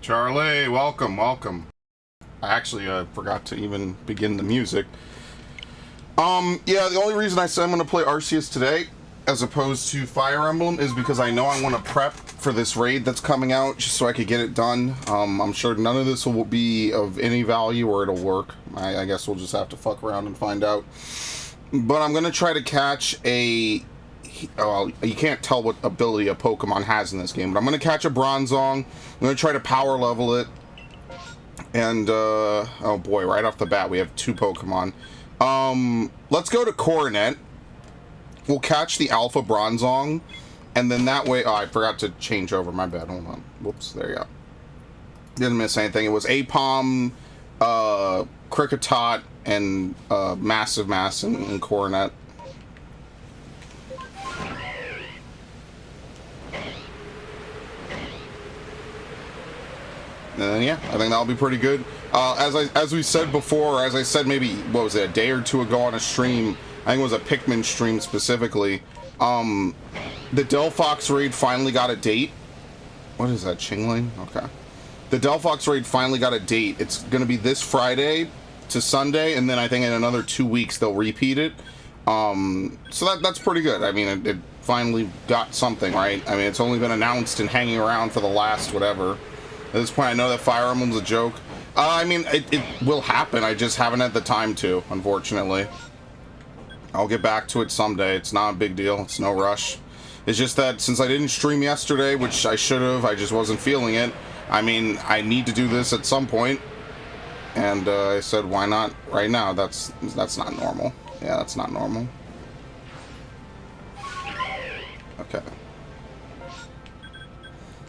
Charlie, welcome, welcome. I actually forgot to even begin the music. Yeah, the only reason I said I'm going to play Arceus today, as opposed to Fire Emblem, is because I know I want to prep for this raid that's coming out, just so I could get it done. I'm sure none of this will be of any value or it'll work. I guess we'll just have to fuck around and find out. But I'm going to try to catch a... Well, you can't tell what ability a Pokemon has in this game, but I'm going to catch a Bronzong. I'm going to try to power level it. And, oh boy, right off the bat, we have two Pokemon. Let's go to Coronet. We'll catch the Alpha Bronzong. And then that way, oh, I forgot to change over, my bad, hold on. Whoops, there you go. Didn't miss anything. It was Apom, Kricketot, and, Massive Mass in Coronet. And yeah, I think that'll be pretty good. As we said before, as I said maybe, what was it, a day or two ago on a stream, I think it was a Pikmin stream specifically, the Delphox raid finally got a date. What is that, Chingling? Okay. The Delphox raid finally got a date. It's going to be this Friday to Sunday, and then I think in another 2 weeks they'll repeat it. So that's pretty good. I mean, it finally got something, right? I mean, it's only been announced and hanging around for the last whatever. At this point, I know that Fire Emblem's a joke. I mean, it will happen. I just haven't had the time to, unfortunately. I'll get back to it someday. It's not a big deal. It's no rush. It's just that since I didn't stream yesterday, which I should have, I just wasn't feeling it. I mean, I need to do this at some point. And I said, why not right now? That's not normal. Yeah, that's not normal. Okay.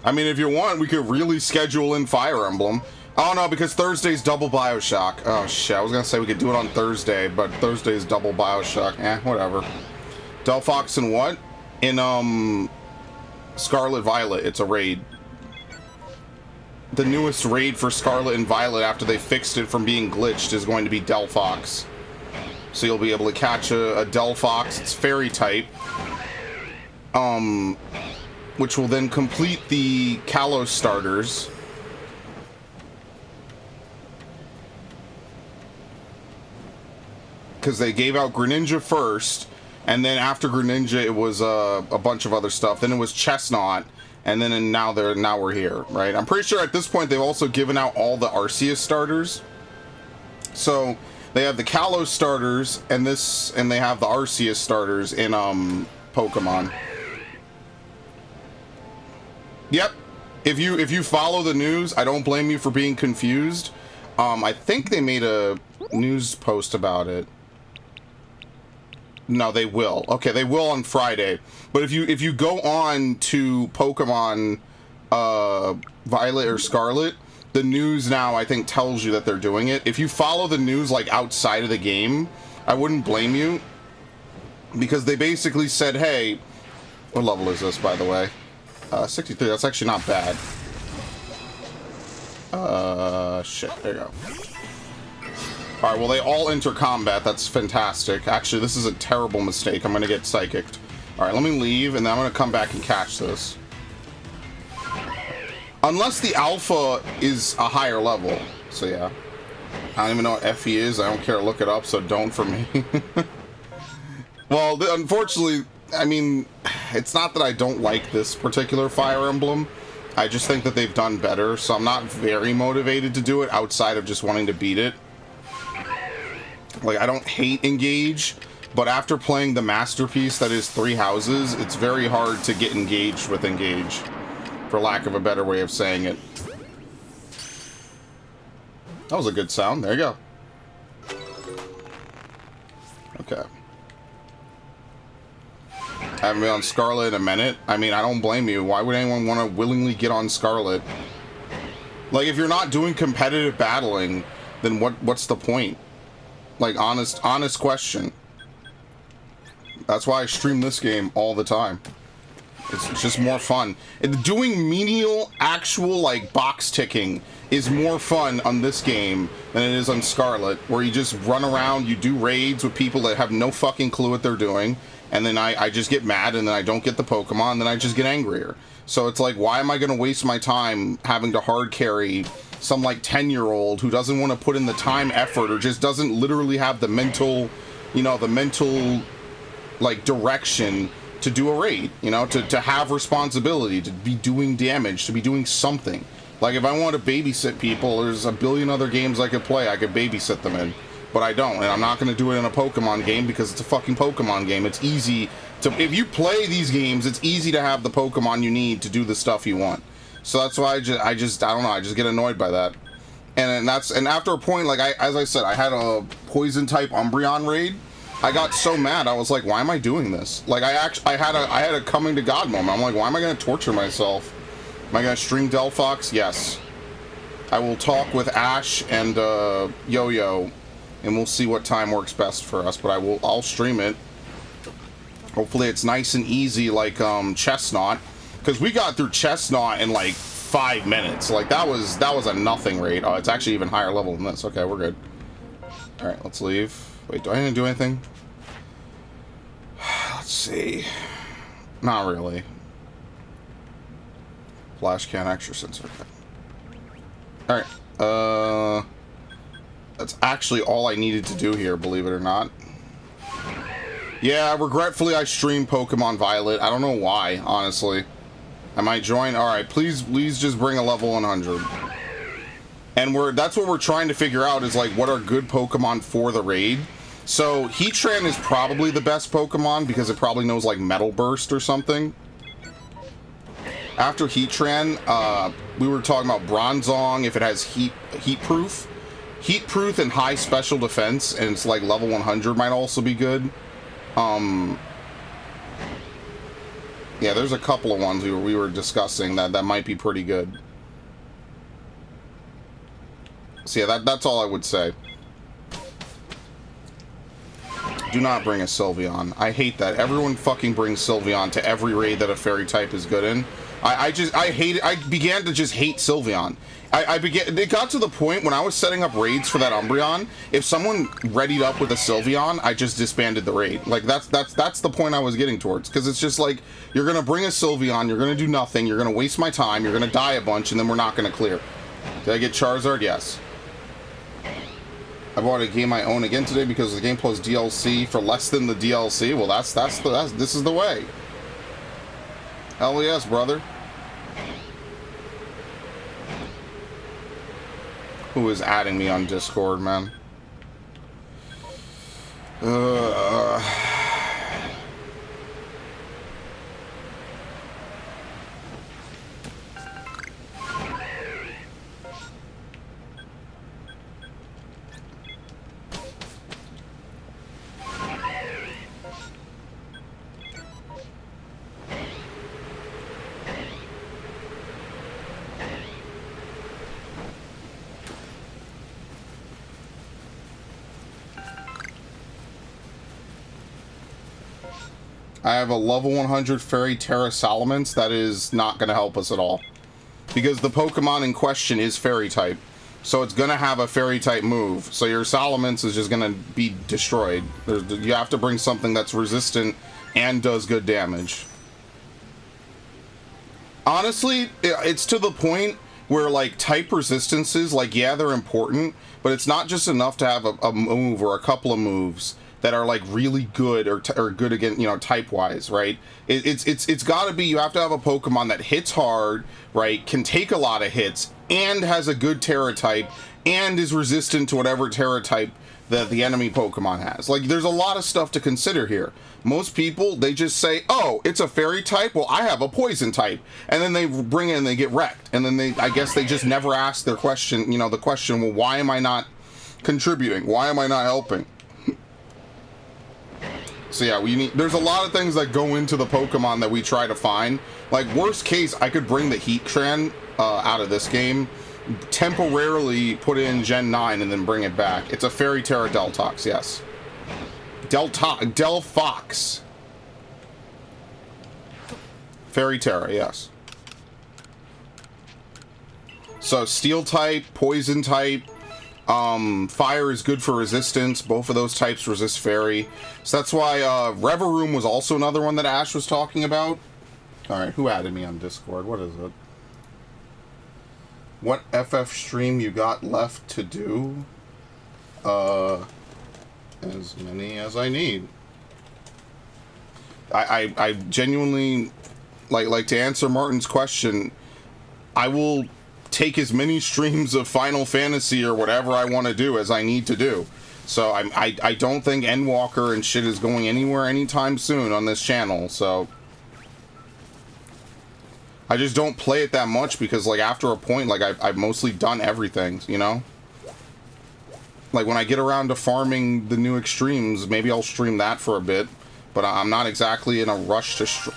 I mean, if you want, we could really schedule in Fire Emblem. Oh, no, because Thursday's double Bioshock. Oh, shit, I was gonna say we could do it on Thursday, but Thursday's double Bioshock. Whatever. Delphox in what? In, Scarlet Violet. It's a raid. The newest raid for Scarlet and Violet after they fixed it from being glitched is going to be Delphox. So you'll be able to catch a Delphox. It's fairy type. Which will then complete the Kalos starters. Because they gave out Greninja first, and then after Greninja it was a bunch of other stuff. Then it was Chestnut, and then now we're here, right? I'm pretty sure at this point they've also given out all the Arceus starters. So they have the Kalos starters and they have the Arceus starters in Pokemon. Yep. If you follow the news, I don't blame you for being confused. I think they made a news post about it. No, they will. Okay, they will on Friday. But if you go on to Pokemon Violet or Scarlet, the news now I think tells you that they're doing it. If you follow the news like outside of the game, I wouldn't blame you, because they basically said, hey, what level is this, by the way? 63, that's actually not bad. Shit, there you go. Alright, well, they all enter combat. That's fantastic. Actually, this is a terrible mistake. I'm gonna get psychicked. Alright, let me leave, and then I'm gonna come back and catch this. Unless the Alpha is a higher level. So, yeah. I don't even know what FE is. I don't care to look it up, so don't for me. Well, unfortunately, I mean, it's not that I don't like this particular Fire Emblem. I just think that they've done better, so I'm not very motivated to do it outside of just wanting to beat it. Like, I don't hate Engage, but after playing the masterpiece that is Three Houses, it's very hard to get engaged with Engage, for lack of a better way of saying it. That was a good sound. There you go. Okay. I haven't been on Scarlet in a minute. I mean, I don't blame you. Why would anyone want to willingly get on Scarlet? Like, if you're not doing competitive battling, then what's the point? Like, honest question. That's why I stream this game all the time. It's just more fun. Doing menial, actual, like, box ticking is more fun on this game than it is on Scarlet, where you just run around, you do raids with people that have no fucking clue what they're doing, and then I just get mad, and then I don't get the Pokemon, and then I just get angrier. So it's like, why am I going to waste my time having to hard carry some like 10-year-old who doesn't want to put in the time, effort, or just doesn't literally have the mental, you know, the mental like direction to do a raid, you know, to have responsibility, to be doing damage, to be doing something. Like, if I want to babysit people, there's a billion other games I could play. I could babysit them in, but I don't, and I'm not going to do it in a Pokemon game because it's a fucking Pokemon game. It's easy to, if you play these games, it's easy to have the Pokemon you need to do the stuff you want. So that's why I don't know, I just get annoyed by that. And after a point, like, as I said, I had a poison type Umbreon raid. I got so mad, I was like, why am I doing this? Like, I had a coming to God moment. I'm like, why am I going to torture myself? Am I going to stream Delphox? Yes. I will talk with Ash and Yo-Yo, and we'll see what time works best for us, but I'll stream it. Hopefully it's nice and easy like Chestnut, because we got through Chestnut in like 5 minutes. Like, that was a nothing raid. Oh, it's actually even higher level than this. Okay, we're good. Alright, let's leave. Wait, do I need to do anything? Let's see. Not really. Flash can, extra sensor. Okay. Alright. That's actually all I needed to do here, believe it or not. Yeah, regretfully I streamed Pokemon Violet. I don't know why, honestly. I might join. Alright, please just bring a level 100. And that's what we're trying to figure out, is like, what are good Pokemon for the raid. So Heatran is probably the best Pokemon because it probably knows like Metal Burst or something. After Heatran, we were talking about Bronzong, if it has Heatproof. Heatproof and high special defense, and it's like level 100 might also be good. Yeah, there's a couple of ones we were discussing that might be pretty good. So yeah, that's all I would say. Do not bring a Sylveon. I hate that. Everyone fucking brings Sylveon to every raid that a fairy type is good in. I hate it. I began to just hate Sylveon. It got to the point when I was setting up raids for that Umbreon, if someone readied up with a Sylveon, I just disbanded the raid. Like, that's the point I was getting towards. Because it's just like, you're going to bring a Sylveon, you're going to do nothing, you're going to waste my time, you're going to die a bunch, and then we're not going to clear. Did I get Charizard? Yes. I bought a game I own again today because the game plus DLC for less than the DLC. Well, this is the way. Hell yes, brother. Who is adding me on Discord, man? I have a level 100 Fairy Terra Salamence that is not going to help us at all. Because the Pokemon in question is Fairy type. So it's going to have a Fairy type move. So your Salamence is just going to be destroyed. You have to bring something that's resistant and does good damage. Honestly, it's to the point where, like, type resistances, like, yeah, they're important, but it's not just enough to have a move or a couple of moves that are like really good or good again, you know, type wise, right? It's got to be, you have to have a Pokemon that hits hard, right, can take a lot of hits, and has a good Terra type, and is resistant to whatever Terra type that the enemy Pokemon has. Like, there's a lot of stuff to consider here. Most people, they just say, oh, it's a fairy type, well, I have a poison type, and then they bring it and they get wrecked, and then I guess they just never ask their question, you know, the question, well, why am I not contributing? Why am I not helping? So yeah, there's a lot of things that go into the Pokemon that we try to find. Like, worst case, I could bring the Heatran out of this game, temporarily put it in Gen 9, and then bring it back. It's a Fairy Terra Delphox, yes. Delphox. Fairy Terra, yes. So, Steel type, Poison type, Fire is good for resistance. Both of those types resist fairy. So that's why Reveroom was also another one that Ash was talking about. Alright, who added me on Discord? What is it? What FF stream you got left to do? As many as I need. I genuinely like to answer Martin's question. I will take as many streams of Final Fantasy or whatever I want to do as I need to do. So I don't think Endwalker and shit is going anywhere anytime soon on this channel. So I just don't play it that much because like after a point, like I've mostly done everything, you know. Like when I get around to farming the new extremes, maybe I'll stream that for a bit. But I'm not exactly in a rush to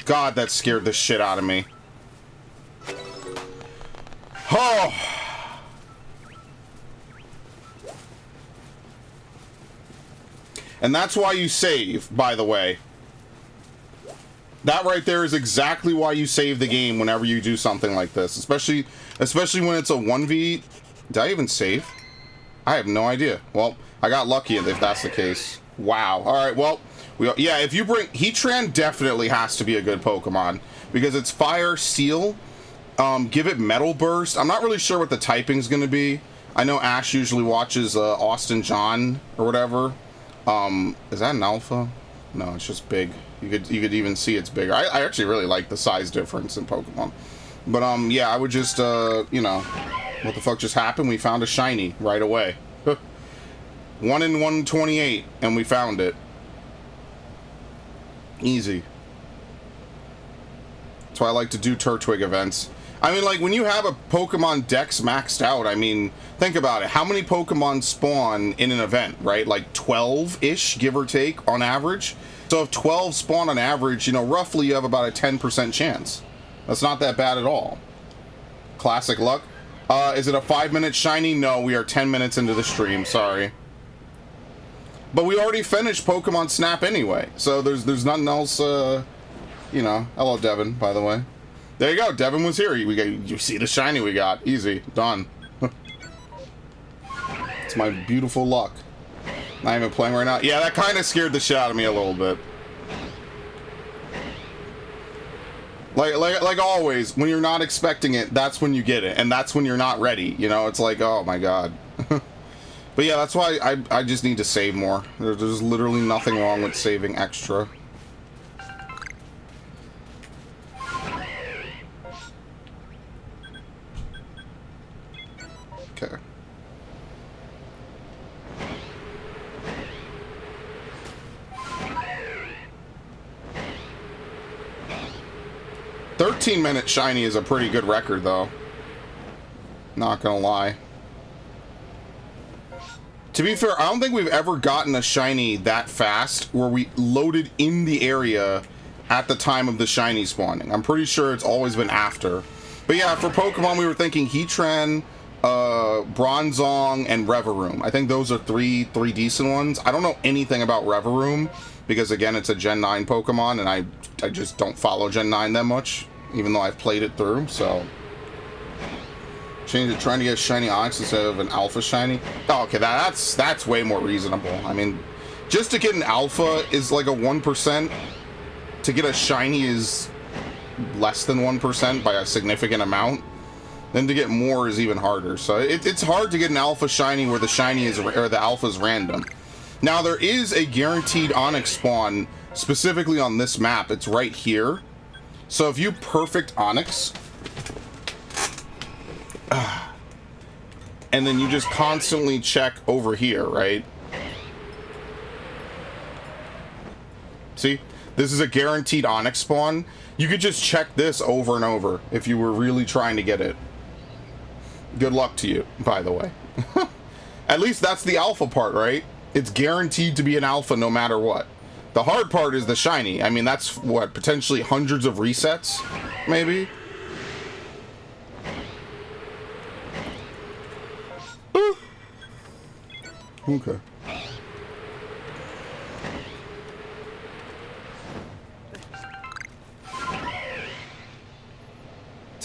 God, that scared the shit out of me. Oh! And that's why you save, by the way. That right there is exactly why you save the game whenever you do something like this. Especially when it's a 1v... Did I even save? I have no idea. Well, I got lucky if that's the case. Wow. Alright, well... yeah, if you bring... Heatran definitely has to be a good Pokemon. Because it's Fire, Steel. Give it Metal Burst. I'm not really sure what the typing's going to be. I know Ash usually watches Austin John or whatever. Is that an Alpha? No, it's just big. You could even see it's bigger. I actually really like the size difference in Pokemon. But, yeah, I would just, you know... What the fuck just happened? We found a shiny right away. 1 in 128, and we found it. Easy. That's why I like to do Turtwig events. I mean, like, when you have a Pokemon Dex maxed out, I mean, think about it. How many Pokemon spawn in an event, right? Like 12-ish, give or take, on average? So if 12 spawn on average, you know, roughly you have about a 10% chance. That's not that bad at all. Classic luck. Is it a 5-minute shiny? No, we are 10 minutes into the stream, sorry. But we already finished Pokemon Snap anyway, so there's nothing else, you know. Hello, Devin, by the way. There you go, Devin was here. You see the shiny we got. Easy, done. It's my beautiful luck. Not even playing right now. Yeah, that kind of scared the shit out of me a little bit. Like always, when you're not expecting it, that's when you get it, and that's when you're not ready. You know, it's like, oh my god. But yeah, that's why I just need to save more. There's literally nothing wrong with saving extra. Okay. "13-minute shiny" is a pretty good record, though. Not gonna lie. To be fair, I don't think we've ever gotten a shiny that fast where we loaded in the area at the time of the shiny spawning. I'm pretty sure it's always been after. But yeah, for Pokemon, we were thinking Heatran, Bronzong, and Reveroom. I think those are three decent ones. I don't know anything about Reveroom because, again, it's a Gen 9 Pokemon, and I just don't follow Gen 9 that much, even though I've played it through, so... Change it, trying to get a shiny Onyx instead of an Alpha shiny. Oh, okay, that's way more reasonable. I mean, just to get an Alpha is like a 1%. To get a shiny is less than 1% by a significant amount. Then to get more is even harder. So it's hard to get an Alpha shiny where the shiny is or the Alpha is random. Now there is a guaranteed Onyx spawn specifically on this map. It's right here. So if you perfect Onyx. And then you just constantly check over here, right? See? This is a guaranteed Onyx spawn. You could just check this over and over if you were really trying to get it. Good luck to you, by the way. At least that's the Alpha part, right? It's guaranteed to be an Alpha no matter what. The hard part is the shiny. I mean, that's, what, potentially hundreds of resets, maybe? Okay.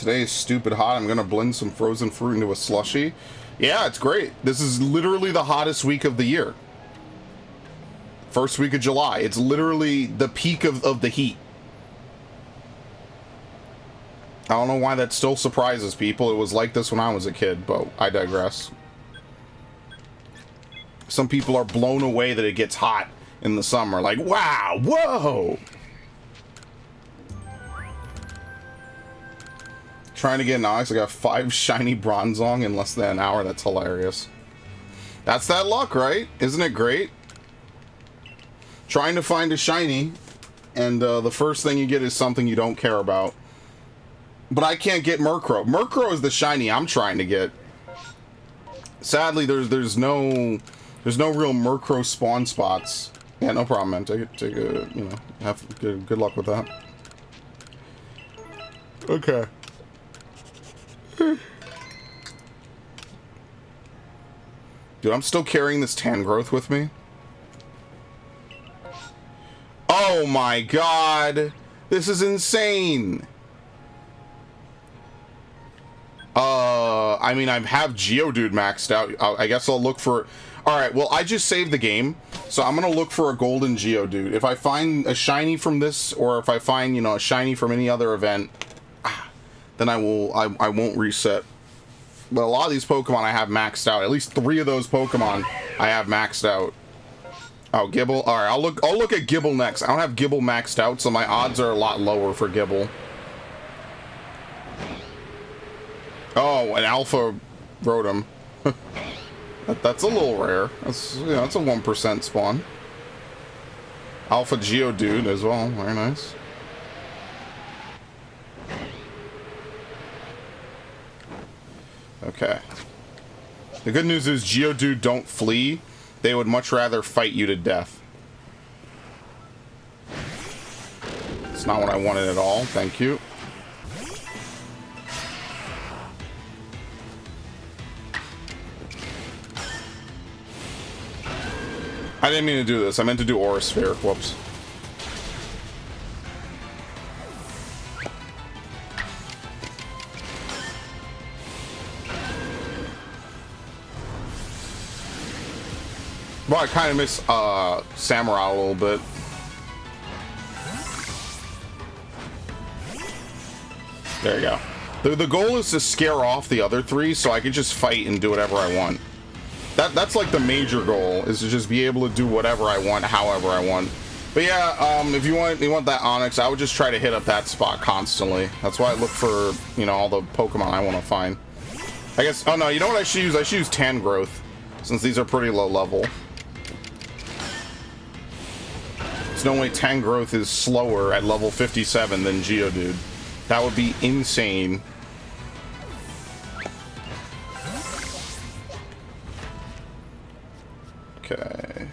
today is stupid hot. I'm gonna blend some frozen fruit into a slushie. Yeah, it's great. This is literally the hottest week of the year. First week of July. It's literally the peak of the heat. I don't know why that still surprises people. It was like this when I was a kid, but I digress. Some people are blown away that it gets hot in the summer. Like, wow, whoa! Trying to get an Onyx. I got 5 shiny Bronzong in less than an hour. That's hilarious. That's that luck, right? Isn't it great? Trying to find a shiny, and the first thing you get is something you don't care about. But I can't get Murkrow. Murkrow is the shiny I'm trying to get. Sadly, there's no real Murkrow spawn spots. Yeah, no problem, man. Take a, you know, have good luck with that. Okay. Dude, I'm still carrying this Tangrowth with me. Oh my god! This is insane! I mean, I have Geodude maxed out. I guess I'll look for... Alright, well, I just saved the game, so I'm gonna look for a golden Geodude. If I find a shiny from this, or if I find, you know, a shiny from any other event, then I won't reset. But a lot of these Pokemon I have maxed out. At least 3 of those Pokemon I have maxed out. Oh, Gibble. Alright, I'll look at Gibble next. I don't have Gibble maxed out, so my odds are a lot lower for Gibble. Oh, an Alpha Rotom. That's a little rare. That's, you know, that's a 1% spawn. Alpha Geodude as well. Very nice. Okay. The good news is Geodude don't flee. They would much rather fight you to death. It's not what I wanted at all. Thank you. I didn't mean to do this. I meant to do Aura Sphere. Whoops. Well, I kind of miss Samurott a little bit. There you go. The goal is to scare off the other 3 so I can just fight and do whatever I want. That's like the major goal, is to just be able to do whatever I want, however I want. But yeah, if you want that Onyx, I would just try to hit up that spot constantly. That's why I look for, you know, all the Pokemon I want to find. I guess, oh no, you know what I should use? I should use Tangrowth, since these are pretty low level. There's no way Tangrowth is slower at level 57 than Geodude. That would be insane. Okay.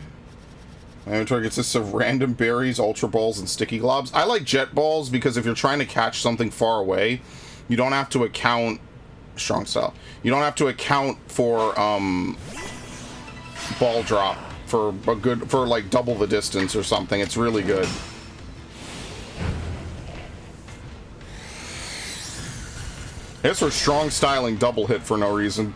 My inventory consists of random berries, Ultra Balls, and Sticky Globs. I like Jet Balls because if you're trying to catch something far away, you don't have to account... Strong Style. You don't have to account for, Ball Drop for a good... for, like, double the distance or something. It's really good. It's for Strong Styling double hit for no reason.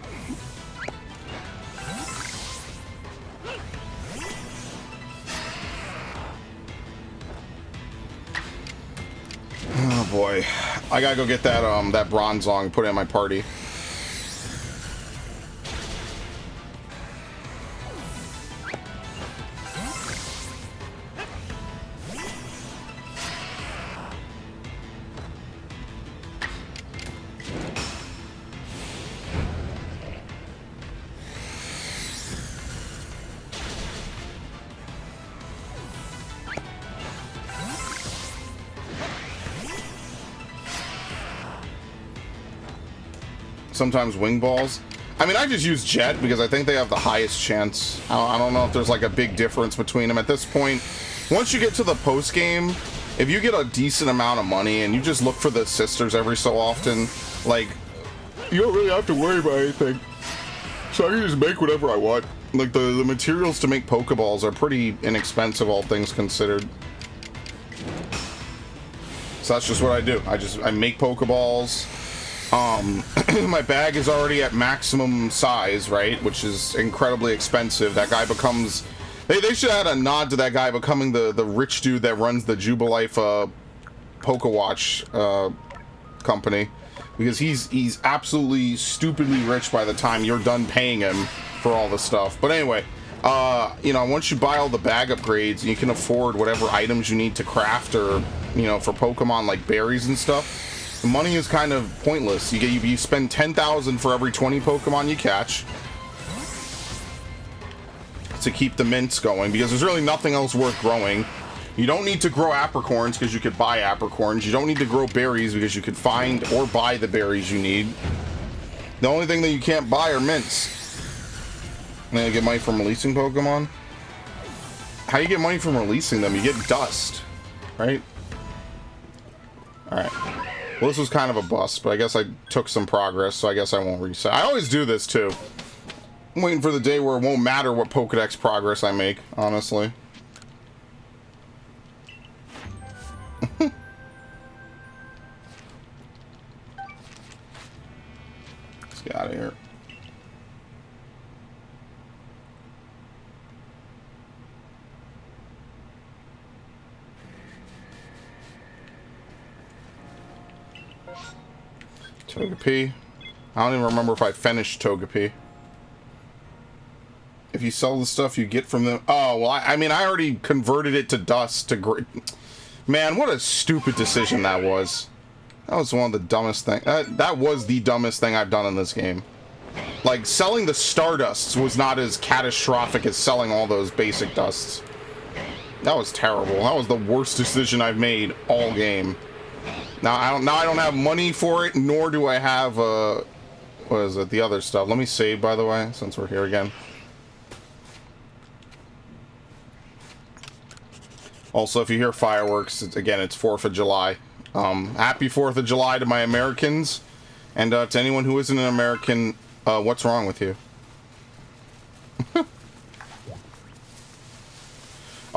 Oh boy, I gotta go get that that Bronzong, put it in my party. Sometimes Wing Balls. I mean, I just use Jet because I think they have the highest chance. I don't know if there's like a big difference between them at this point. Once you get to the post game, if you get a decent amount of money and you just look for the sisters every so often, like, you don't really have to worry about anything. So I can just make whatever I want. Like, the materials to make Pokeballs are pretty inexpensive, all things considered. So that's just what I do. I make Pokeballs. My bag is already at maximum size, right? Which is incredibly expensive. That guy becomes... They should add a nod to that guy becoming the rich dude that runs the Jubilife Pokewatch company. Because he's absolutely stupidly rich by the time you're done paying him for all the stuff. But anyway, you know, once you buy all the bag upgrades, you can afford whatever items you need to craft or, you know, for Pokemon like berries and stuff. The money is kind of pointless. You spend 10,000 for every 20 Pokemon you catch to keep the mints going, because there's really nothing else worth growing. You don't need to grow apricorns because you could buy apricorns. You don't need to grow berries because you could find or buy the berries you need. The only thing that you can't buy are mints. And then you get money from releasing Pokemon. How do you get money from releasing them? You get dust, right? Alright. Well, this was kind of a bust, but I guess I took some progress, so I guess I won't reset. I always do this, too. I'm waiting for the day where it won't matter what Pokedex progress I make, honestly. Let's get out of here. Togepi. I don't even remember if I finished Togepi. If you sell the stuff you get from them... Oh, well, I mean, I already converted it to dust to... Man, what a stupid decision that was. That was one of the dumbest things... That was the dumbest thing I've done in this game. Like, selling the Stardusts was not as catastrophic as selling all those basic dusts. That was terrible. That was the worst decision I've made all game. Now I don't have money for it, nor do I have what is it, the other stuff. Let me save, by the way, since we're here again. Also, if you hear fireworks, again, it's 4th of July. Happy 4th of July to my Americans, and to anyone who isn't an American, what's wrong with you? Oh,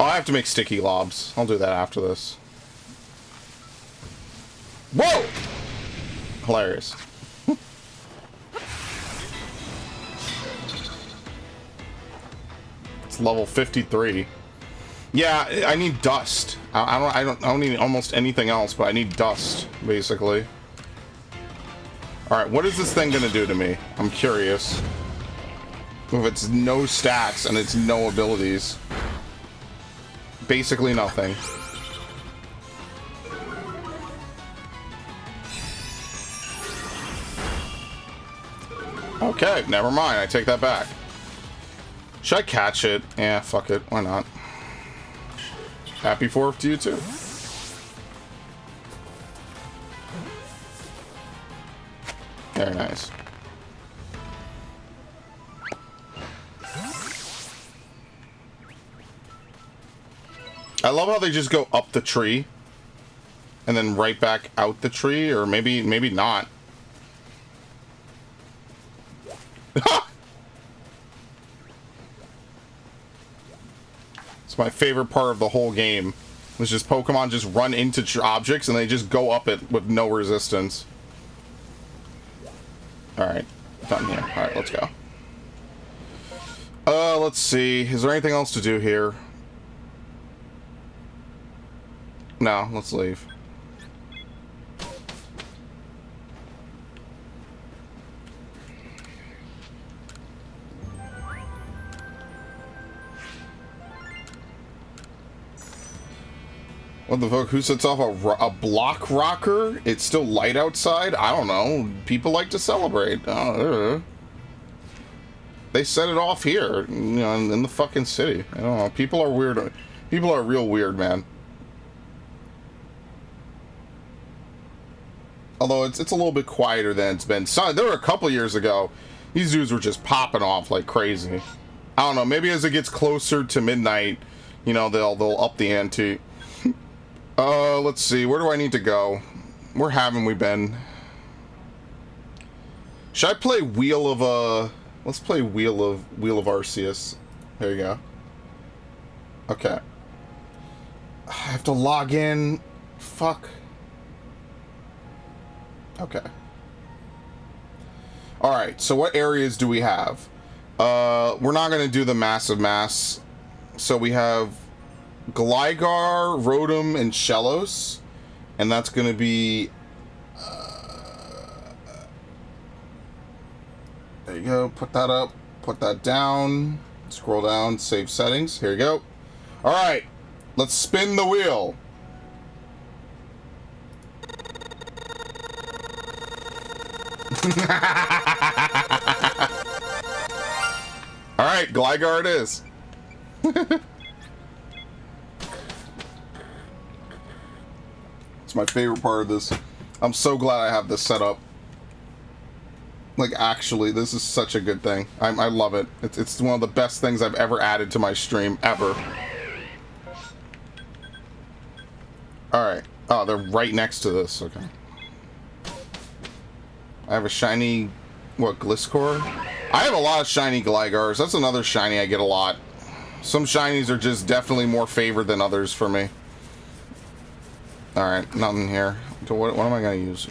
I have to make sticky lobs. I'll do that after this. Whoa! Hilarious. It's level 53. Yeah, I need dust. I don't need almost anything else, but I need dust, basically. Alright, what is this thing gonna do to me? I'm curious. If it's no stats and it's no abilities. Basically nothing. Okay, never mind. I take that back. Should I catch it? Yeah, fuck it. Why not? Happy 4th to you, too. Very nice. I love how they just go up the tree and then right back out the tree, or maybe not. It's my favorite part of the whole game. It's just Pokemon just run into objects and they just go up it with no resistance. Alright, done here. Alright, let's go. Let's see. Is there anything else to do here? No, let's leave. What the fuck? Who sets off a block rocker? It's still light outside? I don't know. People like to celebrate. They set it off here, you know, in the fucking city. I don't know. People are weird. People are real weird, man. Although it's a little bit quieter than it's been. So, there were a couple years ago, these dudes were just popping off like crazy. I don't know. Maybe as it gets closer to midnight, you know, they'll up the ante. Let's see. Where do I need to go? Where haven't we been? Should I play Wheel of, let's play Wheel of Arceus. There you go. Okay. I have to log in. Fuck. Okay. All right, so what areas do we have? We're not going to do the massive mass. So we have Gligar, Rotom, and Shellos. And that's going to be... there you go. Put that up. Put that down. Scroll down. Save settings. Here you go. All right. Let's spin the wheel. All right, Gligar it is. It's my favorite part of this. I'm so glad I have this set up. Like, actually, this is such a good thing. I love it. It's one of the best things I've ever added to my stream, ever. Alright. Oh, they're right next to this. Okay. I have a shiny... what, Gliscor? I have a lot of shiny Gligars. That's another shiny I get a lot. Some shinies are just definitely more favored than others for me. Alright, nothing here. So what am I going to use?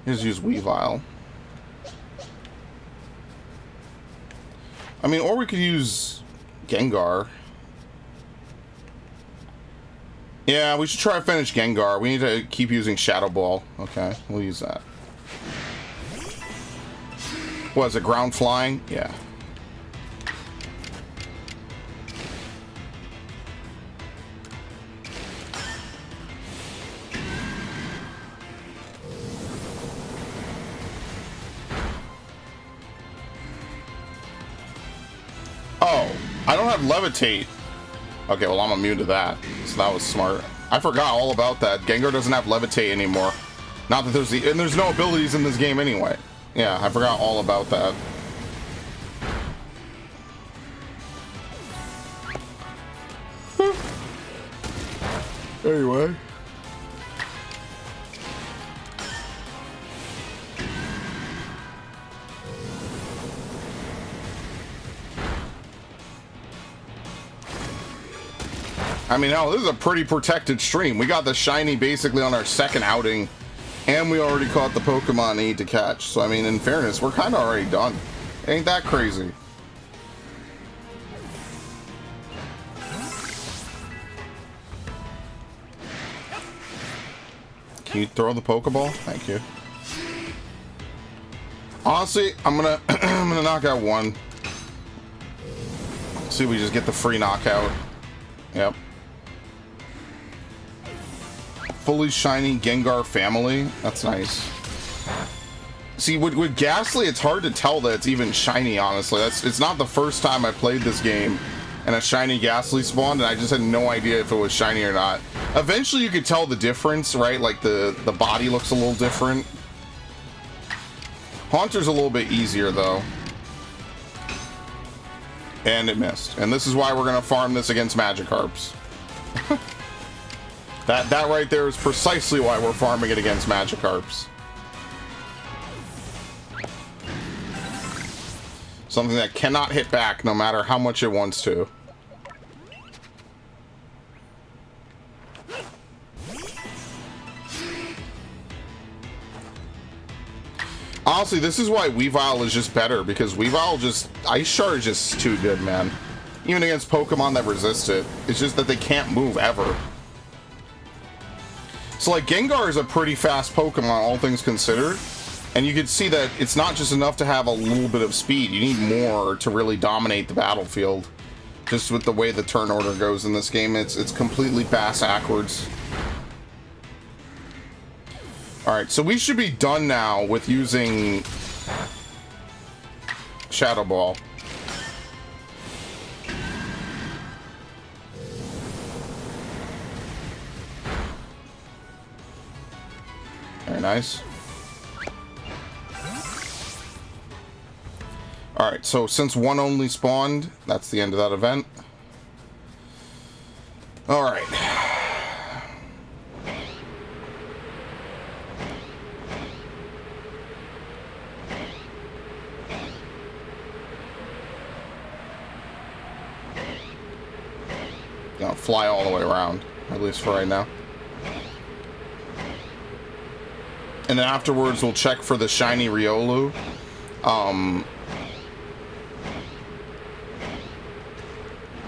Just use Weavile. I mean, or we could use Gengar. Yeah, we should try to finish Gengar. We need to keep using Shadow Ball. Okay, we'll use that. What, is it ground flying? Yeah. Oh, I don't have Levitate. Okay, well, I'm immune to that. So that was smart. I forgot all about that. Gengar doesn't have Levitate anymore. Not that there's the... and there's no abilities in this game anyway. Yeah, I forgot all about that. Anyway. I mean, hell, this is a pretty protected stream. We got the shiny basically on our second outing, and we already caught the Pokemon need to catch. So, I mean, in fairness, we're kind of already done. Ain't that crazy? Can you throw the Pokeball? Thank you. Honestly, I'm gonna I'm gonna knock out one. See if we just get the free knockout. Yep. Fully shiny Gengar family. That's nice. See, with Ghastly, it's hard to tell that it's even shiny, honestly. It's not the first time I played this game and a shiny Ghastly spawned, and I just had no idea if it was shiny or not. Eventually, you could tell the difference, right? Like, the body looks a little different. Haunter's a little bit easier, though. And it missed. And this is why we're going to farm this against Magikarps. That right there is precisely why we're farming it against Magikarps. Something that cannot hit back no matter how much it wants to. Honestly, this is why Weavile is just better, because Weavile just... Ice Shard is just too good, man. Even against Pokemon that resist it. It's just that they can't move ever. So, like, Gengar is a pretty fast Pokemon, all things considered. And you can see that it's not just enough to have a little bit of speed. You need more to really dominate the battlefield. Just with the way the turn order goes in this game, it's completely backwards. Alright, so we should be done now with using Shadow Ball. Very nice. Alright, so since one only spawned, that's the end of that event. Alright. Gonna fly all the way around, at least for right now. and then afterwards we'll check for the shiny Riolu. I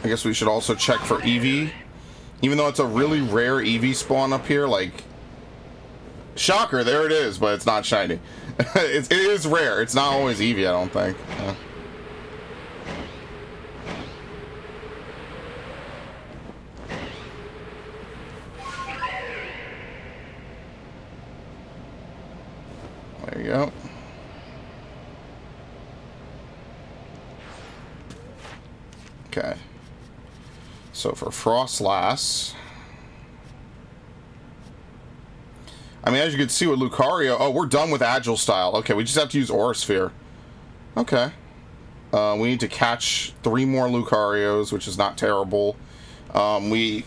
guess we should also check for Eevee, even though it's a really rare Eevee spawn up here. Like, shocker, there it is, but it's not shiny. It is rare. It's not always Eevee, I don't think. Yeah. There you go. Okay. So for Frostlass, I mean, as you can see with Lucario, oh, we're done with Agile Style. Okay, we just have to use Aura Sphere. Okay. We need to catch 3 more Lucarios, which is not terrible. We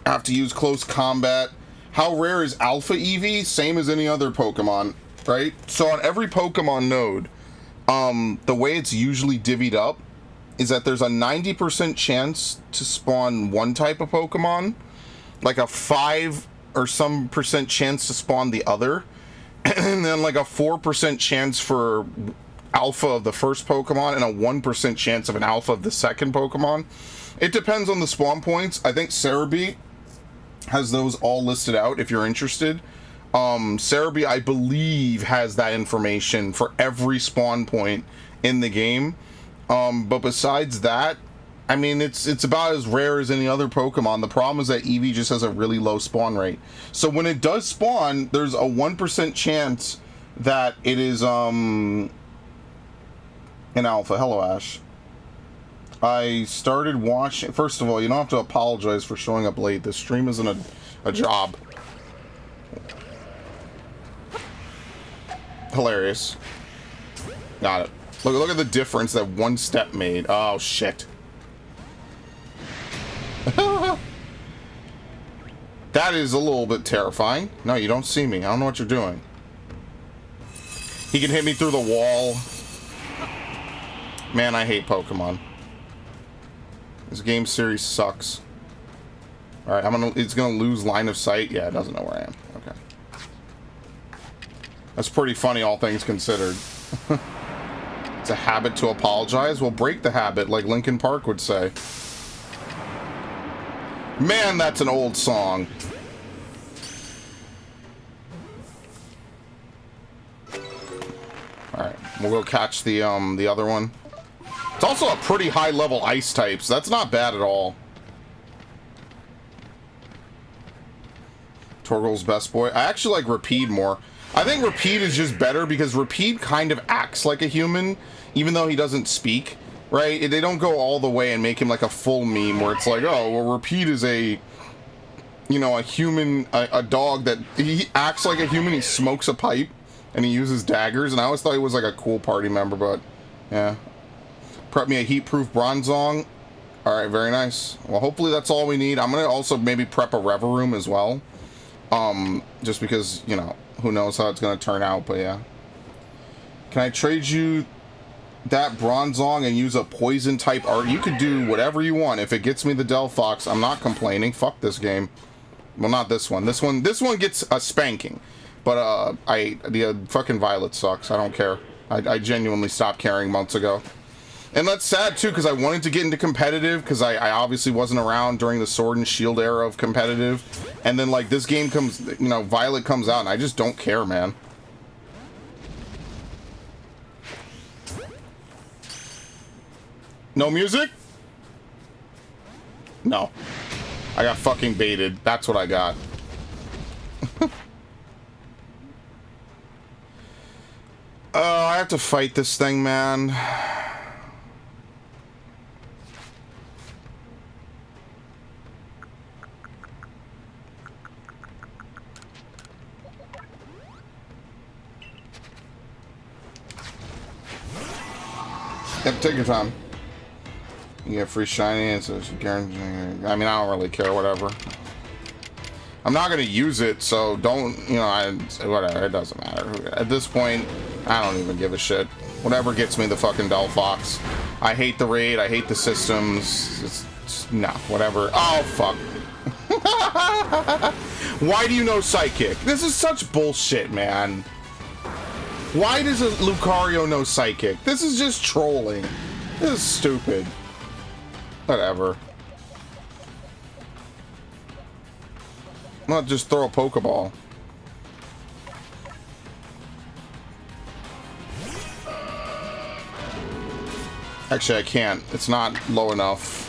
have to use Close Combat. How rare is Alpha Eevee? Same as any other Pokemon, right? So on every Pokemon node, the way it's usually divvied up is that there's a 90% chance to spawn one type of Pokemon, like a 5 or some percent chance to spawn the other, and then like a 4% chance for alpha of the first Pokemon and a 1% chance of an alpha of the second Pokemon. It depends on the spawn points. I think Cerebi has those all listed out if you're interested. Cerebi, I believe, has that information for every spawn point in the game. But besides that, I mean, it's about as rare as any other Pokemon. The problem is that Eevee just has a really low spawn rate. So when it does spawn, there's a 1% chance that it is an alpha. Hello, Ash. I started watching... First of all, you don't have to apologize for showing up late. This stream isn't a job. Hilarious. Got it. Look at the difference that one step made. Oh, shit. That is a little bit terrifying. No, you don't see me. I don't know what you're doing. He can hit me through the wall. Man, I hate Pokemon. This game series sucks. Alright, it's gonna lose line of sight. Yeah, it doesn't know where I am. Okay. That's pretty funny, all things considered. It's a habit to apologize. We'll break the habit, like Linkin Park would say. Man, that's an old song. Alright, we'll go catch the other one. It's also a pretty high level ice type, so that's not bad at all. Torgal's best boy. I actually like Rapide more. I think Rapide is just better because Rapide kind of acts like a human, even though he doesn't speak, right? They don't go all the way and make him like a full meme where it's like, oh, well, Rapide is a, you know, a human, a dog that he acts like a human. He smokes a pipe and he uses daggers, and I always thought he was like a cool party member, but yeah. Prep me a heat-proof Bronzong. All right, very nice. Well, hopefully that's all we need. I'm gonna also maybe prep a Reverum as well, just because, you know, who knows how it's gonna turn out, but yeah. Can I trade you that Bronzong and use a poison type art? You could do whatever you want. If it gets me the Delphox, I'm not complaining. Fuck this game. Well, not this one. This one gets a spanking. But the fucking Violet sucks. I don't care. I genuinely stopped caring months ago. And that's sad too, because I wanted to get into competitive, because I obviously wasn't around during the Sword and Shield era of competitive. And then like this game comes, you know, Violet comes out and I just don't care, man. No music? No. I got fucking baited. That's what I got. I have to fight this thing, man. Yep, take your time. You get free shiny, and so it's guaranteed. I mean, I don't really care, whatever. I'm not gonna use it, so don't, you know, whatever, it doesn't matter. At this point, I don't even give a shit. Whatever gets me the fucking Delphox. I hate the raid, I hate the systems. It's no, whatever. Oh, fuck. Why do you know Psychic? This is such bullshit, man. Why does a Lucario know Psychic? This is just trolling. This is stupid. Whatever. Not just throw a Pokeball. Actually, I can't. It's not low enough.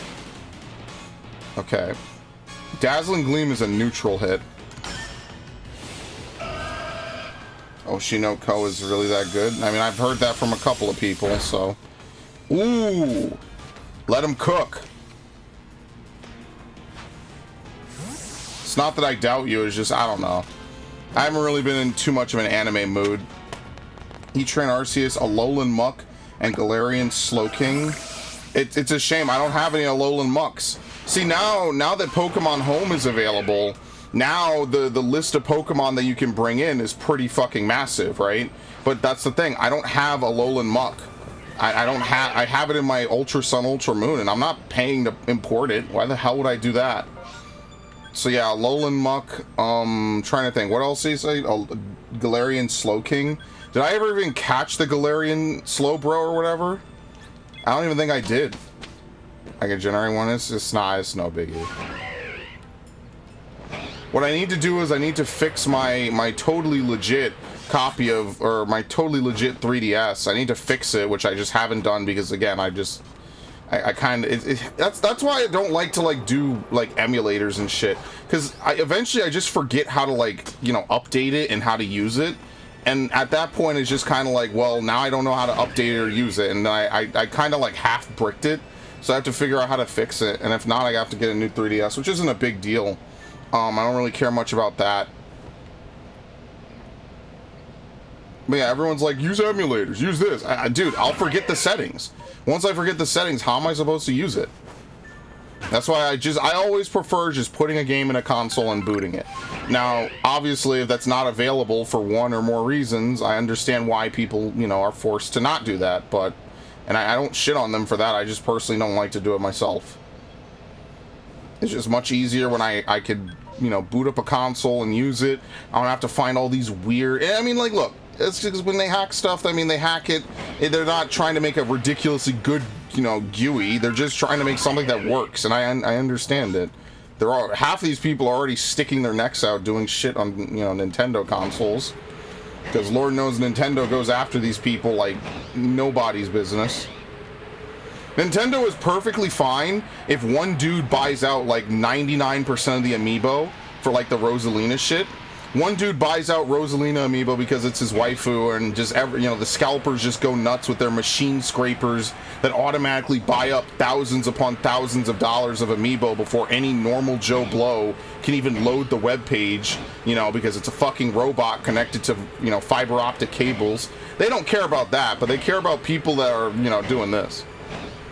Okay. Dazzling Gleam is a neutral hit. Oshinoko is really that good? I mean, I've heard that from a couple of people, so... Ooh! Let him cook. It's not that I doubt you, it's just, I don't know. I haven't really been in too much of an anime mood. Heatran Arceus, Alolan Muck, and Galarian Slowking. It's a shame, I don't have any Alolan Mucks. See, now that Pokemon Home is available, now the list of Pokemon that you can bring in is pretty fucking massive, right? But that's the thing, I don't have Alolan Muck. I have it in my Ultra Sun, Ultra Moon, and I'm not paying to import it. Why the hell would I do that? So yeah, Alolan Muck, trying to think, what else did he say? Oh, Galarian Slowking. Did I ever even catch the Galarian Slowbro or whatever? I don't even think I did. I can generate one, it's no biggie. What I need to do is I need to fix my totally legit copy of, or my totally legit 3DS. I need to fix it, which I just haven't done because, again, I kind of, that's why I don't like to, like, do, like, emulators and shit, because eventually I just forget how to, like, you know, update it and how to use it, and at that point it's just kind of like, well, now I don't know how to update it or use it, and I kind of, like, half-bricked it, so I have to figure out how to fix it, and if not, I have to get a new 3DS, which isn't a big deal. I don't really care much about that. But yeah, everyone's like, use emulators, use this. Dude, I'll forget the settings. Once I forget the settings, how am I supposed to use it? That's why I always prefer just putting a game in a console and booting it. Now, obviously, if that's not available for one or more reasons, I understand why people, you know, are forced to not do that, but, and I don't shit on them for that, I just personally don't like to do it myself. It's just much easier when I could, you know, boot up a console and use it. I don't have to find all these weird, I mean, like, look, it's just when they hack stuff, I mean, they hack it, they're not trying to make a ridiculously good, you know, GUI, they're just trying to make something that works, and I understand it. Half of these people are already sticking their necks out doing shit on, you know, Nintendo consoles, because Lord knows Nintendo goes after these people like nobody's business. Nintendo is perfectly fine if one dude buys out like 99% of the amiibo for like the Rosalina shit. One dude buys out Rosalina amiibo because it's his waifu, and just you know, the scalpers just go nuts with their machine scrapers that automatically buy up thousands upon thousands of dollars of amiibo before any normal Joe Blow can even load the web page, you know, because it's a fucking robot connected to, you know, fiber optic cables. They don't care about that, but they care about people that are, you know, doing this.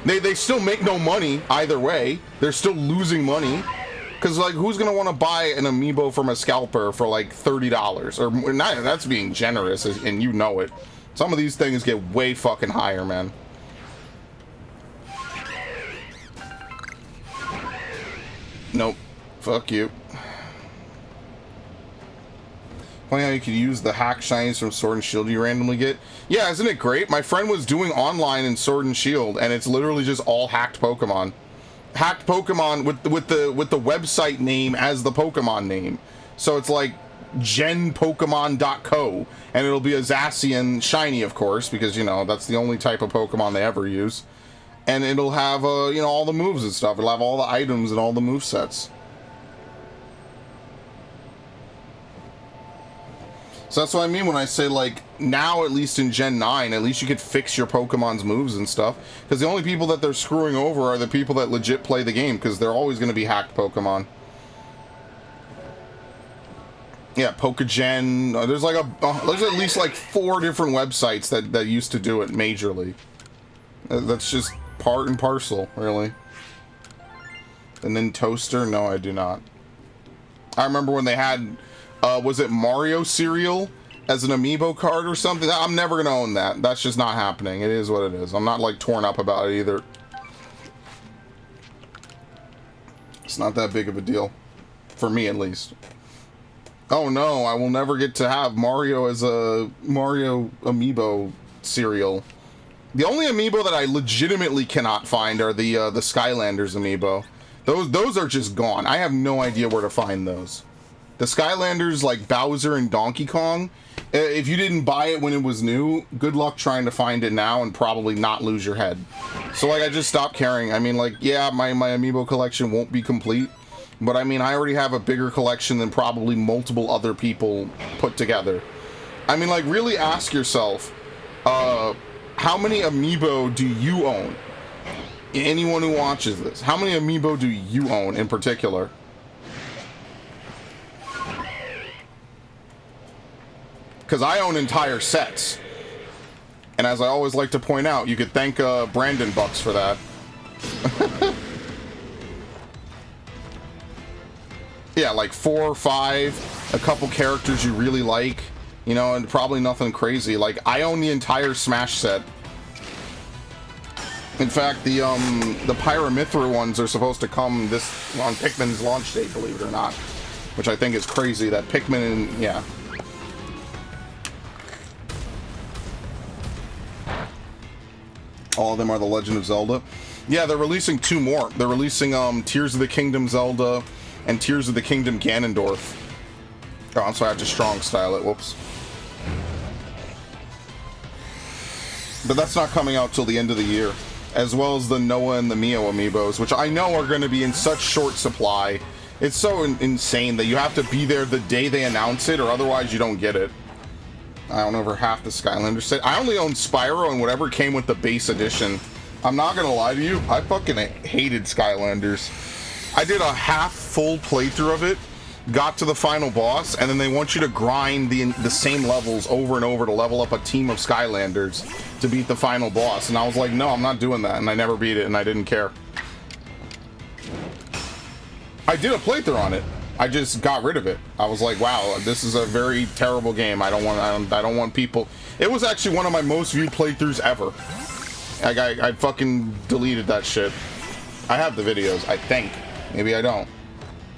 They still make no money either way. They're still losing money. Because, like, who's going to want to buy an amiibo from a scalper for, like, $30? Or, not, that's being generous, and you know it. Some of these things get way fucking higher, man. Nope. Fuck you. Funny how you could use the hack shinies from Sword and Shield you randomly get. Yeah, isn't it great? My friend was doing online in Sword and Shield, and it's literally just all hacked Pokemon. Hacked Pokemon with the website name as the Pokemon name. So it's like genpokemon.co, and it'll be a Zacian shiny, of course, because, you know, that's the only type of Pokemon they ever use. And it'll have, you know, all the moves and stuff. It'll have all the items and all the movesets. So that's what I mean when I say, like, now, at least in Gen 9, at least you could fix your Pokemon's moves and stuff. Because the only people that they're screwing over are the people that legit play the game, because they're always going to be hacked Pokemon. Yeah, Pokegen. There's like there's at least like 4 different websites that used to do it majorly. That's just part and parcel, really. And then Toaster? No, I do not. I remember when they had... was it Mario cereal as an amiibo card or something? I'm never gonna own that. That's just not happening. It is what it is. I'm not, like, torn up about it either. It's not that big of a deal. for me at least. Oh no, I will never get to have Mario as a Mario amiibo cereal. The only amiibo that I legitimately cannot find are the Skylanders amiibo. Those are just gone. I have no idea where to find those. The Skylanders, like Bowser and Donkey Kong, if you didn't buy it when it was new, good luck trying to find it now and probably not lose your head. So, like, I just stopped caring. I mean, like, yeah, my amiibo collection won't be complete, but I mean, I already have a bigger collection than probably multiple other people put together. I mean, like, really ask yourself, how many amiibo do you own? Anyone who watches this, how many amiibo do you own in particular? Because I own entire sets. And as I always like to point out, you could thank Brandon Bucks for that. Yeah, like 4 or 5, a couple characters you really like, you know, and probably nothing crazy. Like, I own the entire Smash set. In fact, the Pyramithra ones are supposed to come this on Pikmin's launch date, believe it or not. Which I think is crazy that Pikmin and, yeah. All of them are The Legend of Zelda. Yeah, they're releasing 2 more. They're releasing Tears of the Kingdom Zelda and Tears of the Kingdom Ganondorf. Oh, I'm sorry, I have to strong style it. Whoops. But that's not coming out till the end of the year. As well as the Noah and the Mio amiibos, which I know are going to be in such short supply. It's so insane that you have to be there the day they announce it, or otherwise you don't get it. I own over half the Skylanders set. I only own Spyro and whatever came with the base edition. I'm not gonna lie to you, I fucking hated Skylanders. I did a half full playthrough of it, got to the final boss, and then they want you to grind the same levels over and over to level up a team of Skylanders to beat the final boss. And I was like, no, I'm not doing that, and I never beat it, and I didn't care. I did a playthrough on it. I just got rid of it. I was like, wow, this is a very terrible game. I don't want people. It was actually one of my most viewed playthroughs ever. I fucking deleted that shit. I have the videos, I think. Maybe I don't.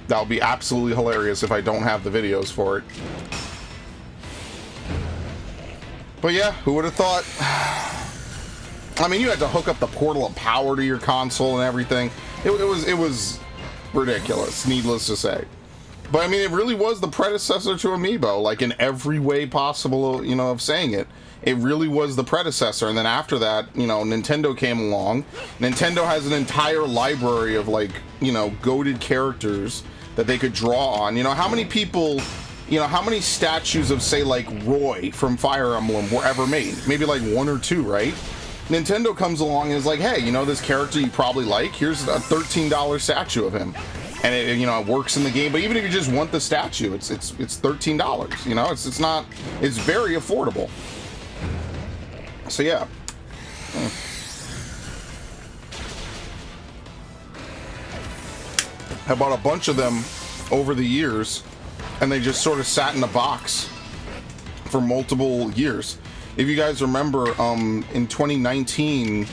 That would be absolutely hilarious if I don't have the videos for it. But yeah, who would have thought? I mean, you had to hook up the portal of power to your console and everything. It was ridiculous, needless to say. But I mean, it really was the predecessor to Amiibo, like in every way possible, you know, of saying it. It really was the predecessor. And then after that, you know, Nintendo came along. Nintendo has an entire library of, like, you know, goated characters that they could draw on. You know, how many people, you know, how many statues of, say, like, Roy from Fire Emblem were ever made? Maybe like 1 or 2, right? Nintendo comes along and is like, hey, you know this character you probably like? Here's a $13 statue of him. And it, you know, it works in the game. But even if you just want the statue, it's $13. You know, it's not, it's very affordable. So yeah. I bought a bunch of them over the years, and they just sort of sat in a box for multiple years. If you guys remember, in 2019,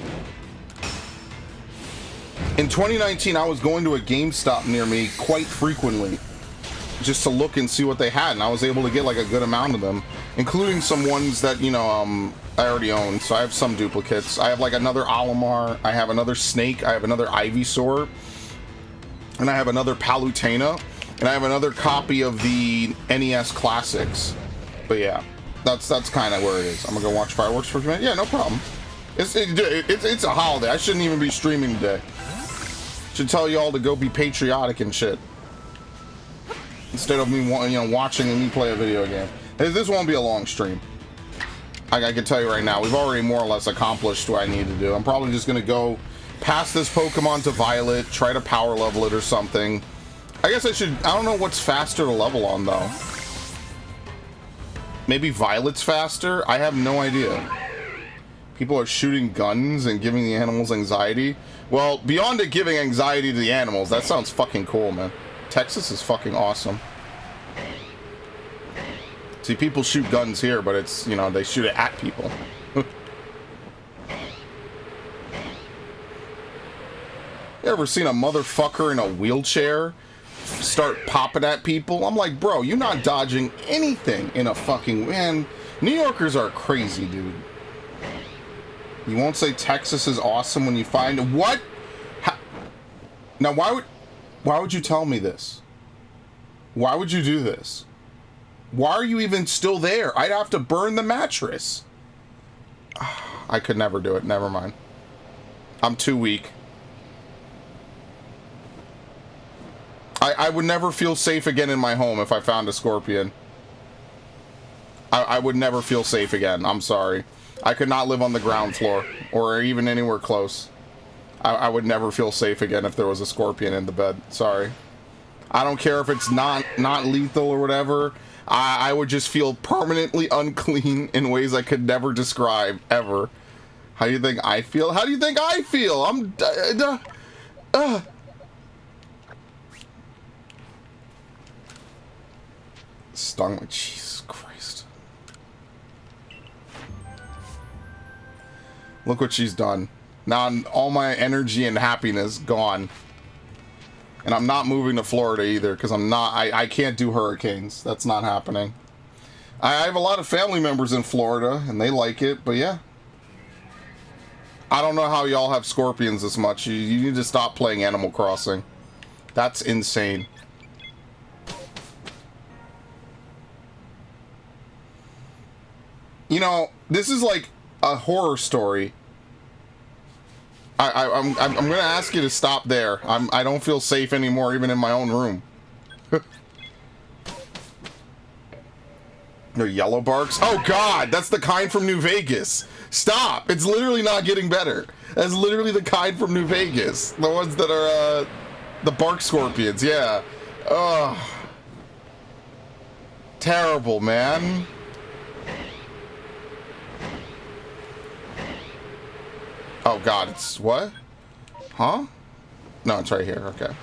I was going to a GameStop near me quite frequently just to look and see what they had, and I was able to get like a good amount of them, including some ones that, you know, I already own. So I have some duplicates. I have like another Olimar, I have another Snake, I have another Ivysaur, and I have another Palutena, and I have another copy of the NES Classics. But yeah, that's kind of where it is. I'm gonna go watch fireworks for a minute. Yeah, no problem. It's a holiday. I shouldn't even be streaming today. Should tell you all to go be patriotic and shit, instead of me, you know, watching me play a video game. This won't be a long stream. I can tell you right now, we've already more or less accomplished what I need to do. I'm probably just gonna go pass this Pokemon to Violet, try to power level it or something. I guess I don't know what's faster to level on though. Maybe Violet's faster? I have no idea. People are shooting guns and giving the animals anxiety. Well, beyond it giving anxiety to the animals, that sounds fucking cool, man. Texas is fucking awesome. See, people shoot guns here, but it's, you know, they shoot it at people. You ever seen a motherfucker in a wheelchair start popping at people. I'm like, bro, you're not dodging anything in a fucking... Man, New Yorkers are crazy, dude. You won't say Texas is awesome when you find... What? Now, why would you tell me this? Why would you do this? Why are you even still there? I'd have to burn the mattress. I could never do it. Never mind. I'm too weak. I would never feel safe again in my home if I found a scorpion. I would never feel safe again. I'm sorry. I could not live on the ground floor or even anywhere close. I would never feel safe again if there was a scorpion in the bed. Sorry. I don't care if it's not lethal or whatever. I would just feel permanently unclean in ways I could never describe, ever. How do you think I feel? How do you think I feel? I'm... Stung me. Jesus Christ. Look what she's done. Now all my energy and happiness gone. And I'm not moving to Florida either, because I can't do hurricanes. That's not happening. I have a lot of family members in Florida, and they like it, but yeah. I don't know how y'all have scorpions this much. You need to stop playing Animal Crossing. That's insane. You know, this is like a horror story. I'm gonna ask you to stop there. I don't feel safe anymore, even in my own room. They're yellow barks. Oh God, that's the kind from New Vegas. Stop! It's literally not getting better. That's literally the kind from New Vegas. The ones that are the bark scorpions. Yeah. Ugh. Terrible, man. Oh God, it's what? Huh? No, it's right here. Okay.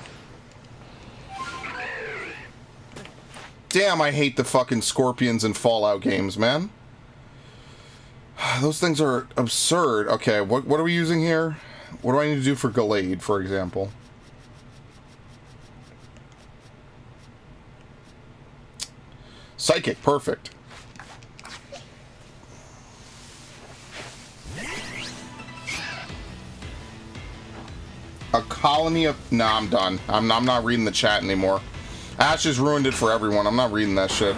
Damn, I hate the fucking scorpions in Fallout games, man. Those things are absurd. Okay, what are we using here? What do I need to do for Gallade, for example? Psychic, perfect. A colony of... Nah, I'm done. I'm not reading the chat anymore. Ash just ruined it for everyone. I'm not reading that shit.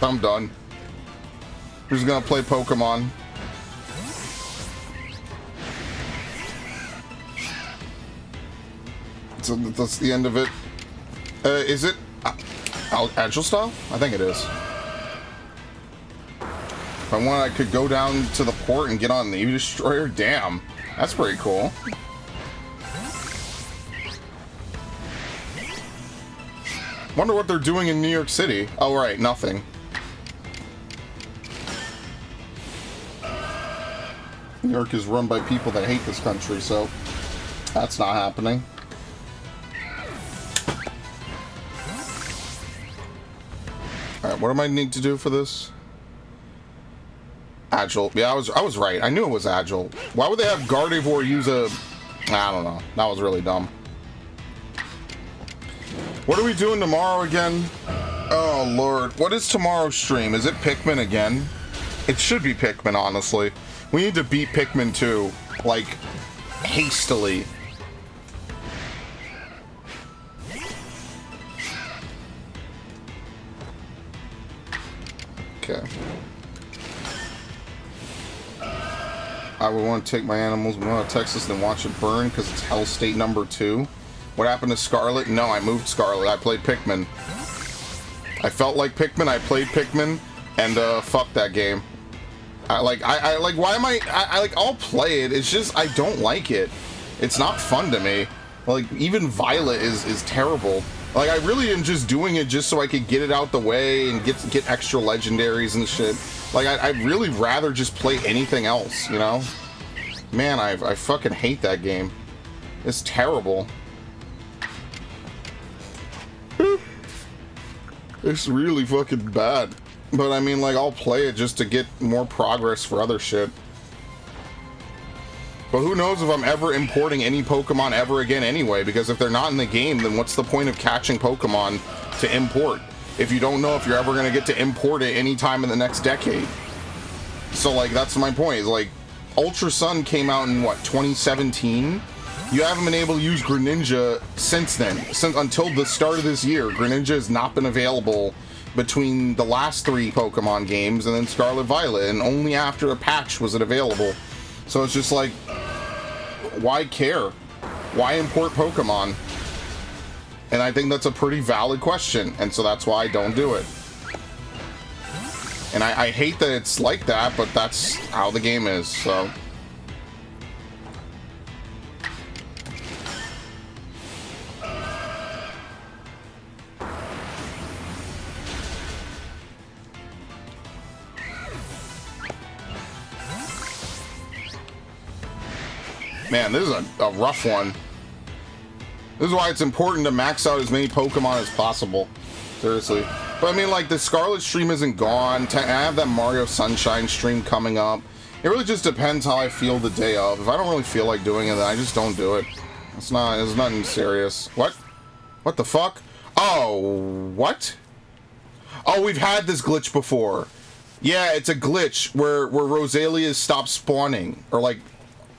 I'm done. We're just gonna play Pokemon. So that's the end of it. Is it... Agile style? I think it is. If I want, I could go down to the port and get on the Eevee Destroyer. Damn. That's pretty cool. Wonder what they're doing in New York City. Oh, right, nothing. New York is run by people that hate this country, so that's not happening. Alright, what do I need to do for this? Agile. Yeah, I was right. I knew it was Agile. Why would they have Gardevoir use a... I don't know. That was really dumb. What are we doing tomorrow again? Oh, Lord. What is tomorrow's stream? Is it Pikmin again? It should be Pikmin, honestly. We need to beat Pikmin 2, like, hastily. Okay. I would want to take my animals to Texas and watch it burn because it's Hell State number 2. What happened to Scarlet? No, I moved Scarlet. I played Pikmin. I felt like Pikmin. I played Pikmin, and fuck that game. Like why am I'll play it. It's just I don't like it. It's not fun to me. Like even Violet is terrible. Like I really am just doing it just so I could get it out the way and get extra legendaries and shit. Like I'd really rather just play anything else, you know? Man, I fucking hate that game. It's terrible. It's really fucking bad. But I mean, like, I'll play it just to get more progress for other shit. But who knows if I'm ever importing any Pokemon ever again anyway, because if they're not in the game, then what's the point of catching Pokemon to import? If you don't know if you're ever going to get to import it anytime in the next decade. So, like, that's my point. Is like, Ultra Sun came out in, what, 2017? You haven't been able to use Greninja since then. Until the start of this year, Greninja has not been available between the last 3 Pokemon games and then Scarlet Violet, and only after a patch was it available. So it's just like, why care? Why import Pokemon? And I think that's a pretty valid question, and so that's why I don't do it. And I hate that it's like that, but that's how the game is, so. Man, this is a rough one. This is why it's important to max out as many Pokemon as possible. Seriously. But I mean, like, the Scarlet stream isn't gone. I have that Mario Sunshine stream coming up. It really just depends how I feel the day of. If I don't really feel like doing it, then I just don't do it. It's nothing serious. What? What the fuck? Oh, what? Oh, we've had this glitch before. Yeah, it's a glitch where Roselia stops spawning. Or, like,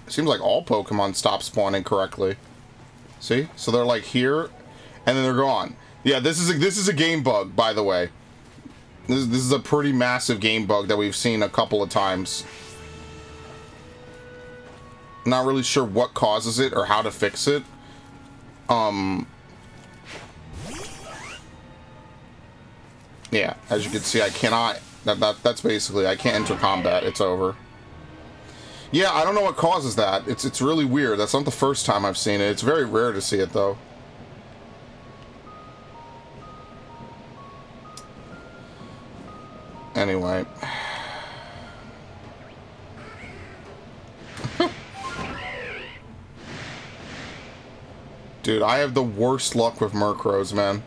it seems like all Pokemon stop spawning correctly. See? So they're like here, and then they're gone. Yeah, this is a game bug, by the way. This is a pretty massive game bug that we've seen a couple of times. Not really sure what causes it or how to fix it. Yeah, as you can see, I cannot. That's basically, I can't enter combat. It's over. Yeah, I don't know what causes that. It's really weird. That's not the first time I've seen it. It's very rare to see it, though. Anyway. Dude, I have the worst luck with Murkrows, man.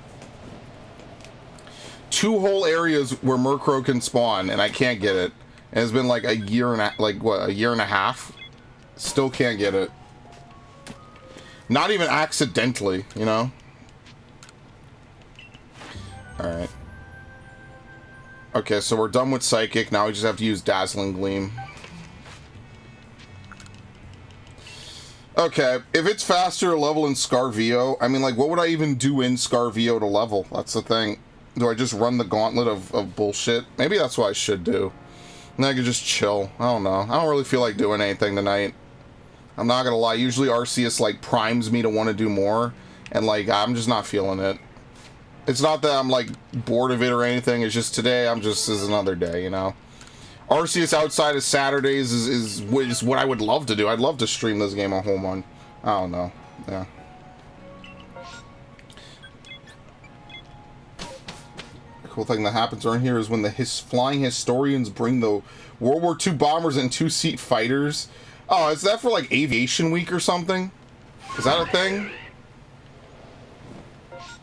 2 whole areas where Murkrow can spawn, and I can't get it. And it's been like a year and a year and a half. Still can't get it. Not even accidentally, you know? Alright. Okay, so we're done with Psychic. Now we just have to use Dazzling Gleam. Okay, if it's faster to level in Scarvio, I mean, like, what would I even do in Scarvio to level? That's the thing. Do I just run the gauntlet of bullshit? Maybe that's what I should do. And then I could just chill. I don't know. I don't really feel like doing anything tonight. I'm not gonna lie. Usually Arceus, like, primes me to want to do more. And, like, I'm just not feeling it. It's not that I'm, like, bored of it or anything. It's just today, this is another day, you know? Arceus outside of Saturdays is what I would love to do. I'd love to stream this game a whole month. I don't know. Yeah. Cool thing that happens around here is when the flying historians bring the World War II bombers and 2-seat fighters. Oh, is that for like Aviation Week or something? Is that a thing?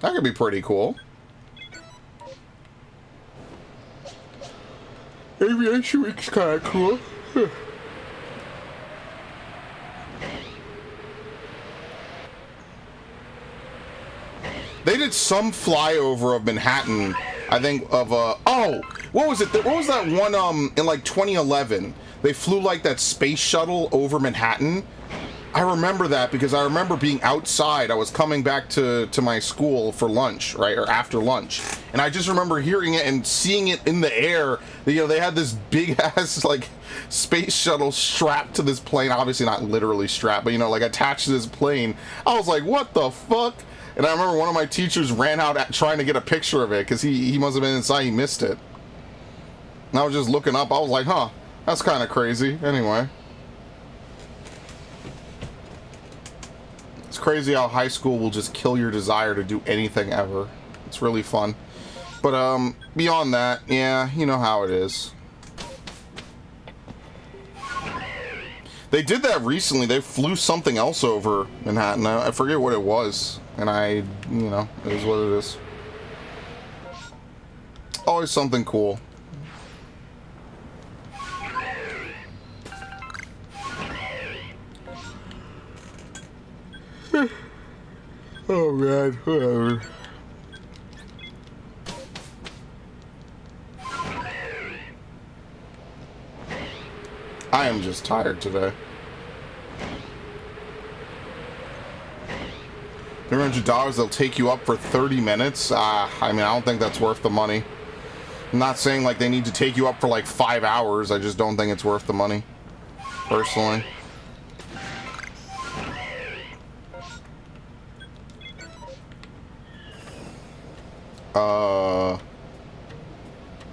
That could be pretty cool. Aviation Week's kind of cool. They did some flyover of Manhattan, I think, of oh, what was it? What was that one in like 2011? They flew like that space shuttle over Manhattan. I remember that because I remember being outside. I was coming back to my school for lunch, right, or after lunch, and I just remember hearing it and seeing it in the air. You know, they had this big ass like space shuttle strapped to this plane. Obviously not literally strapped, but you know, like attached to this plane. I was like, what the fuck? And I remember one of my teachers ran out trying to get a picture of it because he must have been inside. He missed it. And I was just looking up. I was like, huh, that's kind of crazy. Anyway. It's crazy how high school will just kill your desire to do anything ever. It's really fun. But beyond that, yeah, you know how it is. They did that recently. They flew something else over Manhattan. I forget what it was. And you know, it is what it is. Always something cool. Oh man, whatever. I am just tired today. $300, they'll take you up for 30 minutes. I mean, I don't think that's worth the money. I'm not saying like they need to take you up for like 5 hours. I just don't think it's worth the money, personally.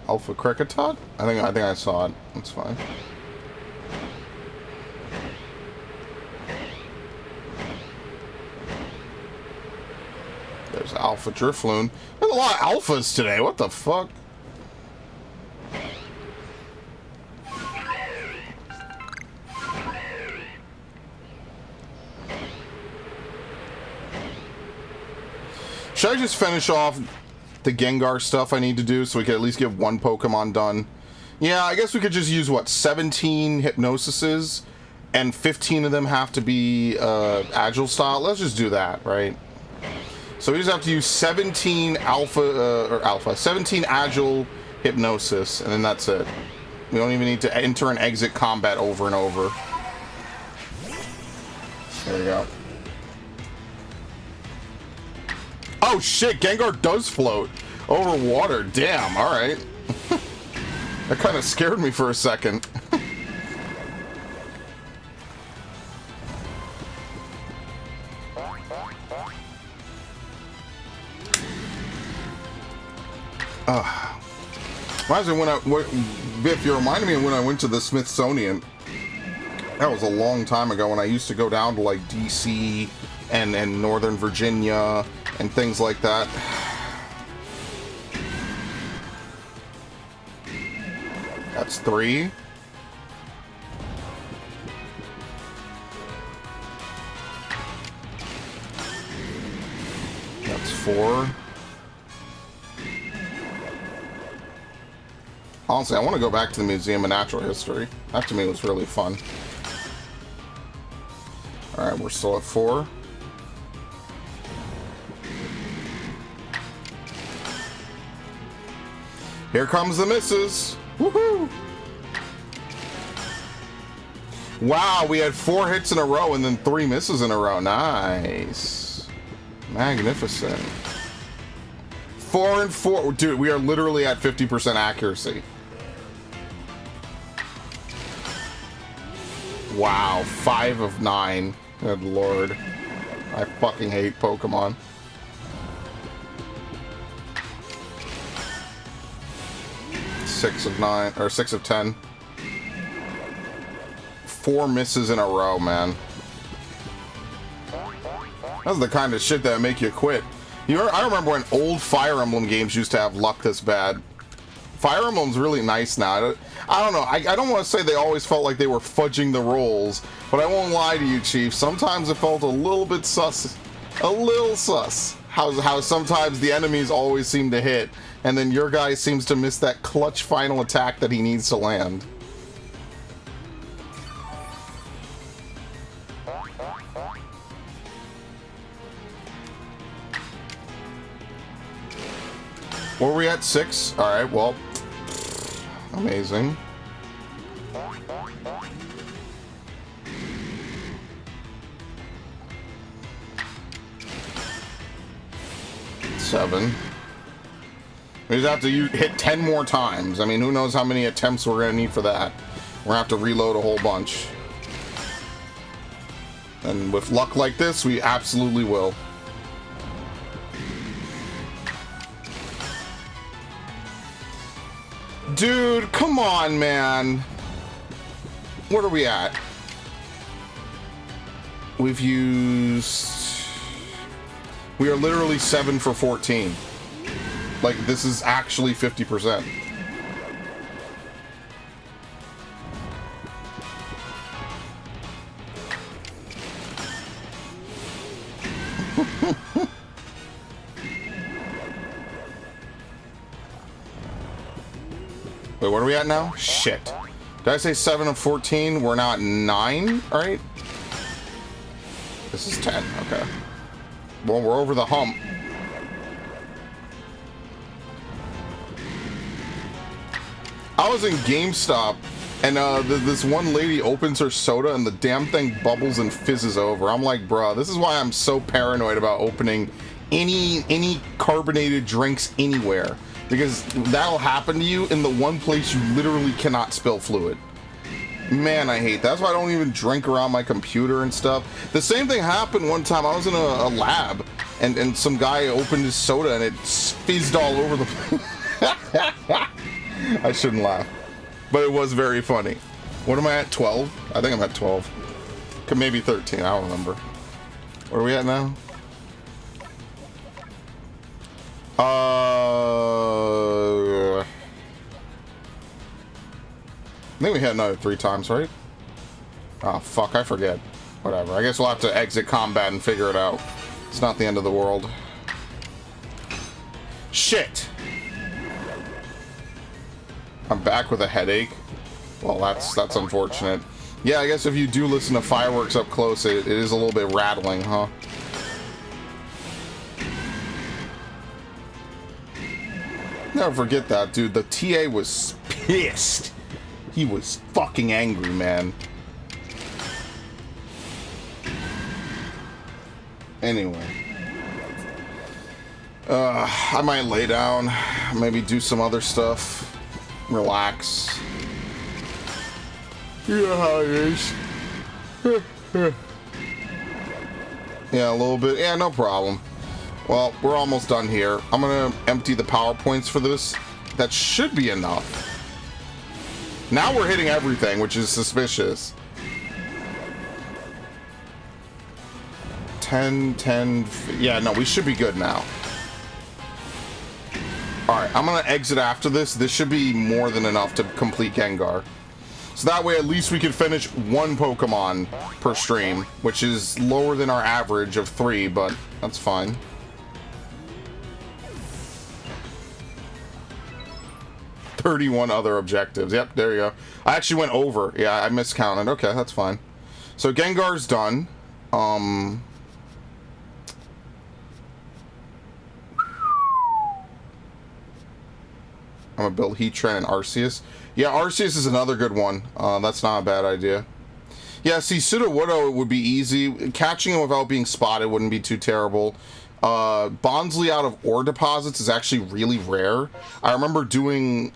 Alpha Cricketot? I think I saw it. That's fine. There's Alpha Drifloon. There's a lot of alphas today. What the fuck? Should I just finish off the Gengar stuff I need to do so we can at least get one Pokemon done? Yeah, I guess we could just use, what, 17 Hypnosises, and 15 of them have to be Agile style? Let's just do that, right? So we just have to use 17 17 Agile Hypnosis, and then that's it. We don't even need to enter and exit combat over and over. There we go. Oh shit, Gengar does float over water. Damn, alright. That kind of scared me for a second. Reminds me Biff, you reminded me of when I went to the Smithsonian. That was a long time ago when I used to go down to like DC and Northern Virginia and things like that. That's 3. That's 4. Honestly, I want to go back to the Museum of Natural History. That to me was really fun. Alright, we're still at 4. Here comes the misses. Woohoo! Wow, we had 4 hits in a row and then 3 misses in a row. Nice. Magnificent. 4 and 4. Dude, we are literally at 50% accuracy. Wow, 5 of 9. Good lord. I fucking hate Pokemon. Six of 9, or 6 of 10. 4 misses in a row, man. That's the kind of shit that make you quit. You know, I remember when old Fire Emblem games used to have luck this bad. Fire Emblem's really nice now. I don't know. I don't want to say they always felt like they were fudging the rolls, but I won't lie to you, Chief. Sometimes it felt a little bit sus. A little sus. How sometimes the enemies always seem to hit, and then your guy seems to miss that clutch final attack that he needs to land. Where were we at? 6? Alright, well. Amazing. Seven. We just have to hit 10 more times. I mean, who knows how many attempts we're going to need for that. We're going to have to reload a whole bunch. And with luck like this, we absolutely will. Dude, come on, man. What are we at? We've used... We are literally 7 for 14. Like, this is actually 50%. Wait, what are we at now? Shit. Did I say 7 of 14? We're not 9, right? This is 10, okay. Well, we're over the hump. I was in GameStop, and this one lady opens her soda, and the damn thing bubbles and fizzes over. I'm like, bruh, this is why I'm so paranoid about opening any carbonated drinks anywhere, because that'll happen to you in the one place you literally cannot spill fluid. Man, I hate that. That's why I don't even drink around my computer and stuff. The same thing happened one time. I was in a lab, and some guy opened his soda, and it fizzed all over the place. I shouldn't laugh, but it was very funny. What am I at, 12? I think I'm at 12. Maybe 13, I don't remember. Where are we at now? I think we hit another 3 times, right? Oh, fuck, I forget. Whatever, I guess we'll have to exit combat and figure it out. It's not the end of the world. Shit! I'm back with a headache. Well, that's unfortunate. Yeah, I guess if you do listen to fireworks up close, it is a little bit rattling, huh? Never forget that, dude. The TA was pissed. He was fucking angry, man. Anyway. I might lay down. Maybe do some other stuff. Relax. You know how it is. Yeah, a little bit. Yeah, no problem. Well, we're almost done here. I'm gonna empty the PowerPoints for this. That should be enough. Now we're hitting everything, which is suspicious. 10. Yeah, no, we should be good now. Alright, I'm gonna exit after this. This should be more than enough to complete Gengar. So that way at least we can finish 1 Pokemon per stream, which is lower than our average of 3, but that's fine. "31 other objectives." Yep, there you go. I actually went over. Yeah, I miscounted. Okay, that's fine. So Gengar's done. I'm gonna build Heatran and Arceus. Yeah, Arceus is another good one. That's not a bad idea. Yeah, see, Sudowoodo would be easy. Catching him without being spotted wouldn't be too terrible. Bonsly out of ore deposits is actually really rare. I remember doing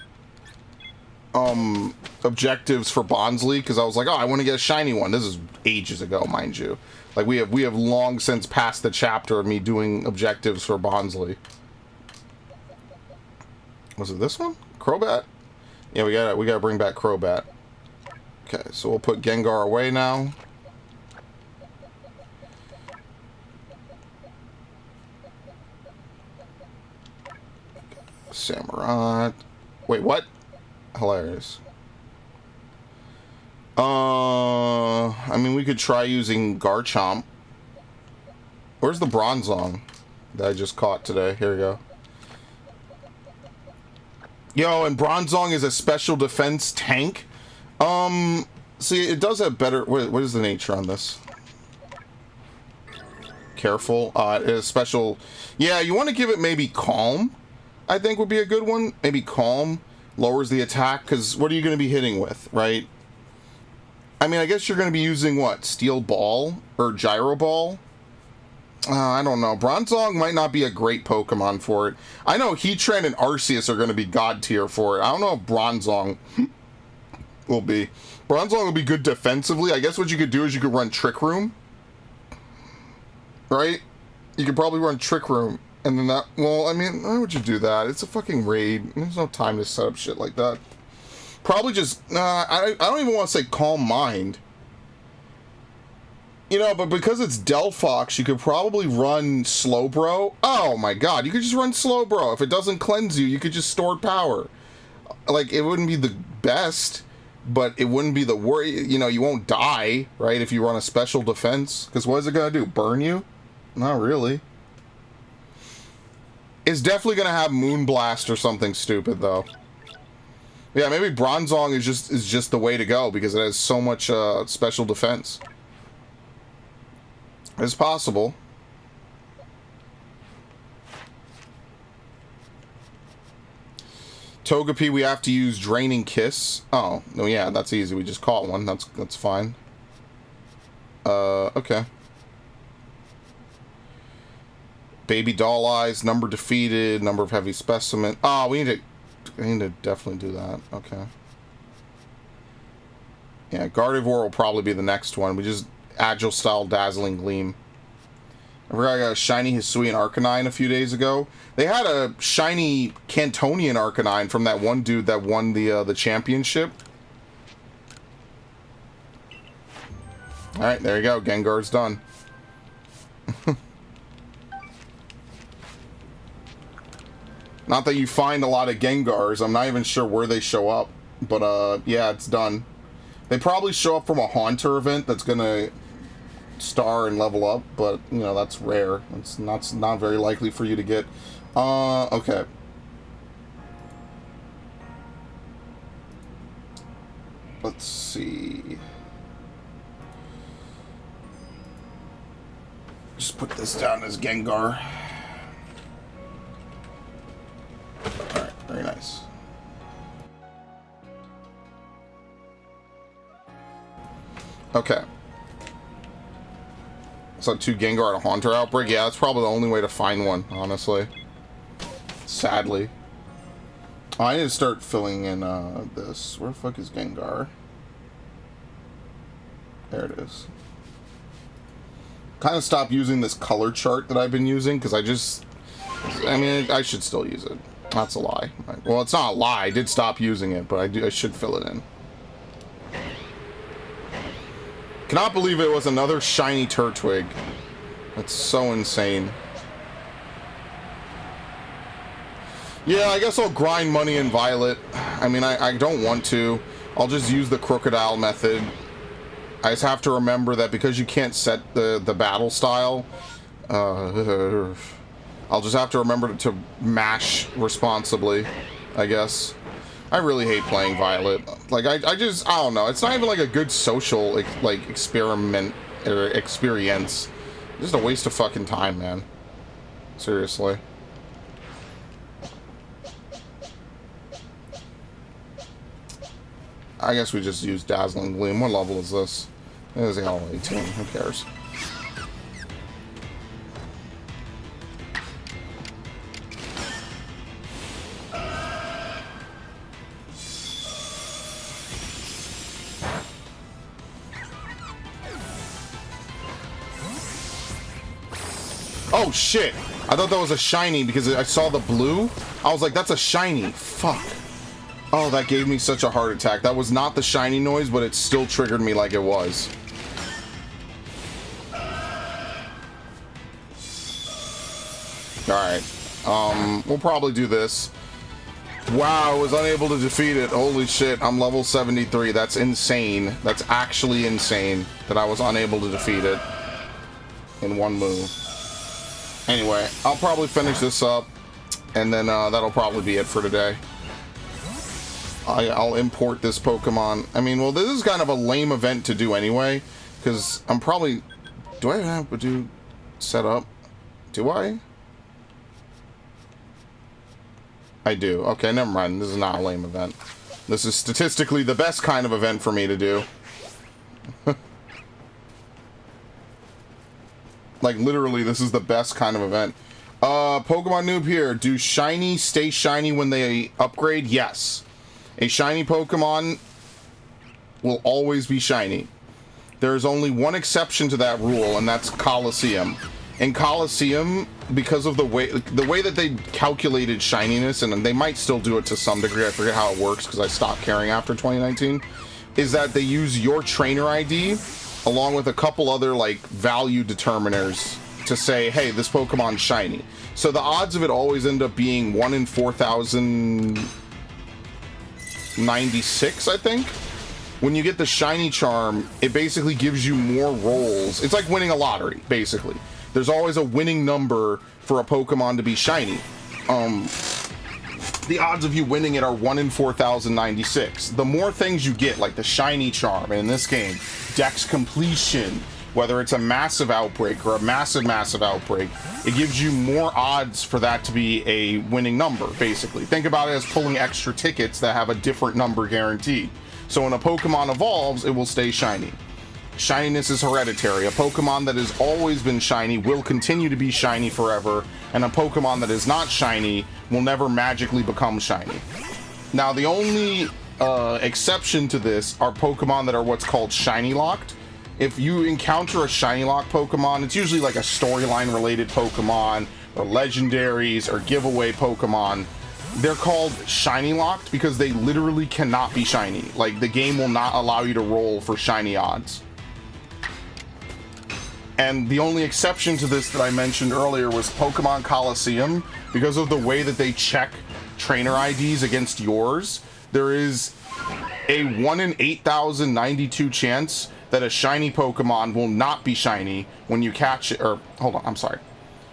objectives for Bonsly because I was like, oh, I want to get a shiny one. This is ages ago, mind you. Like we have long since passed the chapter of me doing objectives for Bonsly. Was it this one? Crobat? Yeah, we gotta bring back Crobat. Okay, so we'll put Gengar away now. Samurott. Wait, what? Hilarious. I mean, we could try using Garchomp. Where's the Bronzong that I just caught today? Here we go. Yo, and Bronzong is a special defense tank. See, it does have better... What is the nature on this? Careful. It is special... Yeah, you want to give it maybe Calm, I think would be a good one. Maybe Calm lowers the attack, because what are you going to be hitting with, right? I mean, I guess you're going to be using, what? Steel Ball? Or Gyro Ball? I don't know. Bronzong might not be a great Pokemon for it. I know Heatran and Arceus are going to be god tier for it. I don't know if Bronzong will be. Bronzong will be good defensively. I guess what you could do is you could run Trick Room. Right? You could probably run Trick Room. And then that... Well, I mean, why would you do that? It's a fucking raid. There's no time to set up shit like that. Probably just... I don't even want to say Calm Mind. You know, but because it's Delphox, you could probably run Slowbro. Oh my god, you could just run Slowbro. If it doesn't cleanse you, you could just store power. Like, it wouldn't be the best, but it wouldn't be the worst. You know, you won't die, right, if you run a special defense. Because what is it going to do? Burn you? Not really. It's definitely going to have Moonblast or something stupid, though. Yeah, maybe Bronzong is just the way to go, because it has so much special defense. It's possible. Togepi, we have to use Draining Kiss. Oh, no, yeah, that's easy. We just caught one. That's fine. Okay. Baby Doll Eyes, number defeated, number of heavy specimen. Oh, we need to definitely do that. Okay. Yeah, Gardevoir will probably be the next one. We just Agile Style Dazzling Gleam. I forgot I got a shiny Hisuian Arcanine a few days ago. They had a shiny Cantonian Arcanine from that one dude that won the championship. Alright, there you go. Gengar's done. Not that you find a lot of Gengars. I'm not even sure where they show up. But, yeah, it's done. They probably show up from a Haunter event that's gonna star and level up, but, you know, that's rare. It's not very likely for you to get. Okay. Let's see. Just put this down as Gengar. Alright, very nice. Okay. So 2 Gengar and a Haunter outbreak? Yeah, that's probably the only way to find one, honestly. Sadly. Oh, I need to start filling in this. Where the fuck is Gengar? There it is. Kind of stopped using this color chart that I've been using, because I mean, I should still use it. That's a lie. Well, it's not a lie. I did stop using it, but I should fill it in. Cannot believe it was another shiny Turtwig. That's so insane. Yeah, I guess I'll grind money in Violet. I mean, I don't want to. I'll just use the Crocodile method. I just have to remember that because you can't set the battle style, I'll just have to remember to mash responsibly, I guess. I really hate playing Violet. Like, I don't know. It's not even like a good social, like, experiment or experience. Just a waste of fucking time, man. Seriously. I guess we just use Dazzling Gleam. What level is this? It is level 18. Who cares? Oh shit! I thought that was a shiny because I saw the blue. I was like, that's a shiny. Fuck. Oh, that gave me such a heart attack. That was not the shiny noise, but it still triggered me like it was. Alright. We'll probably do this. Wow, I was unable to defeat it. Holy shit, I'm level 73. That's insane. That's actually insane that I was unable to defeat it in one move. Anyway, I'll probably finish this up, and then that'll probably be it for today. I'll import this Pokemon. I mean, well, this is kind of a lame event to do anyway, because I'm probably... Do I have to do setup? Do I? I do. Okay, never mind. This is not a lame event. This is statistically the best kind of event for me to do. Like, literally, this is the best kind of event. Pokemon Noob here. Do shiny stay shiny when they upgrade? Yes. A shiny Pokemon will always be shiny. There's only one exception to that rule, and that's Colosseum. In Colosseum, because of the way that they calculated shininess, and they might still do it to some degree, I forget how it works because I stopped caring after 2019, is that they use your trainer ID along with a couple other, like, value determiners to say, hey, this Pokemon's shiny. So the odds of it always end up being 1 in 4,096, I think. When you get the shiny charm, it basically gives you more rolls. It's like winning a lottery, basically. There's always a winning number for a Pokemon to be shiny. The odds of you winning it are 1 in 4,096. The more things you get, like the shiny charm, and in this game, Dex completion, whether it's a massive outbreak or a massive outbreak, it gives you more odds for that to be a winning number, basically. Think about it as pulling extra tickets that have a different number guaranteed. So when a Pokemon evolves, it will stay shiny. Shininess is hereditary. A Pokemon that has always been shiny will continue to be shiny forever, and a Pokemon that is not shiny will never magically become shiny. Now, the only exception to this are Pokemon that are what's called shiny locked. If you encounter a shiny lock Pokemon, it's usually like a storyline related Pokemon or legendaries or giveaway Pokemon. They're called shiny locked because they literally cannot be shiny. Like, the game will not allow you to roll for shiny odds. And the only exception to this that I mentioned earlier was Pokemon Coliseum. Because of the way that they check trainer IDs against yours, there is a 1 in 8,092 chance that a shiny Pokemon will not be shiny when you catch it, or hold on, I'm sorry.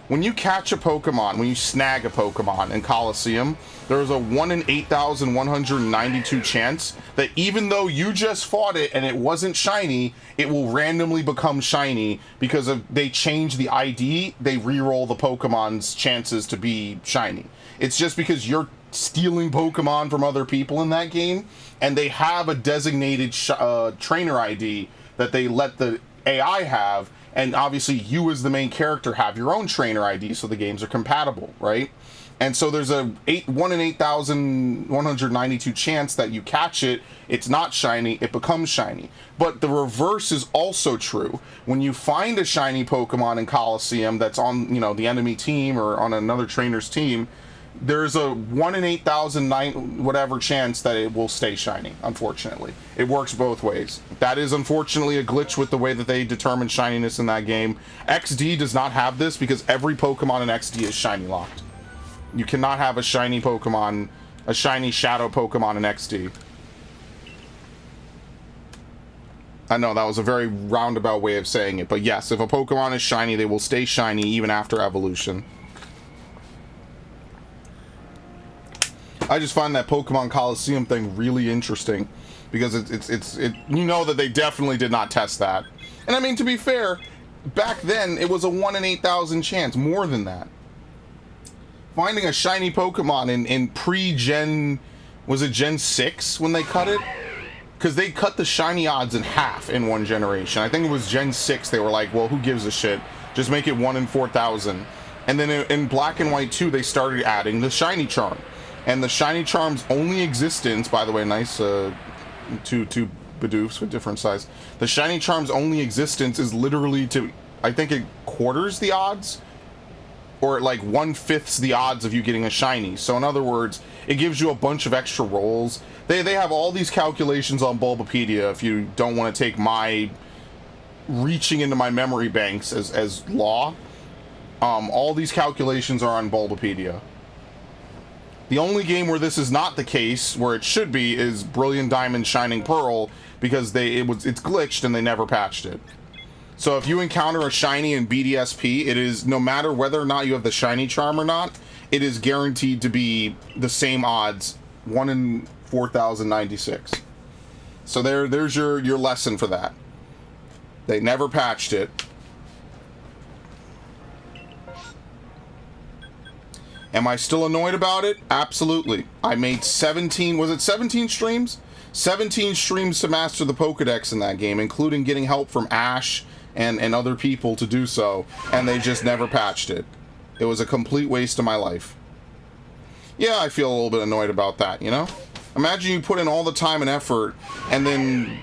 When you catch a Pokemon, when you snag a Pokemon in Coliseum, there's a 1 in 8,192 chance that even though you just fought it and it wasn't shiny, it will randomly become shiny because of they change the ID, they re-roll the Pokemon's chances to be shiny. It's just because you're stealing Pokemon from other people in that game, and they have a designated trainer ID that they let the AI have, and obviously you as the main character have your own trainer ID, so the games are compatible, right? And so there's a 1 in 8,192 chance that you catch it, it's not shiny, it becomes shiny. But the reverse is also true. When you find a shiny Pokemon in Coliseum that's on, you know, the enemy team or on another trainer's team, there's a 1 in 8,009 whatever chance that it will stay shiny, unfortunately. It works both ways. That is unfortunately a glitch with the way that they determine shininess in that game. XD does not have this because every Pokemon in XD is shiny locked. You cannot have a shiny Pokemon, a shiny shadow Pokemon in XD. I know that was a very roundabout way of saying it, but yes, if a Pokemon is shiny, they will stay shiny even after evolution. I just find that Pokemon Coliseum thing really interesting because it you know that they definitely did not test that. And I mean, to be fair, back then it was a 1 in 8,000 chance, more than that. Finding a shiny Pokemon in pre-Gen, was it Gen 6 when they cut it? Because they cut the shiny odds in half in one generation. I think it was Gen 6, they were like, well, who gives a shit? Just make it 1 in 4,000. And then in Black and White 2, they started adding the shiny charm. And the shiny charm's only existence, by the way, nice two Bidoofs with different size. The shiny charm's only existence is literally to, I think it quarters the odds, or like 1/5 the odds of you getting a shiny. So in other words, it gives you a bunch of extra rolls. They have all these calculations on Bulbapedia if you don't want to take my reaching into my memory banks as law. All these calculations are on Bulbapedia. The only game where this is not the case, where it should be, is Brilliant Diamond Shining Pearl, because it's glitched and they never patched it. So if you encounter a shiny in BDSP, it is, no matter whether or not you have the shiny charm or not, it is guaranteed to be the same odds, 1 in 4,096. So there's your lesson for that. They never patched it. Am I still annoyed about it? Absolutely. I made 17, was it 17 streams? 17 streams to master the Pokedex in that game, including getting help from Ash and other people to do so, and they just never patched it. It was a complete waste of my life. Yeah, I feel a little bit annoyed about that, you know? Imagine you put in all the time and effort, and then,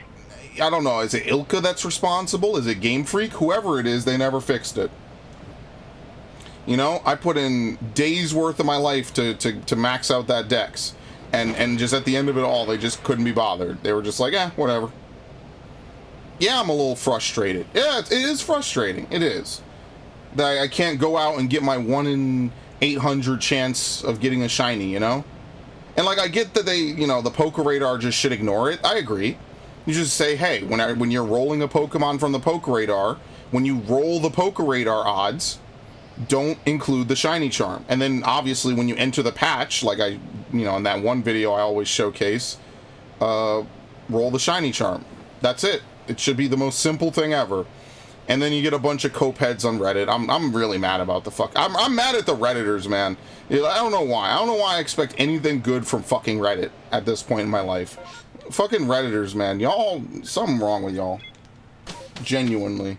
I don't know, is it Ilka that's responsible? Is it Game Freak? Whoever it is, they never fixed it. You know, I put in days worth of my life to max out that dex. And just at the end of it all, they just couldn't be bothered. They were just like, whatever. Yeah, I'm a little frustrated. Yeah, it is frustrating. It is. That I can't go out and get my 1 in 800 chance of getting a shiny, you know? And like, I get that they, you know, the Poke Radar just should ignore it. I agree. You just say, hey, when you're rolling a Pokemon from the Poke Radar, when you roll the Poke Radar odds, don't include the shiny charm. And then obviously when you enter the patch, like I, you know, in that one video I always showcase, roll the shiny charm. That's it. It should be the most simple thing ever. And then you get a bunch of cope heads on Reddit. I'm really mad about the fuck. I'm mad at the Redditors, man. I don't know why. I don't know why I expect anything good from fucking Reddit at this point in my life. Fucking Redditors, man. Y'all, something wrong with y'all. Genuinely.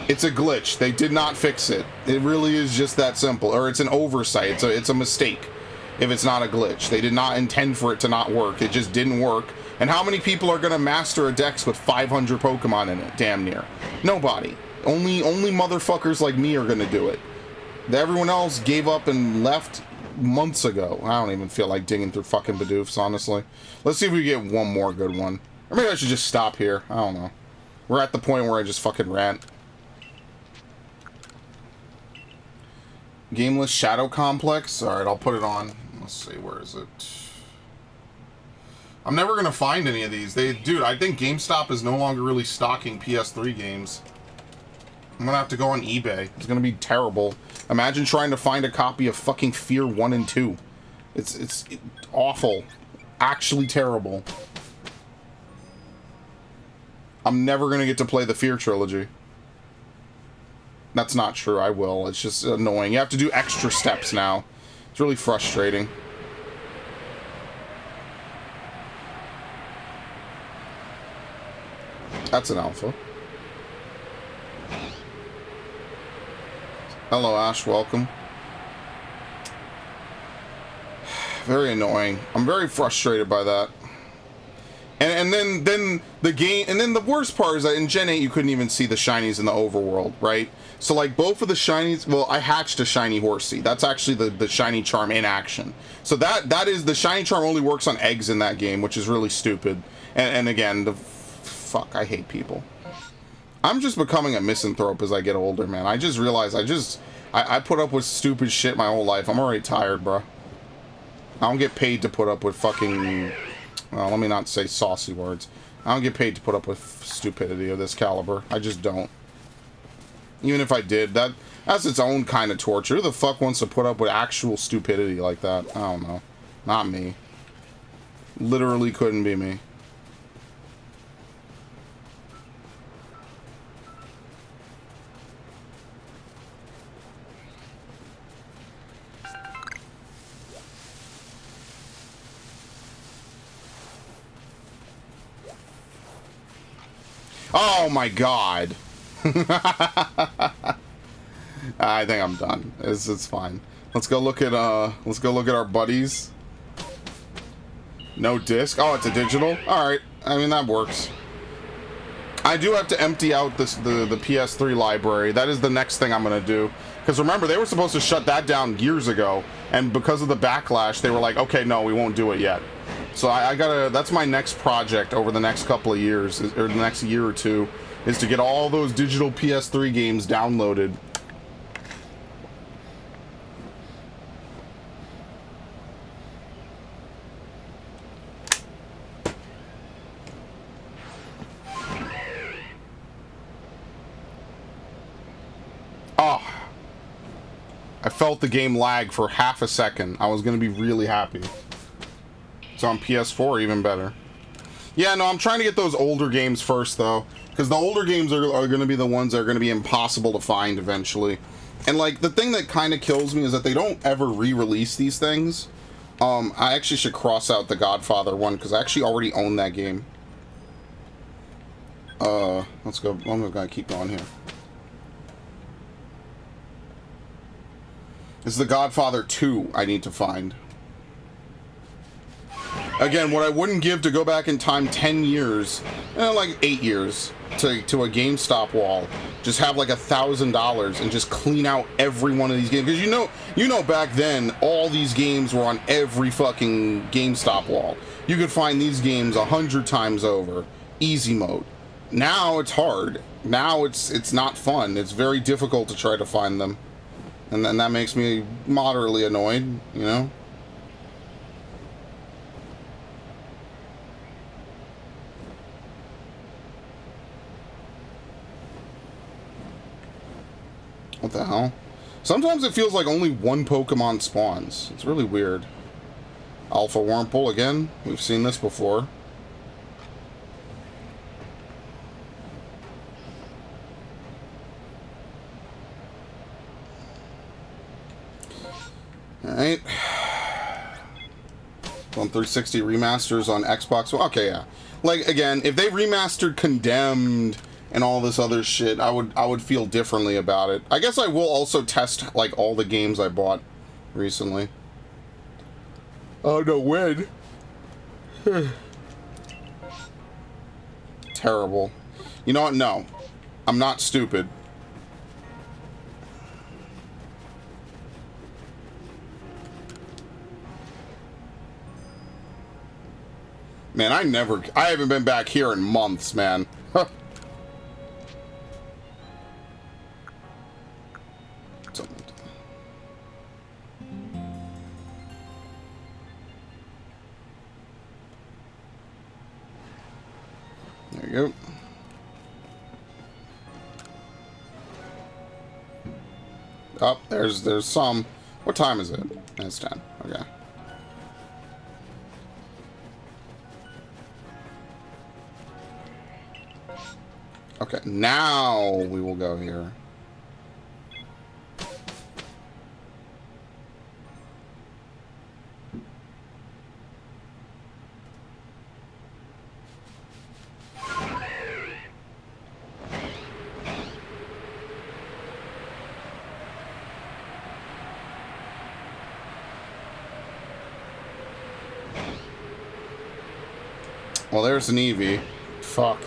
It's a glitch. They did not fix it. It really is just that simple. Or it's an oversight. It's a mistake if it's not a glitch. They did not intend for it to not work. It just didn't work. And how many people are going to master a dex with 500 Pokemon in it? Damn near. Nobody. Only motherfuckers like me are going to do it. Everyone else gave up and left months ago. I don't even feel like digging through fucking Bidoofs, honestly. Let's see if we get one more good one. Or maybe I should just stop here. I don't know. We're at the point where I just fucking rant. Gameless Shadow Complex. Alright, I'll put it on. Let's see, where is it? I'm never gonna find any of these. Dude, I think GameStop is no longer really stocking PS3 games. I'm gonna have to go on eBay. It's gonna be terrible. Imagine trying to find a copy of fucking Fear 1 and 2. It's awful. Actually terrible. I'm never gonna get to play the Fear trilogy. That's not true, I will. It's just annoying. You have to do extra steps now. It's really frustrating. That's an alpha. Hello, Ash. Welcome. Very annoying. I'm very frustrated by that. And then the game, and then the worst part is that in Gen 8 you couldn't even see the shinies in the overworld, right? So like both of the shinies, well, I hatched a shiny Horsey. That's actually the shiny charm in action. So that is, the shiny charm only works on eggs in that game, which is really stupid. And again, fuck, I hate people. I'm just becoming a misanthrope as I get older, man. I just realized I put up with stupid shit my whole life. I'm already tired, bro. I don't get paid to put up with fucking, well, let me not say saucy words. I don't get paid to put up with stupidity of this caliber. I just don't. Even if I did, that's its own kind of torture. Who the fuck wants to put up with actual stupidity like that? I don't know. Not me. Literally couldn't be me. Oh my god. I think I'm done. It's fine. Let's go look at our buddies. No disc. Oh, it's a digital. All right. I mean, that works. I do have to empty out the PS3 library. That is the next thing I'm gonna do. Because remember, they were supposed to shut that down years ago, and because of the backlash, they were like, okay, no, we won't do it yet. So I gotta, that's my next project over the next couple of years, or the next year or two, is to get all those digital PS3 games downloaded. Oh, I felt the game lag for half a second. I was gonna be really happy. It's on PS4, even better. Yeah, no, I'm trying to get those older games first, though. Because the older games are going to be the ones that are going to be impossible to find eventually. And, like, the thing that kind of kills me is that they don't ever re-release these things. I actually should cross out the Godfather one, because I actually already own that game. Let's go. I'm going to keep going here. This is the Godfather 2 I need to find. Again, what I wouldn't give to go back in time 10 years, like 8 years, to a GameStop wall, just have like $1,000 and just clean out every one of these games. Because you know back then, all these games were on every fucking GameStop wall. You could find these games 100 times over, easy mode. Now it's hard. Now it's not fun. It's very difficult to try to find them. And then that makes me moderately annoyed, you know? What the hell? Sometimes it feels like only one Pokemon spawns. It's really weird. Alpha Wurmple again. We've seen this before. Alright. On 360 remasters on Xbox. Well, okay, yeah. Like, again, if they remastered Condemned and all this other shit, I would feel differently about it. I guess I will also test, like, all the games I bought recently. Oh, no, when? Terrible. You know what? No. I'm not stupid. Man, I haven't been back here in months, man. Huh. There you go. Oh, there's some. What time is it? It's 10. Okay. Okay, now we will go here. Well, there's an Eevee. Fuck.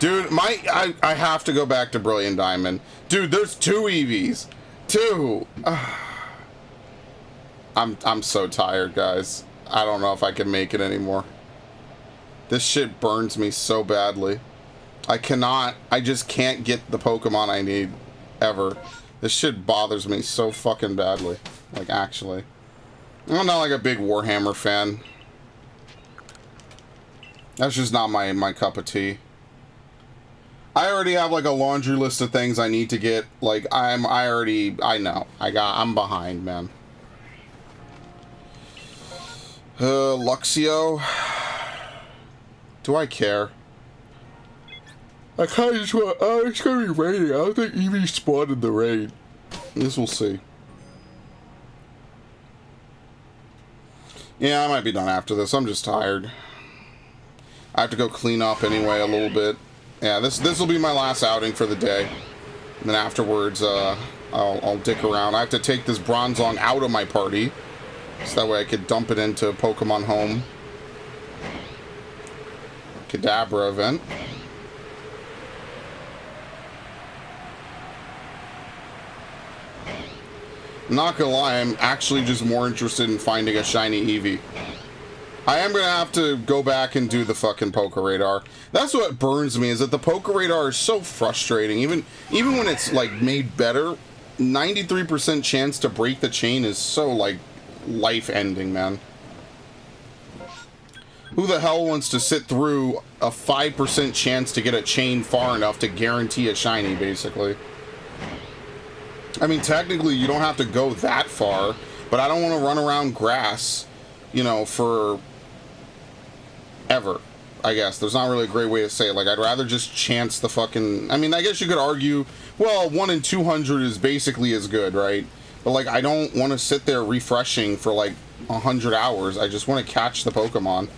Dude, I have to go back to Brilliant Diamond. Dude, there's 2 Eevees. 2. I'm so tired, guys. I don't know if I can make it anymore. This shit burns me so badly. I just can't get the Pokemon I need ever. This shit bothers me so fucking badly. Like, actually. I'm not like a big Warhammer fan. That's just not my cup of tea. I already have like a laundry list of things I need to get. Like I know. I'm behind, man. Luxio. Do I care? I kinda just want, oh, it's gonna be raining. I don't think Eevee spawned in the rain. This we'll see. Yeah, I might be done after this. I'm just tired. I have to go clean up anyway a little bit. Yeah, this will be my last outing for the day. And then afterwards, I'll dick around. I have to take this Bronzong out of my party. So that way I could dump it into Pokemon Home. Kadabra event. I'm not gonna lie, I'm actually just more interested in finding a shiny Eevee. I am going to have to go back and do the fucking Poke Radar. That's what burns me, is that the Poke Radar is so frustrating. Even when it's, like, made better, 93% chance to break the chain is so, like, life-ending, man. Who the hell wants to sit through a 5% chance to get a chain far enough to guarantee a shiny, basically? I mean, technically, you don't have to go that far, but I don't want to run around grass, you know, for ever, I guess. There's not really a great way to say it. Like, I'd rather just chance the fucking... I mean, I guess you could argue, well, 1 in 200 is basically as good, right? But, like, I don't want to sit there refreshing for, like, 100 hours. I just want to catch the Pokemon.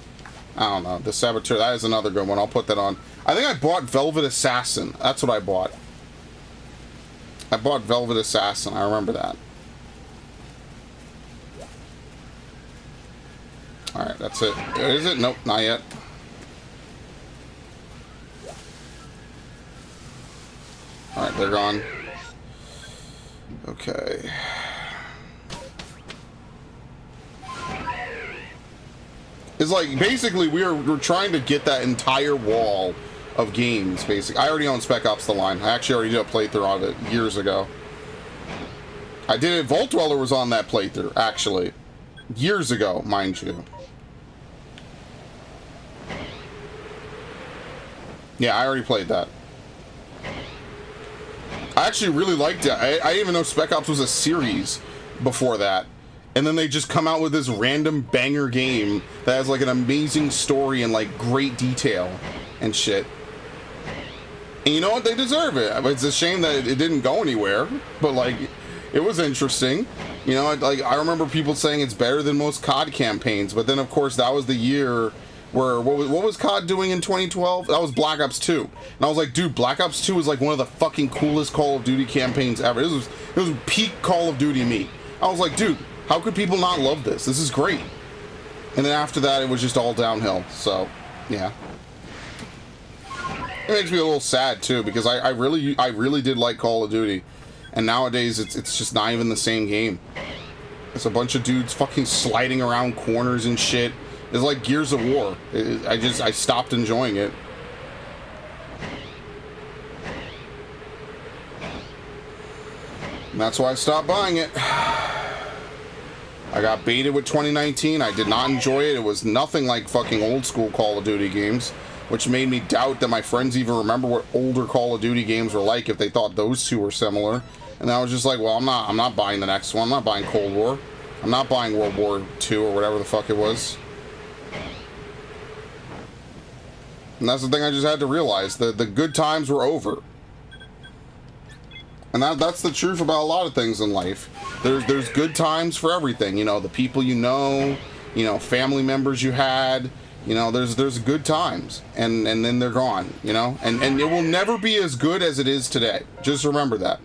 I don't know. The Saboteur, that is another good one. I'll put that on. I think I bought Velvet Assassin. That's what I bought. I bought Velvet Assassin. I remember that. Alright, that's it. Is it? Nope, not yet. Alright, they're gone. Okay. It's like, basically, we're trying to get that entire wall of games, basically. I already own Spec Ops The Line. I actually already did a playthrough of it years ago. I did it, Vault Dweller was on that playthrough, actually. Years ago, mind you. Yeah, I already played that. I actually really liked it. I didn't even know Spec Ops was a series before that. And then they just come out with this random banger game that has like an amazing story and like great detail and shit. And you know what? They deserve it. It's a shame that it didn't go anywhere. But like, it was interesting. You know, like I remember people saying it's better than most COD campaigns, but then of course that was the year where what was COD doing in 2012? That was Black Ops 2, and I was like, dude, Black Ops 2 is like one of the fucking coolest Call of Duty campaigns ever. It was peak Call of Duty me. I was like, dude, how could people not love this? This is great. And then after that, it was just all downhill. So, yeah. It makes me a little sad too, because I really did like Call of Duty, and nowadays it's just not even the same game. It's a bunch of dudes fucking sliding around corners and shit. It's like Gears of War. I stopped enjoying it. And that's why I stopped buying it. I got baited with 2019. I did not enjoy it. It was nothing like fucking old school Call of Duty games, which made me doubt that my friends even remember what older Call of Duty games were like if they thought those two were similar. And I was just like, well, I'm not buying the next one. I'm not buying Cold War. I'm not buying World War II or whatever the fuck it was. And that's the thing I just had to realize. The good times were over. And that's the truth about a lot of things in life. There's good times for everything. You know, the people you know, family members you had, there's good times. And then they're gone, And it will never be as good as it is today. Just remember that.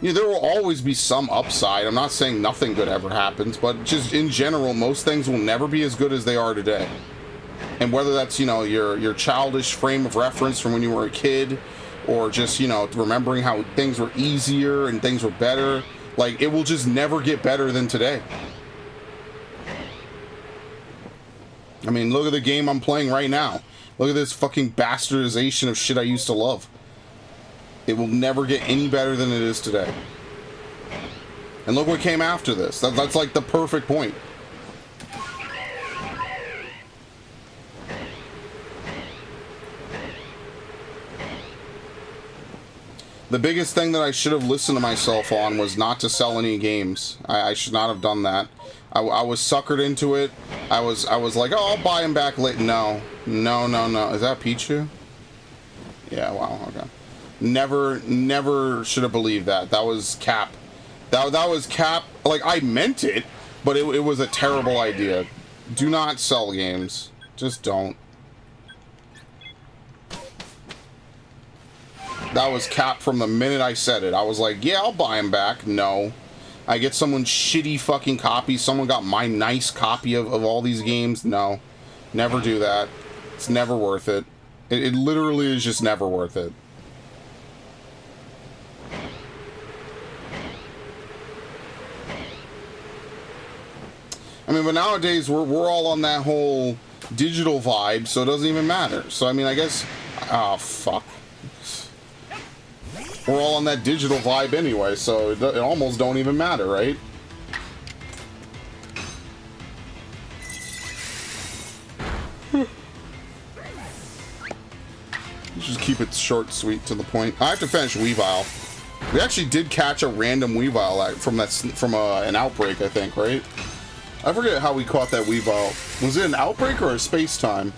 There will always be some upside. I'm not saying nothing good ever happens, but just in general, most things will never be as good as they are today. And whether that's, your childish frame of reference from when you were a kid, or just, remembering how things were easier and things were better, like, it will just never get better than today. I mean, look at the game I'm playing right now. Look at this fucking bastardization of shit I used to love. It will never get any better than it is today. And look what came after this. That's like the perfect point. The biggest thing that I should have listened to myself on was not to sell any games. I should not have done that. I was suckered into it. I was like, oh, I'll buy them back later. No. Is that Pichu? Yeah, wow, okay. Never should have believed that. That was cap. That was cap. Like, I meant it, but it was a terrible idea. Do not sell games. Just don't. That was cap from the minute I said it. I was like, yeah, I'll buy them back. No. I get someone's shitty fucking copy. Someone got my nice copy of all these games. No. Never do that. It's never worth it. It literally is just never worth it. I mean, but nowadays we're all on that whole digital vibe, so it doesn't even matter. So, I mean, I guess... Oh, fuck. We're all on that digital vibe anyway, so it almost don't even matter, right? Just keep it short, sweet, to the point. I have to finish Weavile. We actually did catch a random Weavile from an outbreak, I think, right? I forget how we caught that Weavile. Was it an outbreak or a space time?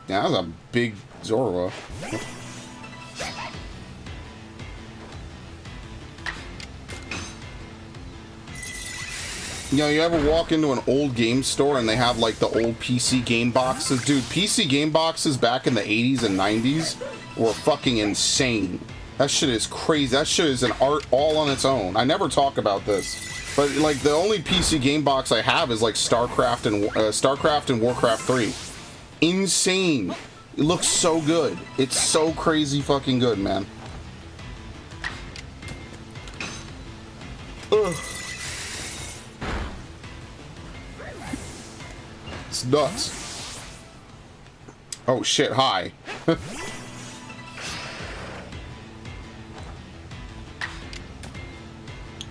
Yeah, that was a big Zorua. You ever walk into an old game store and they have like the old PC game boxes? Dude, PC game boxes back in the 80s and 90s were fucking insane. That shit is crazy. That shit is an art all on its own. I never talk about this, but like the only PC game box I have is like StarCraft and Warcraft 3. Insane. It looks so good. It's so crazy fucking good, man. Ugh. It's nuts. Oh shit, hi.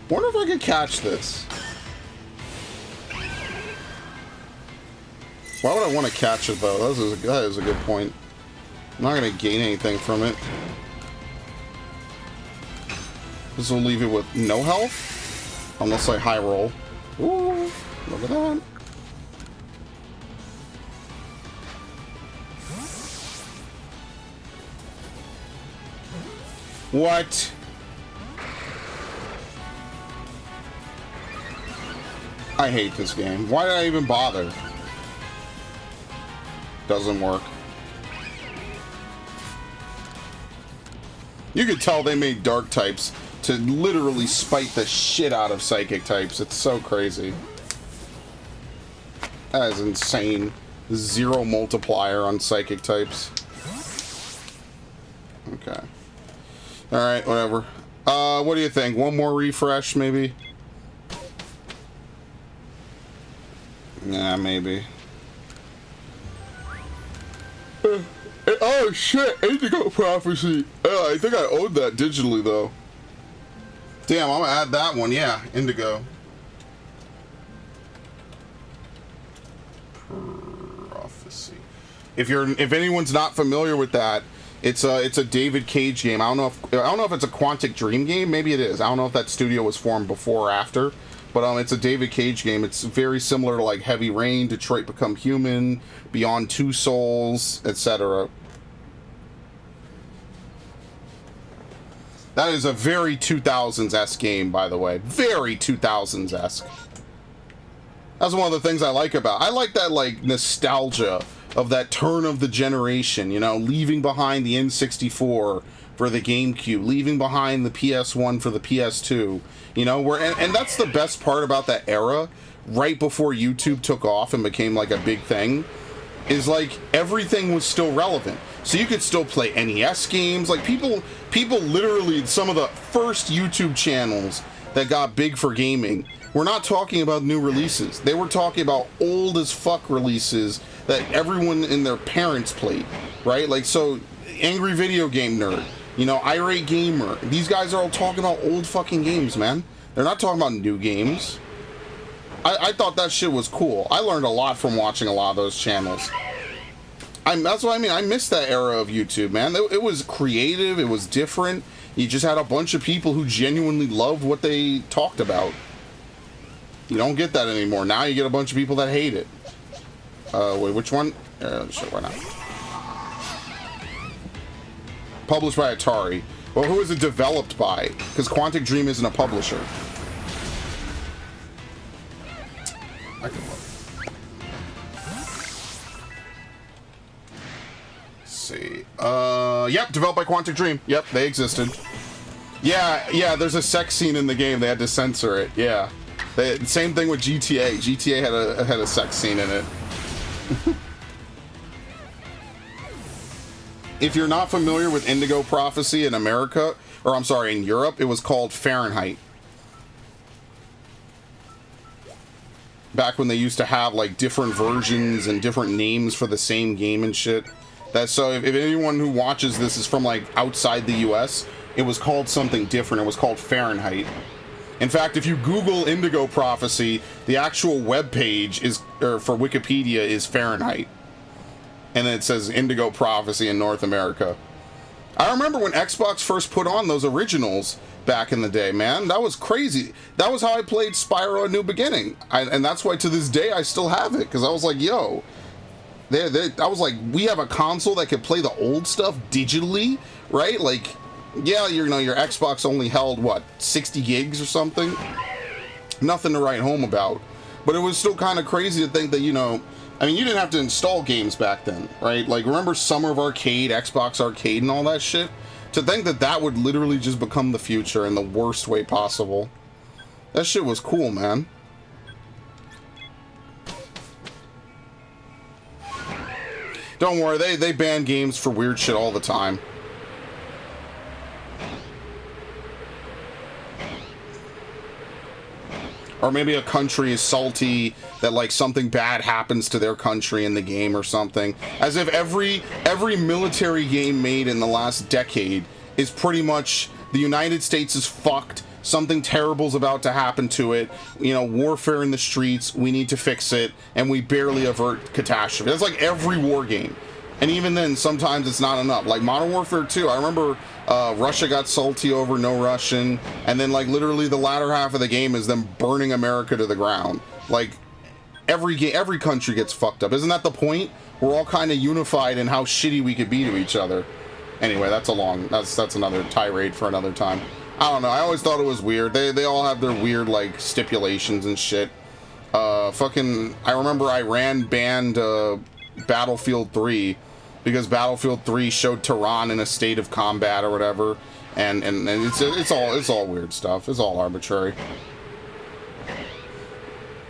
Wonder if I could catch this. Why would I want to catch it, though? That is a good point. I'm not going to gain anything from it. This will leave it with no health. Unless I high roll. Ooh, look at that. What? I hate this game. Why did I even bother? Doesn't work. You could tell they made dark types to literally spite the shit out of psychic types. It's so crazy. That is insane. 0 multiplier on psychic types. Okay. Alright, whatever. What do you think? One more refresh, maybe? Nah, maybe. Oh shit! Indigo Prophecy! I think I owned that digitally, though. Damn, I'm gonna add that one. Yeah, Indigo. Prophecy. If anyone's not familiar with that, it's a David Cage game. I don't know if it's a Quantic Dream game. Maybe it is. I don't know if that studio was formed before or after. But it's a David Cage game. It's very similar to like Heavy Rain, Detroit Become Human, Beyond Two Souls, etc. That is a very 2000s-esque game, by the way. Very 2000s-esque. That's one of the things I like about it. I like that like nostalgia of that turn of the generation, you know, leaving behind the N64 for the GameCube, leaving behind the PS1 for the PS2, you know, and that's the best part about that era, right before YouTube took off and became like a big thing, is like everything was still relevant. So you could still play NES games. Like people literally, some of the first YouTube channels that got big for gaming were not talking about new releases. They were talking about old as fuck releases that everyone and their parents played, right? Like, so Angry Video Game Nerd, you know, Irate Gamer, these guys are all talking about old fucking games, man. They're not talking about new games. I thought that shit was cool. I learned a lot from watching a lot of those channels. That's what I mean. I miss that era of YouTube, man. It was creative. It was different. You just had a bunch of people who genuinely loved what they talked about. You don't get that anymore. Now you get a bunch of people that hate it. Wait, which one? Sure, why not? Published by Atari. Well, who is it developed by? Because Quantic Dream isn't a publisher. I can look. Let's see. Yep, developed by Quantic Dream. Yep, they existed. Yeah, there's a sex scene in the game. They had to censor it. Yeah. Same thing with GTA. GTA had a sex scene in it. If you're not familiar with Indigo Prophecy in America, or I'm sorry, in Europe, it was called Fahrenheit. Back when they used to have like different versions and different names for the same game and shit. So if anyone who watches this is from like outside the US, it was called something different. It was called Fahrenheit. In fact, if you Google Indigo Prophecy, the actual web page for Wikipedia is Fahrenheit. And then it says Indigo Prophecy in North America. I remember when Xbox first put on those originals back in the day, man. That was crazy. That was how I played Spyro: A New Beginning. And that's why to this day I still have it. Because I was like, yo. I was like, we have a console that could play the old stuff digitally, right? Like, yeah, your Xbox only held, what, 60 gigs or something? Nothing to write home about. But it was still kind of crazy to think that, you know, I mean, you didn't have to install games back then, right? Like, remember Summer of Arcade, Xbox Arcade, and all that shit? To think that that would literally just become the future in the worst way possible. That shit was cool, man. Don't worry, they ban games for weird shit all the time. Or maybe a country is salty that like something bad happens to their country in the game or something. As if every military game made in the last decade is pretty much the United States is fucked. Something terrible's about to happen to it. You know, warfare in the streets. We need to fix it, and we barely avert catastrophe. That's like every war game. And even then, sometimes it's not enough. Like Modern Warfare 2, I remember Russia got salty over No Russian, and then like literally the latter half of the game is them burning America to the ground. Like every country gets fucked up. Isn't that the point? We're all kind of unified in how shitty we could be to each other. Anyway, that's another tirade for another time. I don't know. I always thought it was weird. They all have their weird, like, stipulations and shit. I remember Iran banned Battlefield 3 because Battlefield 3 showed Tehran in a state of combat or whatever, and it's all weird stuff. It's all arbitrary.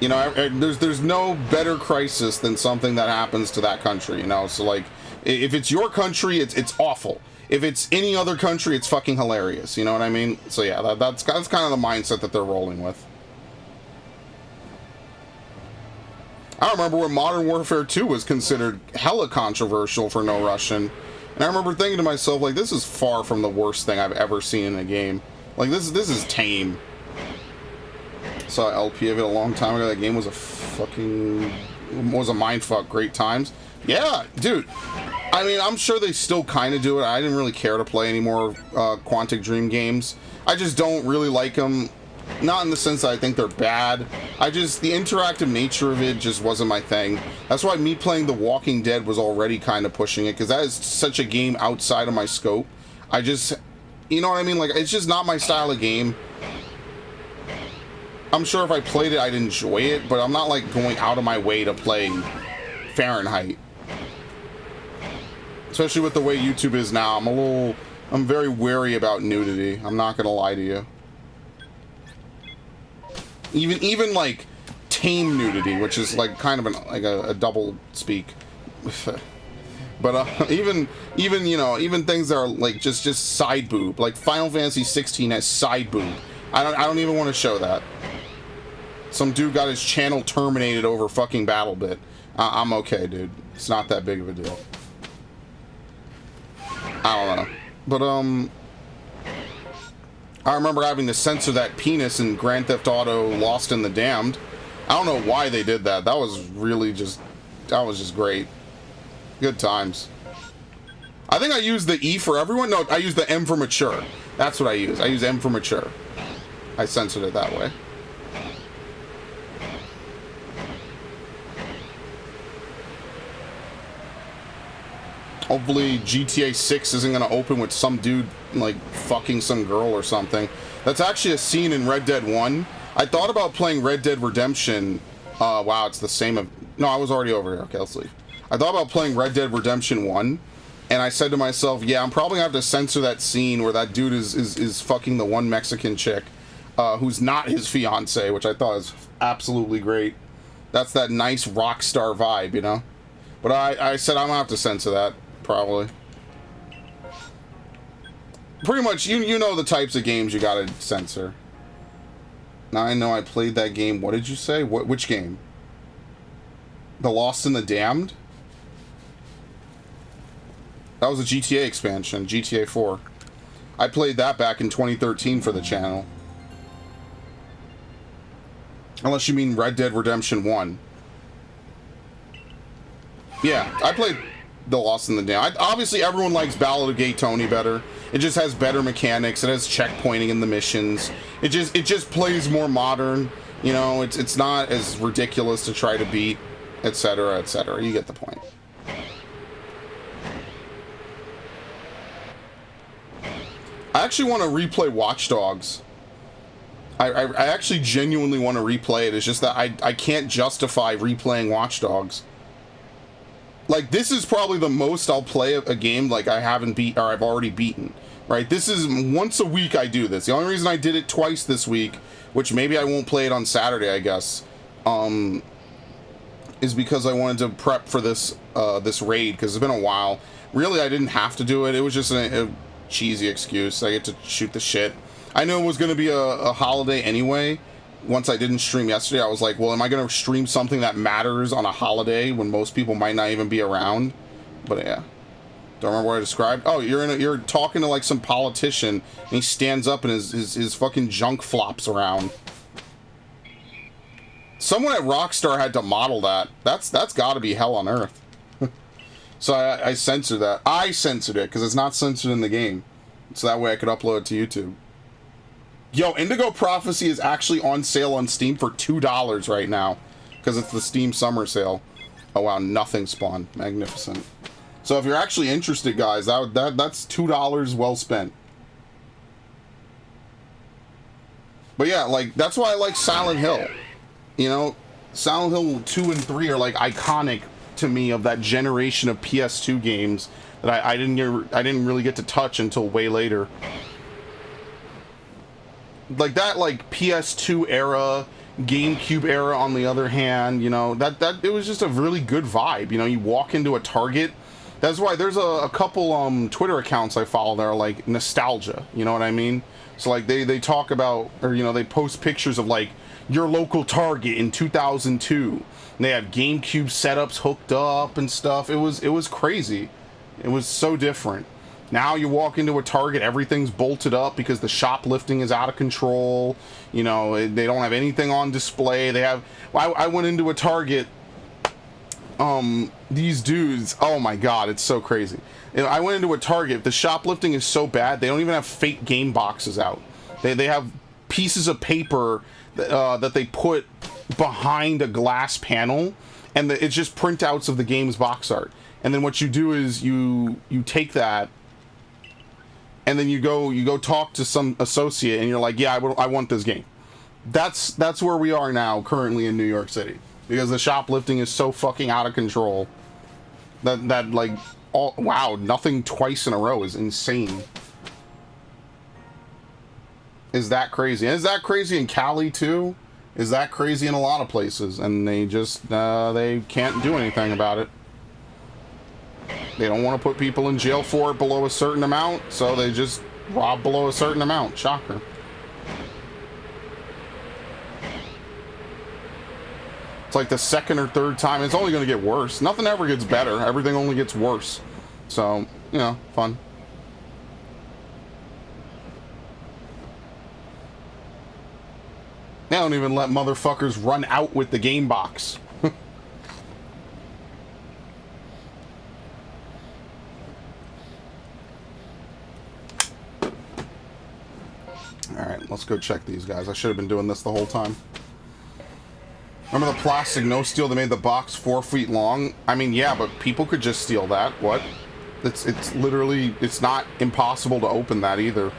You know, there's no better crisis than something that happens to that country. You know, so like, if it's your country, it's awful. If it's any other country, it's fucking hilarious. You know what I mean? So yeah, that's kind of the mindset that they're rolling with. I remember when Modern Warfare 2 was considered hella controversial for no Russian. And I remember thinking to myself, like, this is far from the worst thing I've ever seen in a game. Like, this is tame. Saw LP of it a long time ago. That game was a mindfuck. Great times. Yeah, dude. I mean, I'm sure they still kind of do it. I didn't really care to play any more Quantic Dream games. I just don't really like them. Not in the sense that I think they're bad. The interactive nature of it just wasn't my thing. That's why me playing The Walking Dead was already kind of pushing it, because that is such a game outside of my scope. You know what I mean? Like, it's just not my style of game. I'm sure if I played it, I'd enjoy it, but I'm not, like, going out of my way to play Fahrenheit. Especially with the way YouTube is now. I'm very wary about nudity. I'm not gonna lie to you. Even like tame nudity, which is like kind of a double speak. But even you know, even things that are like just side boob, like Final Fantasy 16 has side boob. I don't even want to show that. Some dude got his channel terminated over fucking BattleBit. I'm okay, dude. It's not that big of a deal. I don't know, but I remember having to censor that penis in Grand Theft Auto Lost in the Damned. I don't know why they did that. That was just great. Good times. I think I used the E for everyone. No, I used the M for mature. That's what I use. I use M for mature. I censored it that way. Hopefully GTA 6 isn't going to open with some dude, like, fucking some girl or something. That's actually a scene in Red Dead 1. I thought about playing Red Dead Redemption. Wow, it's the same. No, I was already over here. Okay, let's leave. I thought about playing Red Dead Redemption 1, and I said to myself, yeah, I'm probably going to have to censor that scene where that dude is fucking the one Mexican chick who's not his fiance, which I thought was absolutely great. That's that nice rock star vibe, you know? But I said I'm going to have to censor that. Probably. Pretty much, you know the types of games you gotta censor. Now I know I played that game. What did you say? Which game? The Lost in the Damned? That was a GTA expansion, GTA 4. I played that back in 2013 for the channel. Unless you mean Red Dead Redemption 1. Yeah, I played The Lost in the Damned. Obviously, everyone likes Ballad of Gay Tony better. It just has better mechanics. It has checkpointing in the missions. It just plays more modern. You know, it's not as ridiculous to try to beat, etc., etc. You get the point. I actually want to replay Watch Dogs. I actually genuinely want to replay it. It's just that I can't justify replaying Watch Dogs. Like, this is probably the most I'll play a game like I haven't beat, or I've already beaten, right? This is once a week I do this. The only reason I did it twice this week, which maybe I won't play it on Saturday, I guess, is because I wanted to prep for this this raid, because it's been a while. Really, I didn't have to do it. It was just a cheesy excuse. I get to shoot the shit. I knew it was going to be a holiday anyway. Once I didn't stream yesterday, I was like, well, am I going to stream something that matters on a holiday when most people might not even be around? But yeah. Don't remember what I described? Oh, you're talking to like some politician, and he stands up and his fucking junk flops around. Someone at Rockstar had to model that. That's got to be hell on earth. So I censored that. I censored it because it's not censored in the game. So that way I could upload it to YouTube. Yo, Indigo Prophecy is actually on sale on Steam for $2 right now. Because it's the Steam summer sale. Oh wow, nothing spawned. Magnificent. So So if you're actually interested, guys, that's $2 well spent. But yeah, like, that's why I like Silent Hill. You know, Silent Hill 2 and 3 are like iconic to me of that generation of PS2 games that I didn't really get to touch until way later. Like that, like PS2 era, GameCube era on the other hand, you know, that it was just a really good vibe. You know, you walk into a Target. That's why there's a couple Twitter accounts I follow that are like nostalgia, you know what I mean? So like they talk about, or you know, they post pictures of like your local Target in 2002. And they have GameCube setups hooked up and stuff. It was crazy. It was so different. Now you walk into a Target, everything's bolted up because the shoplifting is out of control. You know, they don't have anything on display. They have. I went into a Target. These dudes. Oh my God, it's so crazy. You know, I went into a Target. The shoplifting is so bad. They don't even have fake game boxes out. They have pieces of paper that they put behind a glass panel, and it's just printouts of the game's box art. And then what you do is you take that. And then you go talk to some associate, and you're like, yeah, I want this game. That's where we are now, currently in New York City, because the shoplifting is so fucking out of control. That like, wow, nothing twice in a row is insane. Is that crazy? Is that crazy in Cali too? Is that crazy in a lot of places? And they just they can't do anything about it. They don't want to put people in jail for it below a certain amount, so they just rob below a certain amount. Shocker. It's like the second or third time. It's only going to get worse. Nothing ever gets better. Everything only gets worse. So, you know, fun. They don't even let motherfuckers run out with the game box. Alright, let's go check these guys. I should have been doing this the whole time. Remember the plastic no steal that made the box 4 feet long? I mean, yeah, but people could just steal that. What? It's literally, it's not impossible to open that either.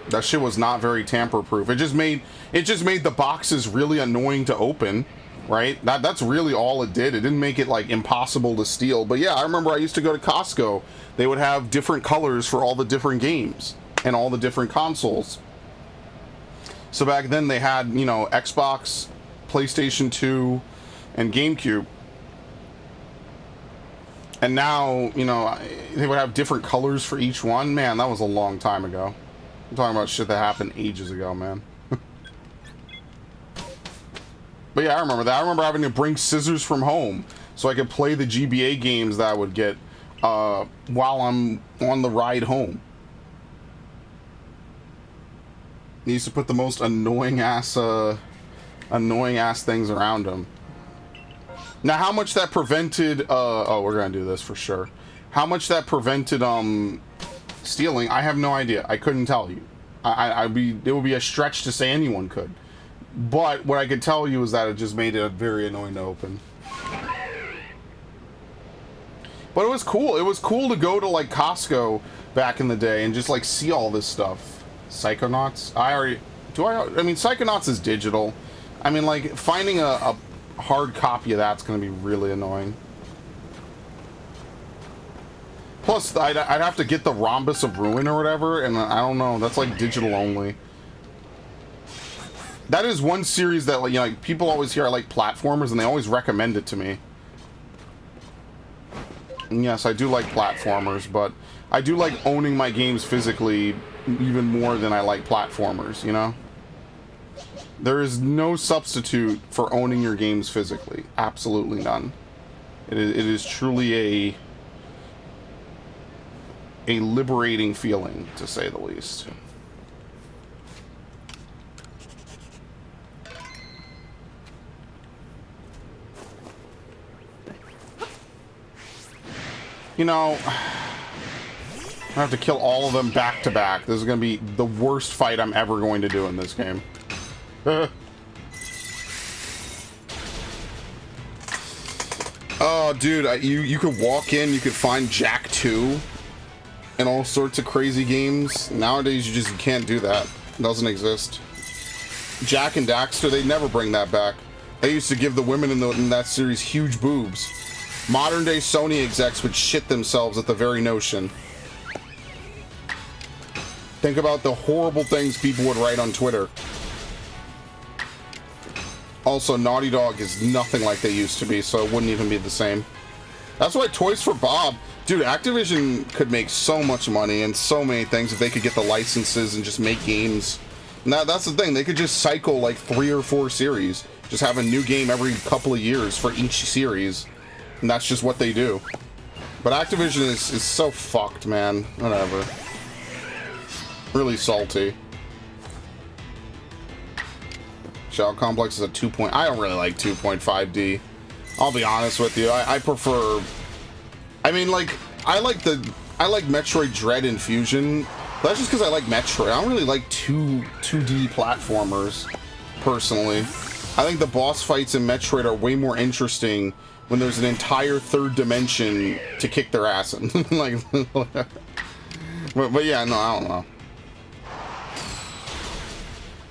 That shit was not very tamper-proof. It just made the boxes really annoying to open, right? That's really all it did. It didn't make it like impossible to steal. But yeah, I remember I used to go to Costco. They would have different colors for all the different games and all the different consoles. So back then they had, you know, Xbox, PlayStation 2, and GameCube. And now, you know, they would have different colors for each one. Man, that was a long time ago. I'm talking about shit that happened ages ago, man. But yeah, I remember that. I remember having to bring scissors from home so I could play the GBA games that I would get while I'm on the ride home. He used to put the most annoying ass things around him. Now, how much that prevented? Oh, we're gonna do this for sure. How much that prevented stealing? I have no idea. I couldn't tell you. It would be a stretch to say anyone could. But what I could tell you is that it just made it very annoying to open. But it was cool. It was cool to go to like Costco back in the day and just like see all this stuff. Psychonauts? I mean, Psychonauts is digital. I mean, like, finding a hard copy of that's going to be really annoying. Plus, I'd have to get the Rhombus of Ruin or whatever, and I don't know. That's, like, digital only. That is one series that, like, you know, like, people always hear I like platformers, and they always recommend it to me. And yes, I do like platformers, but I do like owning my games physically even more than I like platformers, you know? There is no substitute for owning your games physically. Absolutely none. It is truly a liberating feeling, to say the least. You know, I have to kill all of them back to back. This is going to be the worst fight I'm ever going to do in this game. Oh, Oh, dude, you could walk in, you could find Jack 2 and all sorts of crazy games. Nowadays, you just can't do that. It doesn't exist. Jack and Daxter, they never bring that back. They used to give the women in that series huge boobs. Modern day Sony execs would shit themselves at the very notion. Think about the horrible things people would write on Twitter. Also, Naughty Dog is nothing like they used to be, so it wouldn't even be the same. That's why Toys for Bob... Dude, Activision could make so much money and so many things if they could get the licenses and just make games. And that's the thing. They could just cycle like 3 or 4 series. Just have a new game every couple of years for each series. And that's just what they do. But Activision is so fucked, man. Whatever. Really salty. Shadow Complex is a 2. I don't really like 2.5D. I'll be honest with you. I prefer... I mean, like, I like Metroid Dread and Fusion. But that's just because I like Metroid. I don't really like 2D platformers, personally. I think the boss fights in Metroid are way more interesting when there's an entire third dimension to kick their ass in. Like, but yeah, no, I don't know.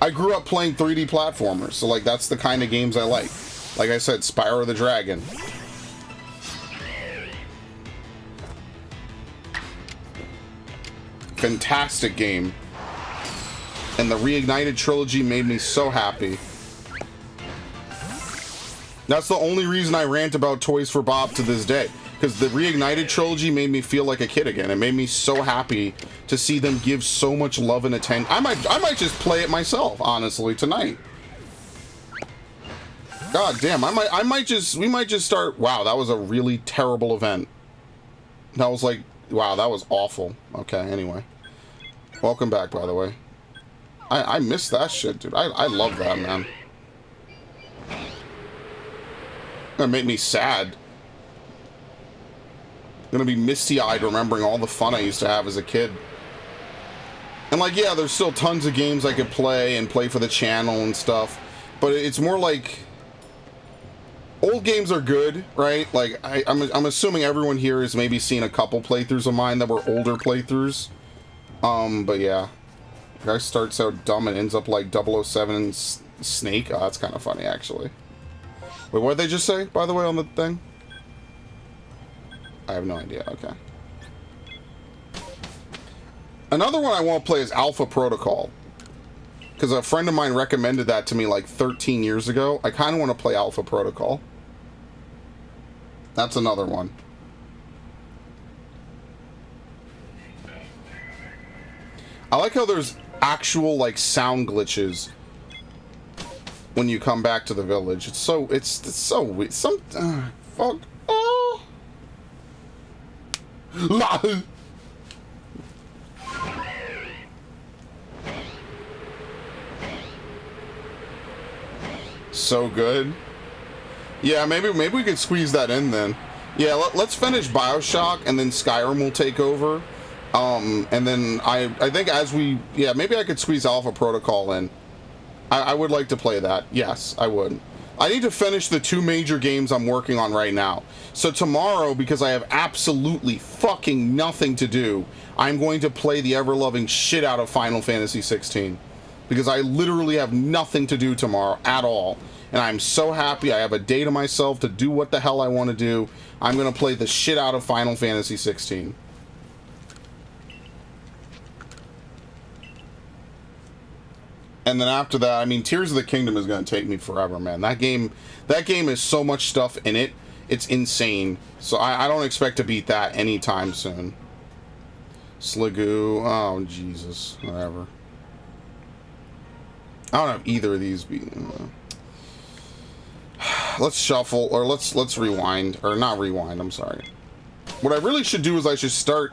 I grew up playing 3D platformers, so like that's the kind of games I like. Like I said, Spyro the Dragon. Fantastic game. And the Reignited trilogy made me so happy. That's the only reason I rant about Toys for Bob to this day. Because the Reignited trilogy made me feel like a kid again. It made me so happy to see them give so much love and attention. I might just play it myself, honestly, tonight. God damn, we might just start. Wow, that was a really terrible event. That was like, wow, that was awful. Okay, anyway. Welcome back, by the way. I missed that shit, dude. I love that, man. That made me sad. Gonna be misty-eyed remembering all the fun I used to have as a kid. And like, yeah, there's still tons of games I could play and play for the channel and stuff, but it's more like old games are good, right? Like I'm assuming everyone here has maybe seen a couple playthroughs of mine that were older playthroughs. But yeah, the guy starts out dumb and ends up like 007 and Snake. Oh, that's kind of funny, actually. Wait, what did they just say, by the way, on the thing? I have no idea. Okay. Another one I want to play is Alpha Protocol. Because a friend of mine recommended that to me like 13 years ago. I kind of want to play Alpha Protocol. That's another one. I like how there's actual like sound glitches when you come back to the village. It's so weird. Fuck. Oh. So good. Yeah, maybe we could squeeze that in then. Yeah, let's finish BioShock and then Skyrim will take over. And then I think maybe I could squeeze Alpha Protocol in. I would like to play that. Yes, I would. I need to finish the 2 major games I'm working on right now. So tomorrow, because I have absolutely fucking nothing to do, I'm going to play the ever-loving shit out of Final Fantasy 16. Because I literally have nothing to do tomorrow at all. And I'm so happy I have a day to myself to do what the hell I want to do. I'm going to play the shit out of Final Fantasy 16. And then after that, I mean, Tears of the Kingdom is going to take me forever, man. That game has so much stuff in it. It's insane. So I don't expect to beat that anytime soon. Sligoo. Oh, Jesus. Whatever. I don't have either of these. Let's shuffle, or let's rewind. Or not rewind, I'm sorry. What I really should do is I should start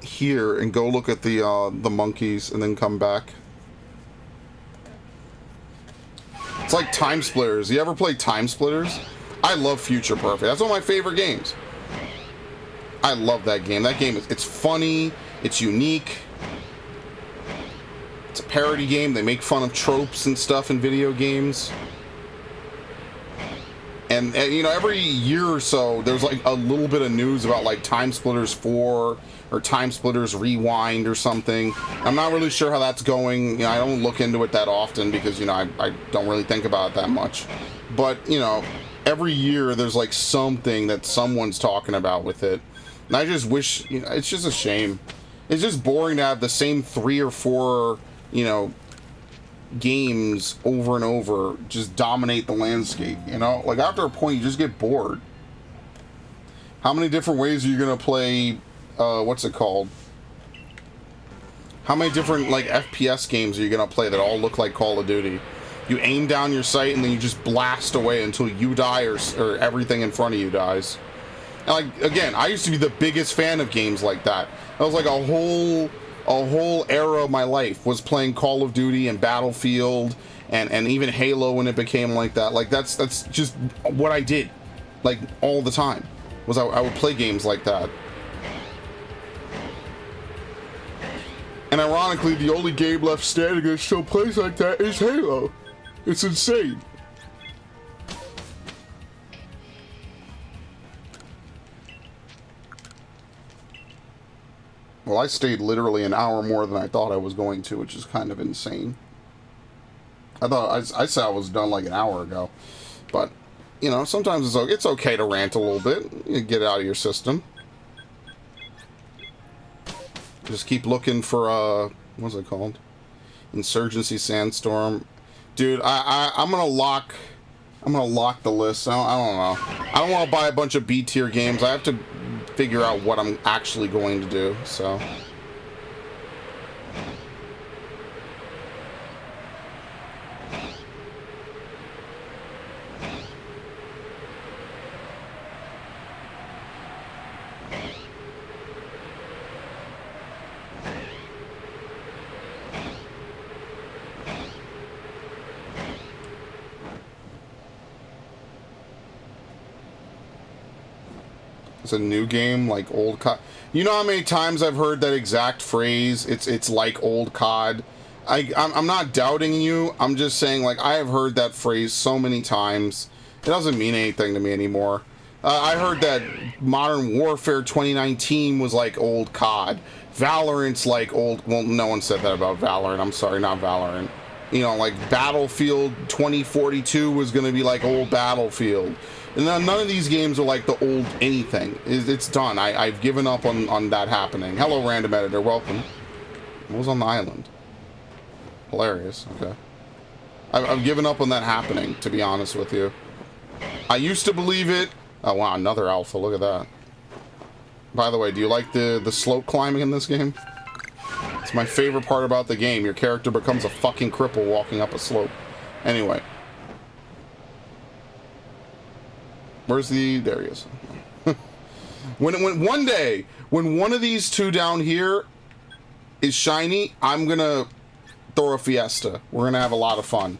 here and go look at the monkeys and then come back. It's like Time Splitters. You ever play Time Splitters? I love Future Perfect. That's one of my favorite games. I love that game. That game, it's funny. It's unique. It's a parody game. They make fun of tropes and stuff in video games. And you know, every year or so, there's like a little bit of news about like Time Splitters 4 or Time Splitters Rewind or something. I'm not really sure how that's going. You know, I don't look into it that often because, you know, I don't really think about it that much. But, you know, every year there's like something that someone's talking about with it. And I just wish, you know, it's just a shame. It's just boring to have the same 3 or 4, you know, games over and over just dominate the landscape, you know? Like, after a point, you just get bored. How many different ways are you gonna play, what's it called? How many different, like, FPS games are you gonna play that all look like Call of Duty? You aim down your sight and then you just blast away until you die or everything in front of you dies. And, like, again, I used to be the biggest fan of games like that. That was like a whole era of my life was playing Call of Duty and Battlefield and even Halo when it became like that. Like, that's just what I did, like, all the time, was I would play games like that. And ironically, the only game left standing that still plays like that is Halo. It's insane. Well, I stayed literally an hour more than I thought I was going to, which is kind of insane. I thought I said I was done like an hour ago, but you know, sometimes it's okay to rant a little bit. You get it out of your system. Just keep looking for what's it called? Insurgency Sandstorm, dude. I'm gonna lock the list. I don't know. I don't want to buy a bunch of B tier games. I have to figure out what I'm actually going to do, so. It's a new game, like old COD. You know how many times I've heard that exact phrase? It's like old COD. I'm not doubting you. I'm just saying, like, I have heard that phrase so many times. It doesn't mean anything to me anymore. I heard that Modern Warfare 2019 was like old COD. Valorant's like old... Well, no one said that about Valorant. I'm sorry, not Valorant. You know, like Battlefield 2042 was going to be like old Battlefield. And none of these games are like the old anything. It's done. I've given up on that happening. Hello, random editor. Welcome. What was on the island? Hilarious. Okay. I've given up on that happening, to be honest with you. I used to believe it. Oh, wow. Another alpha. Look at that. By the way, do you like the slope climbing in this game? It's my favorite part about the game. Your character becomes a fucking cripple walking up a slope. Anyway. Where's the... There he is. when one day, when one of these two down here is shiny, I'm gonna throw a fiesta. We're gonna have a lot of fun.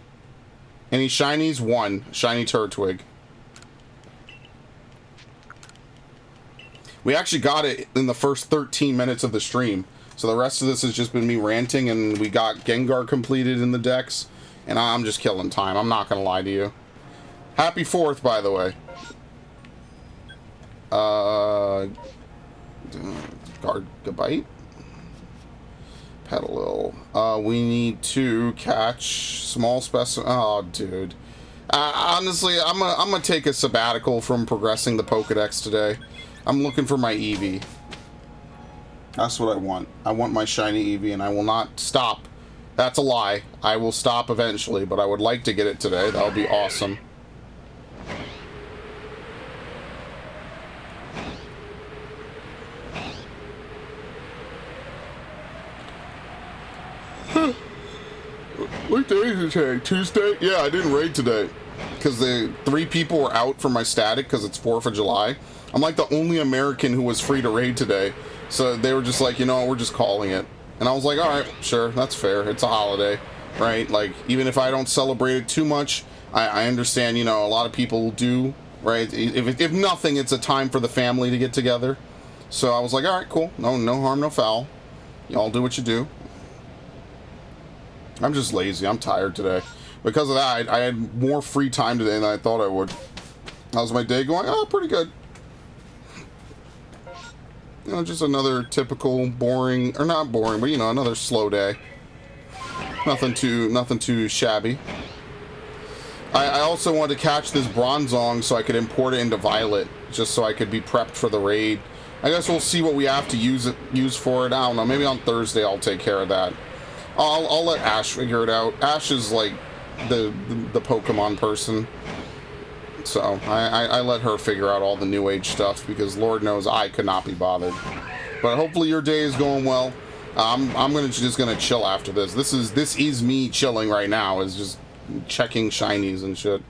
Any shinies? One. Shiny Turtwig. We actually got it in the first 13 minutes of the stream. So the rest of this has just been me ranting, and we got Gengar completed in the decks. And I'm just killing time. I'm not gonna lie to you. Happy 4th, by the way. Gargabite? Petalil. We need to catch small specimen. Oh, dude. Honestly, I'm gonna take a sabbatical from progressing the Pokedex today. I'm looking for my Eevee. That's what I want. I want my shiny Eevee, and I will not stop. That's a lie. I will stop eventually, but I would like to get it today. That would be awesome. What day is it today? Tuesday? Yeah, I didn't raid today. Because the 3 people were out for my static because it's 4th of July. I'm like the only American who was free to raid today. So they were just like, you know, we're just calling it. And I was like, alright, sure, that's fair. It's a holiday, right? Like, even if I don't celebrate it too much, I understand, you know, a lot of people do, right? If nothing, it's a time for the family to get together. So I was like, alright, cool. No harm, no foul. Y'all do what you do. I'm just lazy. I'm tired today. Because of that, I had more free time today than I thought I would. How's my day going? Oh, pretty good. You know, just another typical boring, or not boring, but you know, another slow day. Nothing too shabby. I also wanted to catch this Bronzong so I could import it into Violet, just so I could be prepped for the raid. I guess we'll see what we have to use for it. I don't know. Maybe on Thursday I'll take care of that. I'll let Ash figure it out. Ash is like the Pokemon person, so I let her figure out all the New Age stuff because Lord knows I could not be bothered. But hopefully your day is going well. I'm just gonna chill after this. This is me chilling right now. Is just checking shinies and shit.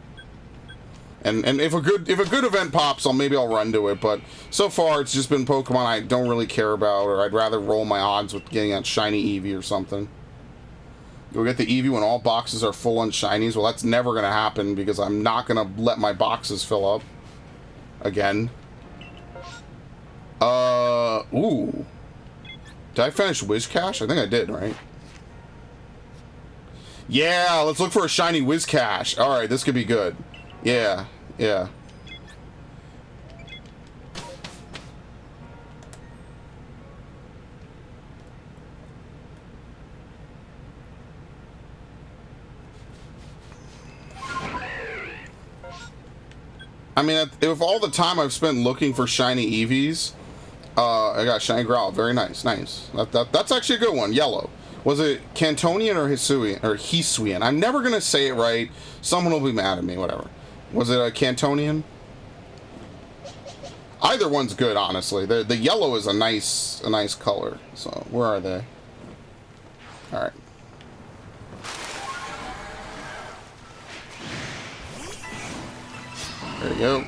And if a good event pops, maybe I'll run to it. But so far, it's just been Pokemon I don't really care about, or I'd rather roll my odds with getting a shiny Eevee or something. You'll get the Eevee when all boxes are full on shinies. Well, that's never gonna happen because I'm not gonna let my boxes fill up again. Ooh. Did I finish Whiscash? I think I did, right? Yeah, let's look for a shiny Whiscash. All right, this could be good. Yeah, yeah. I mean, if all the time I've spent looking for shiny Eevees, I got shiny Growl. Very nice, nice. That's actually a good one. Yellow. Was it Cantonian or Hisuian? I'm never gonna say it right. Someone will be mad at me. Whatever. Was it a Cantonian? Either one's good, honestly. The yellow is a nice color. So where are they? All right. There you go.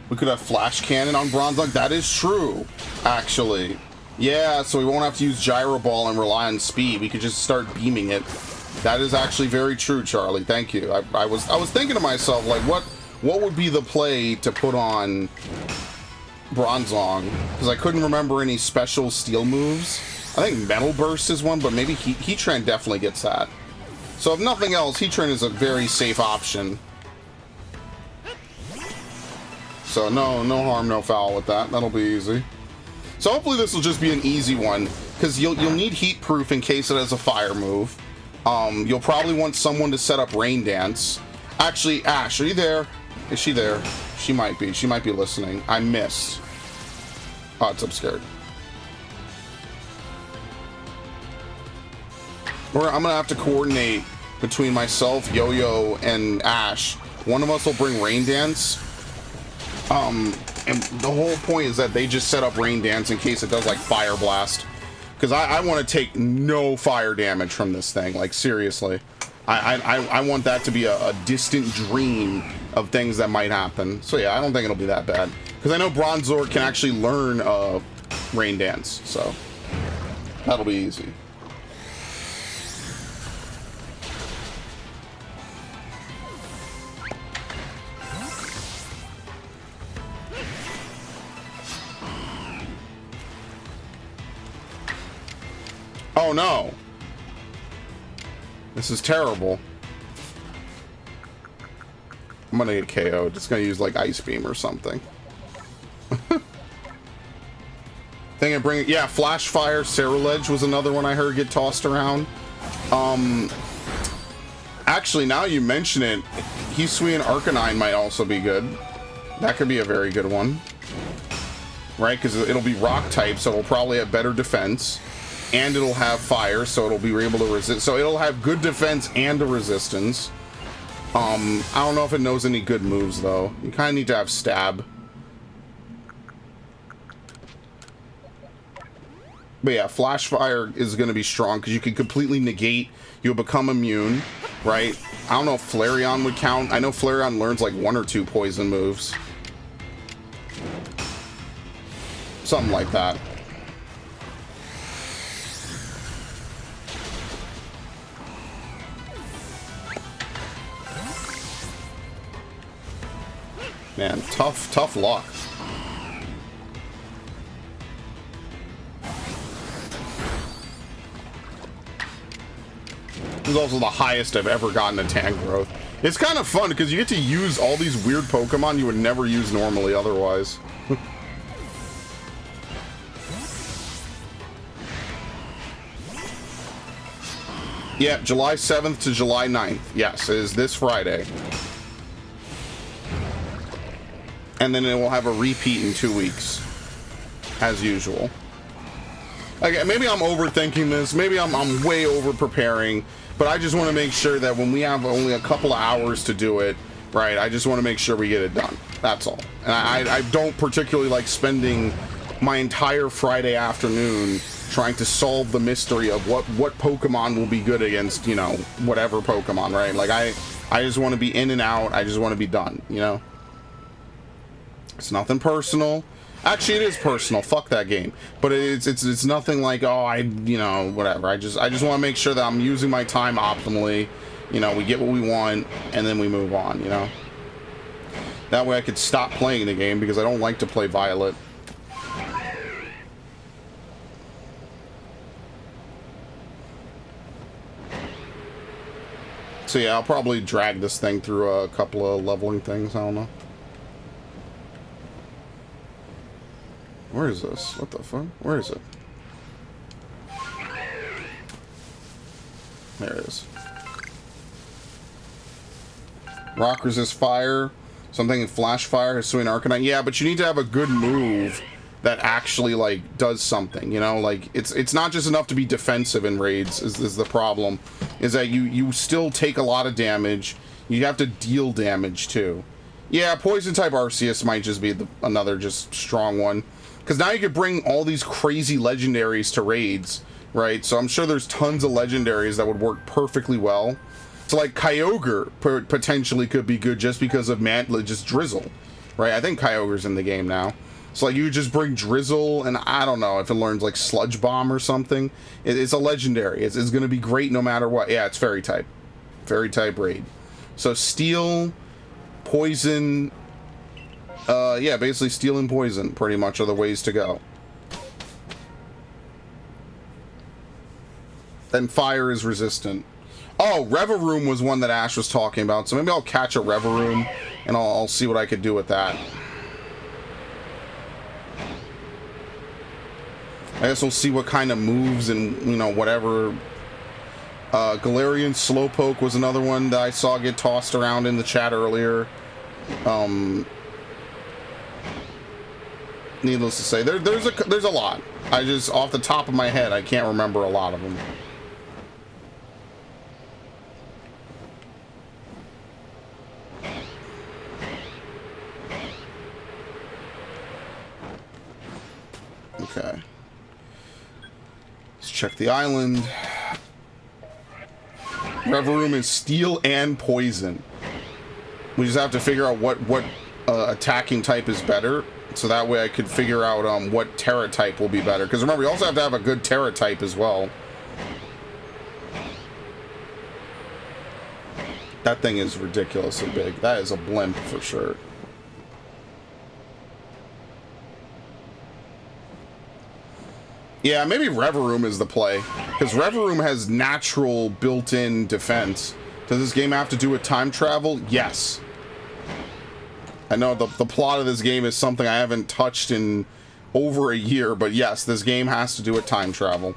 We could have flash cannon on Bronzong. That is true, actually. Yeah, so we won't have to use Gyro Ball and rely on speed. We could just start beaming it. That is actually very true, Charlie. Thank you. I was thinking to myself, like, what would be the play to put on Bronzong? Because I couldn't remember any special steel moves. I think Metal Burst is one, but maybe Heatran definitely gets that. So if nothing else, Heatran is a very safe option. So no harm, no foul with that. That'll be easy. So hopefully this will just be an easy one, because you'll need Heat Proof in case it has a fire move. You'll probably want someone to set up Rain Dance. Actually, Ash, are you there? Is she there? She might be. She might be listening. I missed. Oh, it's upscared. I'm gonna have to coordinate between myself, Yo-Yo, and Ash. One of us will bring Rain Dance. And the whole point is that they just set up Rain Dance in case it does like Fire Blast. Because I want to take no fire damage from this thing, like seriously. I want that to be a distant dream of things that might happen. So yeah, I don't think it'll be that bad. Because I know Bronzor can actually learn Rain Dance, so that'll be easy. Oh no! This is terrible. I'm gonna get KO'd. Just gonna use like Ice Beam or something. Think I bring it. Yeah, Flash Fire, Ceruledge was another one I heard get tossed around. Actually, now you mention it, Hisuian Arcanine might also be good. That could be a very good one. Right? Because it'll be rock type, so it'll probably have better defense. And it'll have fire, so it'll be able to resist. So it'll have good defense and a resistance. I don't know if it knows any good moves, though. You kind of need to have Stab. But yeah, Flash Fire is going to be strong, because you can completely negate. You'll become immune, right? I don't know if Flareon would count. I know Flareon learns like 1 or 2 poison moves. Something like that. Man, tough luck. It's also the highest I've ever gotten a tank growth. It's kind of fun because you get to use all these weird Pokemon you would never use normally otherwise. Yeah, July 7th to July 9th. Yes, it is this Friday. And then it will have a repeat in 2 weeks. As usual. Okay, maybe I'm overthinking this. Maybe I'm way over preparing. But I just want to make sure that when we have only a couple of hours to do it, right, I just want to make sure we get it done. That's all. And I don't particularly like spending my entire Friday afternoon trying to solve the mystery of what Pokemon will be good against, you know, whatever Pokemon, right? Like, I just want to be in and out. I just want to be done, you know? It's nothing personal. Actually, it is personal. Fuck that game. But it's nothing like, oh, you know, whatever. I just want to make sure that I'm using my time optimally. You know, we get what we want, and then we move on, you know? That way I could stop playing the game, because I don't like to play Violet. So yeah, I'll probably drag this thing through a couple of leveling things. I don't know. Where is this? What the fuck? Where is it? There it is. Rock resist fire. Something in flash fire. Pursuing Arcanine. Yeah, but you need to have a good move that actually, like, does something, you know? Like, it's not just enough to be defensive in raids, is the problem. Is that you still take a lot of damage. You have to deal damage, too. Yeah, Poison-type Arceus might just be another just strong one. Because now you could bring all these crazy legendaries to raids, right? So I'm sure there's tons of legendaries that would work perfectly well. So, like, Kyogre potentially could be good just because of just Drizzle, right? I think Kyogre's in the game now. So, like, you just bring Drizzle, and I don't know if it learns, like, Sludge Bomb or something. It's a legendary. It's going to be great no matter what. Yeah, it's Fairy-type. Fairy-type raid. So, Steel, Poison... yeah, basically Steel and Poison, pretty much, are the ways to go. And Fire is resistant. Oh, Reveroom was one that Ash was talking about, so maybe I'll catch a Reveroom, and I'll see what I could do with that. I guess we'll see what kind of moves and, you know, whatever. Galarian Slowpoke was another one that I saw get tossed around in the chat earlier. Needless to say, there's a lot. I just, off the top of my head, I can't remember a lot of them. Okay. Let's check the island. Reveroom is Steel and Poison. We just have to figure out what attacking type is better, so that way I could figure out what Terra type will be better. Because remember, we also have to have a good Terra type as well. That thing is ridiculously big. That is a blimp for sure. Yeah, maybe Reveroom is the play, because Reveroom has natural built-in defense. Does this game have to do with time travel? Yes. I know the plot of this game is something I haven't touched in over a year, but yes, this game has to do with time travel.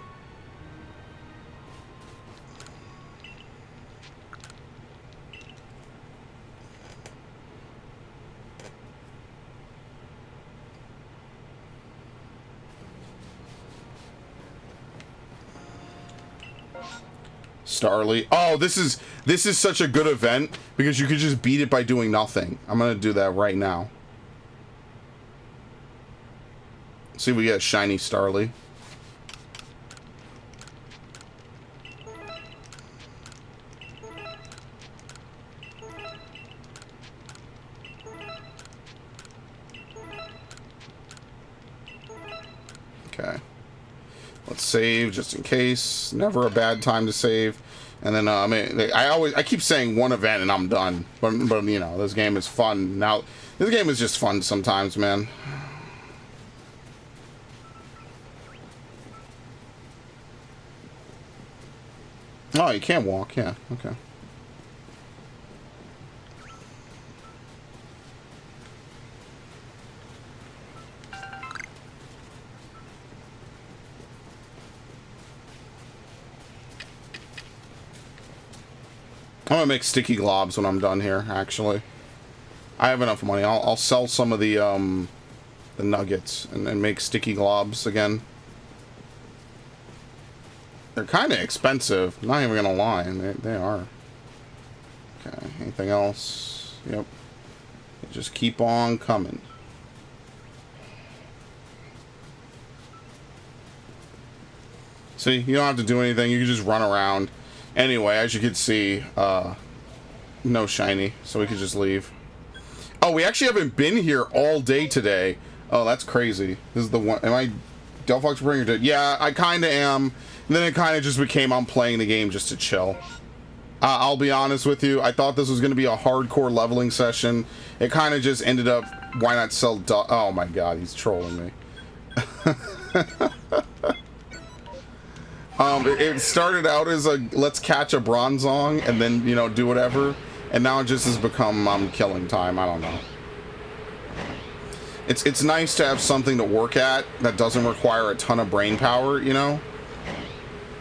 Starly. Oh, this is such a good event because you could just beat it by doing nothing. I'm gonna do that right now. See if we get a shiny Starly. Okay. Let's save just in case. Never a bad time to save. And then I mean, I keep saying one event and I'm done. But you know, this game is fun. Now, this game is just fun sometimes, man. Oh, you can walk, yeah, okay. I'm gonna make sticky globs when I'm done here, actually. I have enough money. I'll sell some of the nuggets and make sticky globs again. They're kind of expensive, not even gonna lie. They are. Okay, anything else? Yep. Just keep on coming. See, you don't have to do anything. You can just run around. Anyway, as you can see, no shiny, so we could just leave. Oh, we actually haven't been here all day today. Oh, that's crazy. This is the one. Am I Delphox Bringer? Yeah, I kind of am. And then it kind of just became I'm playing the game just to chill. I'll be honest with you. I thought this was going to be a hardcore leveling session. It kind of just ended up, why not sell... Oh my god, he's trolling me. It started out as a let's catch a bronzong and then, you know, do whatever. And now it just has become killing time. I don't know. It's nice to have something to work at that doesn't require a ton of brain power, you know?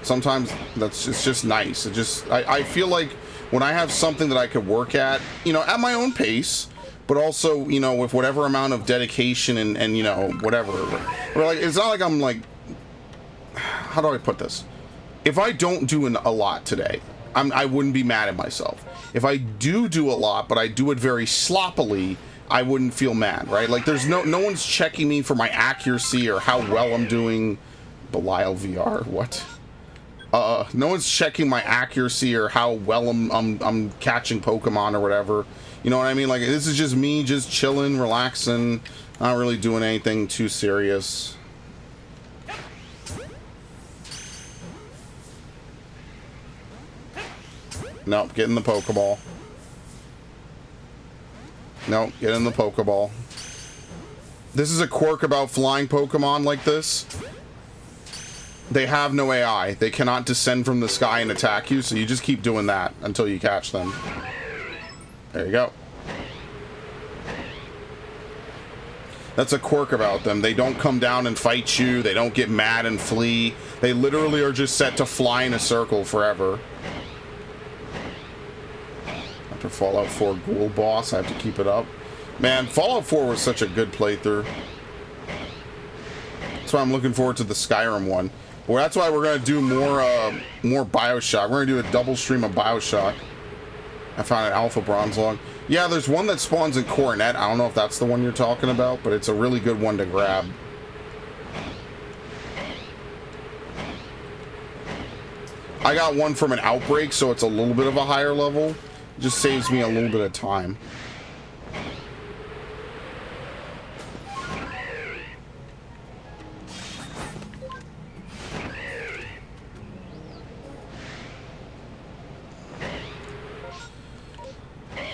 Sometimes it's just nice. I feel like when I have something that I could work at, you know, at my own pace, but also, you know, with whatever amount of dedication and you know, whatever. Or like, it's not like I'm like, how do I put this? If I don't do a lot today, I wouldn't be mad at myself. If I do a lot, but I do it very sloppily, I wouldn't feel mad, right? Like there's no one's checking me for my accuracy or how well I'm doing. Belial VR, what? No one's checking my accuracy or how well I'm catching Pokemon or whatever. You know what I mean? Like this is just me just chilling, relaxing, not really doing anything too serious. Nope, get in the Pokeball. Nope, get in the Pokeball. This is a quirk about flying Pokemon like this. They have no AI. They cannot descend from the sky and attack you, so you just keep doing that until you catch them. There you go. That's a quirk about them. They don't come down and fight you. They don't get mad and flee. They literally are just set to fly in a circle forever. After Fallout 4 Ghoul Boss, I have to keep it up. Man, Fallout 4 was such a good playthrough. That's why I'm looking forward to the Skyrim one. Well, that's why we're gonna do more Bioshock. We're gonna do a double stream of Bioshock. I found an Alpha Bronze Log. Yeah, there's one that spawns in Coronet. I don't know if that's the one you're talking about, but it's a really good one to grab. I got one from an Outbreak, so it's a little bit of a higher level. It just saves me a little bit of time.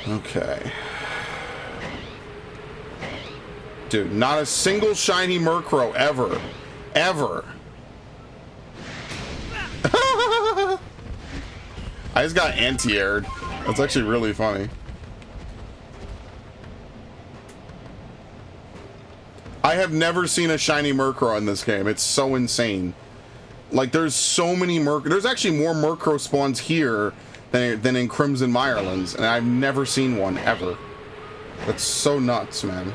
Okay. Dude, not a single shiny Murkrow ever. Ever. I just got anti-aired. That's actually really funny. I have never seen a shiny Murkrow in this game. It's so insane. Like, there's so many Murkrow. There's actually more Murkrow spawns here than in Crimson Mirelands, and I've never seen one, ever. That's so nuts, man.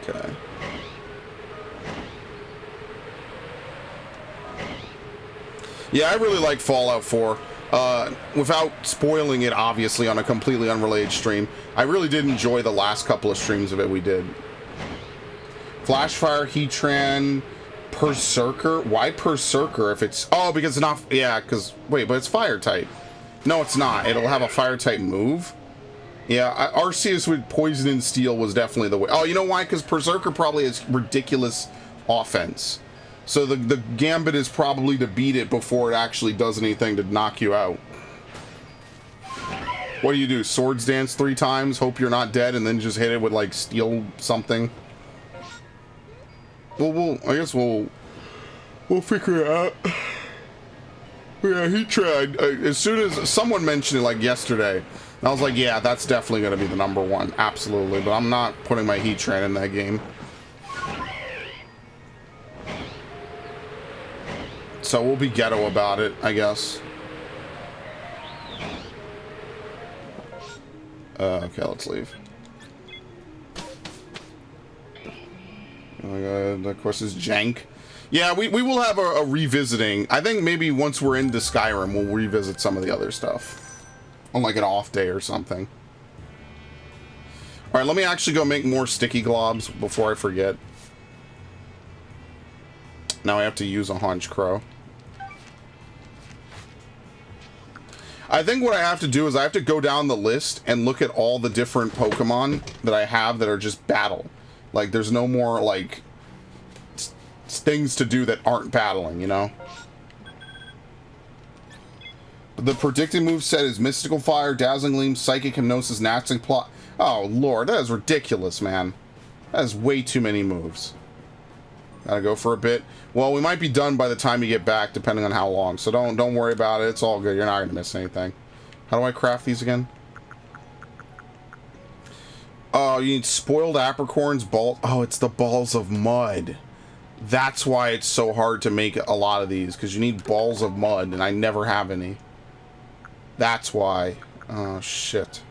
Okay. Yeah, I really like Fallout 4. Without spoiling it, obviously, on a completely unrelated stream, I really did enjoy the last couple of streams of it we did. Flashfire, Heatran, Berserker. Why Berserker if it's... Oh, because it's not... Yeah, because... Wait, but it's fire type. No, it's not. It'll have a fire type move. Yeah, Arceus with Poison and Steel was definitely the way. Oh, you know why? Because Berserker probably has ridiculous offense. So the gambit is probably to beat it before it actually does anything to knock you out. What do you do? Swords dance 3 times, hope you're not dead, and then just hit it with, like, steel something? Well, I guess we'll figure it out. Yeah, he tried. As soon as someone mentioned it, like, yesterday, I was like, yeah, that's definitely going to be the #1. Absolutely. But I'm not putting my Heatran in that game. So we'll be ghetto about it, I guess. Okay, let's leave. Oh my god, of course, is jank. Yeah, we will have a revisiting. I think maybe once we're into Skyrim, we'll revisit some of the other stuff. On like an off day or something. Alright, let me actually go make more sticky globs before I forget. Now I have to use a Haunch Crow. I think what I have to do is I have to go down the list and look at all the different Pokemon that I have that are just battle. Like, there's no more, like, things to do that aren't battling, you know? The predicted move set is Mystical Fire, Dazzling Gleam, Psychic Hypnosis, Naxing Plot. Oh, Lord, that is ridiculous, man. That is way too many moves. Gotta go for a bit. Well, we might be done by the time you get back, depending on how long. So don't worry about it. It's all good. You're not gonna miss anything. How do I craft these again? Oh, you need spoiled apricorns, ball. Oh, it's the balls of mud. That's why it's so hard to make a lot of these, because you need balls of mud, and I never have any. That's why. Oh, shit.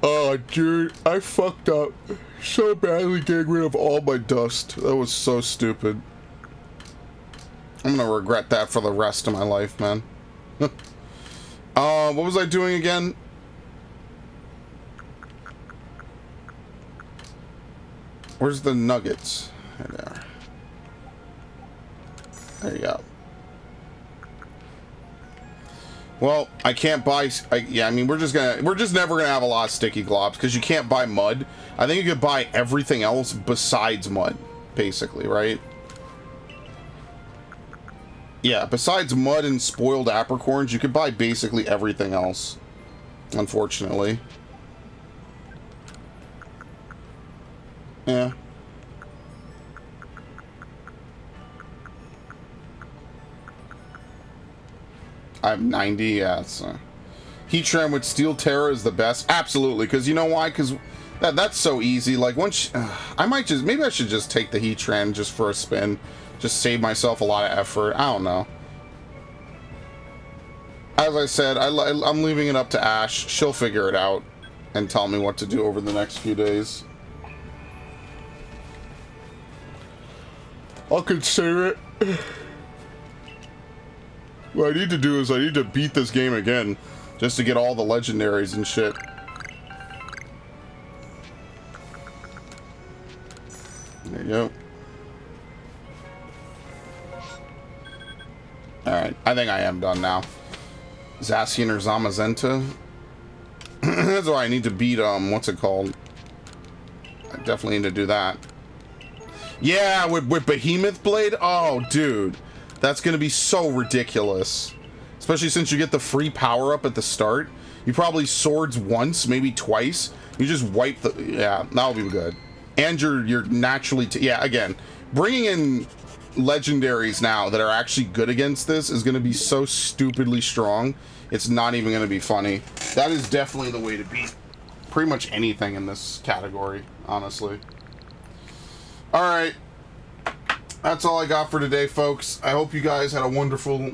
Oh, dude, I fucked up so badly getting rid of all my dust. That was so stupid. I'm gonna regret that for the rest of my life, man. What was I doing again? Where's the nuggets? There. There you go. Well, I can't buy. Yeah, I mean, we're just never gonna have a lot of sticky globs because you can't buy mud. I think you could buy everything else besides mud, basically, right? Yeah, besides mud and spoiled apricorns, you could buy basically everything else. Unfortunately. Yeah. I have 90, yeah. So. Heatran with Steel Terra is the best. Absolutely, because you know why? Because that's so easy. Like, once... maybe I should just take the Heatran just for a spin. Just save myself a lot of effort. I don't know. As I said, I'm leaving it up to Ash. She'll figure it out and tell me what to do over the next few days. I'll consider it. What I need to do is I need to beat this game again just to get all the legendaries and shit. There you go. Alright, I think I am done now. Zacian or Zamazenta. That's why I need to beat, what's it called? I definitely need to do that. Yeah, with Behemoth Blade? Oh, dude. That's gonna be so ridiculous. Especially since you get the free power-up at the start. You probably swords once, maybe twice. You just wipe the... Yeah, that'll be good. And you're naturally... yeah, again, bringing in legendaries now that are actually good against this is gonna be so stupidly strong. It's not even gonna be funny. That is definitely the way to beat pretty much anything in this category, honestly. Alright. That's all I got for today, folks. I hope you guys had a wonderful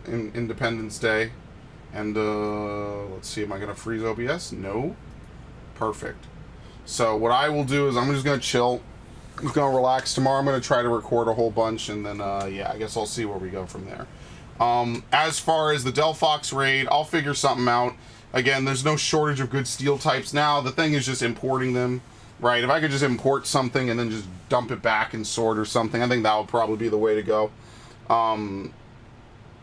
Independence Day. And, let's see, am I going to freeze OBS? No. Perfect. So, what I will do is I'm just going to chill. I'm just going to relax. Tomorrow I'm going to try to record a whole bunch, and then, yeah, I guess I'll see where we go from there. As far as the Delphox raid, I'll figure something out. Again, there's no shortage of good steel types now. The thing is just importing them. right? If I could just import something and then just dump it back and sort or something, I think that would probably be the way to go.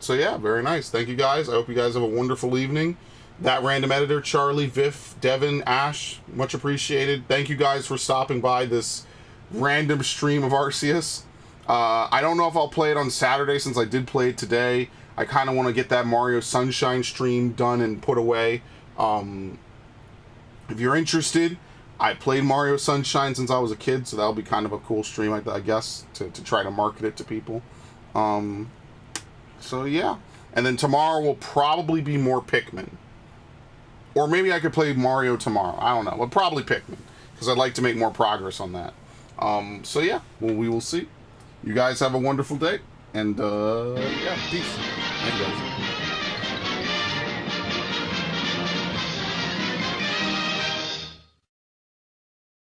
So yeah, very nice. Thank you guys. I hope you guys have a wonderful evening. That random editor, Charlie, Viff, Devin, Ash, much appreciated. Thank you guys for stopping by this random stream of Arceus. I don't know if I'll play it on Saturday since I did play it today. I kind of want to get that Mario Sunshine stream done and put away. If you're interested, I played Mario Sunshine since I was a kid, so that'll be kind of a cool stream, I guess, to try to market it to people. So yeah. And then tomorrow will probably be more Pikmin. Or maybe I could play Mario tomorrow. I don't know. But probably Pikmin, because I'd like to make more progress on that. So yeah, well, we will see. You guys have a wonderful day. And yeah, peace. Thank you guys.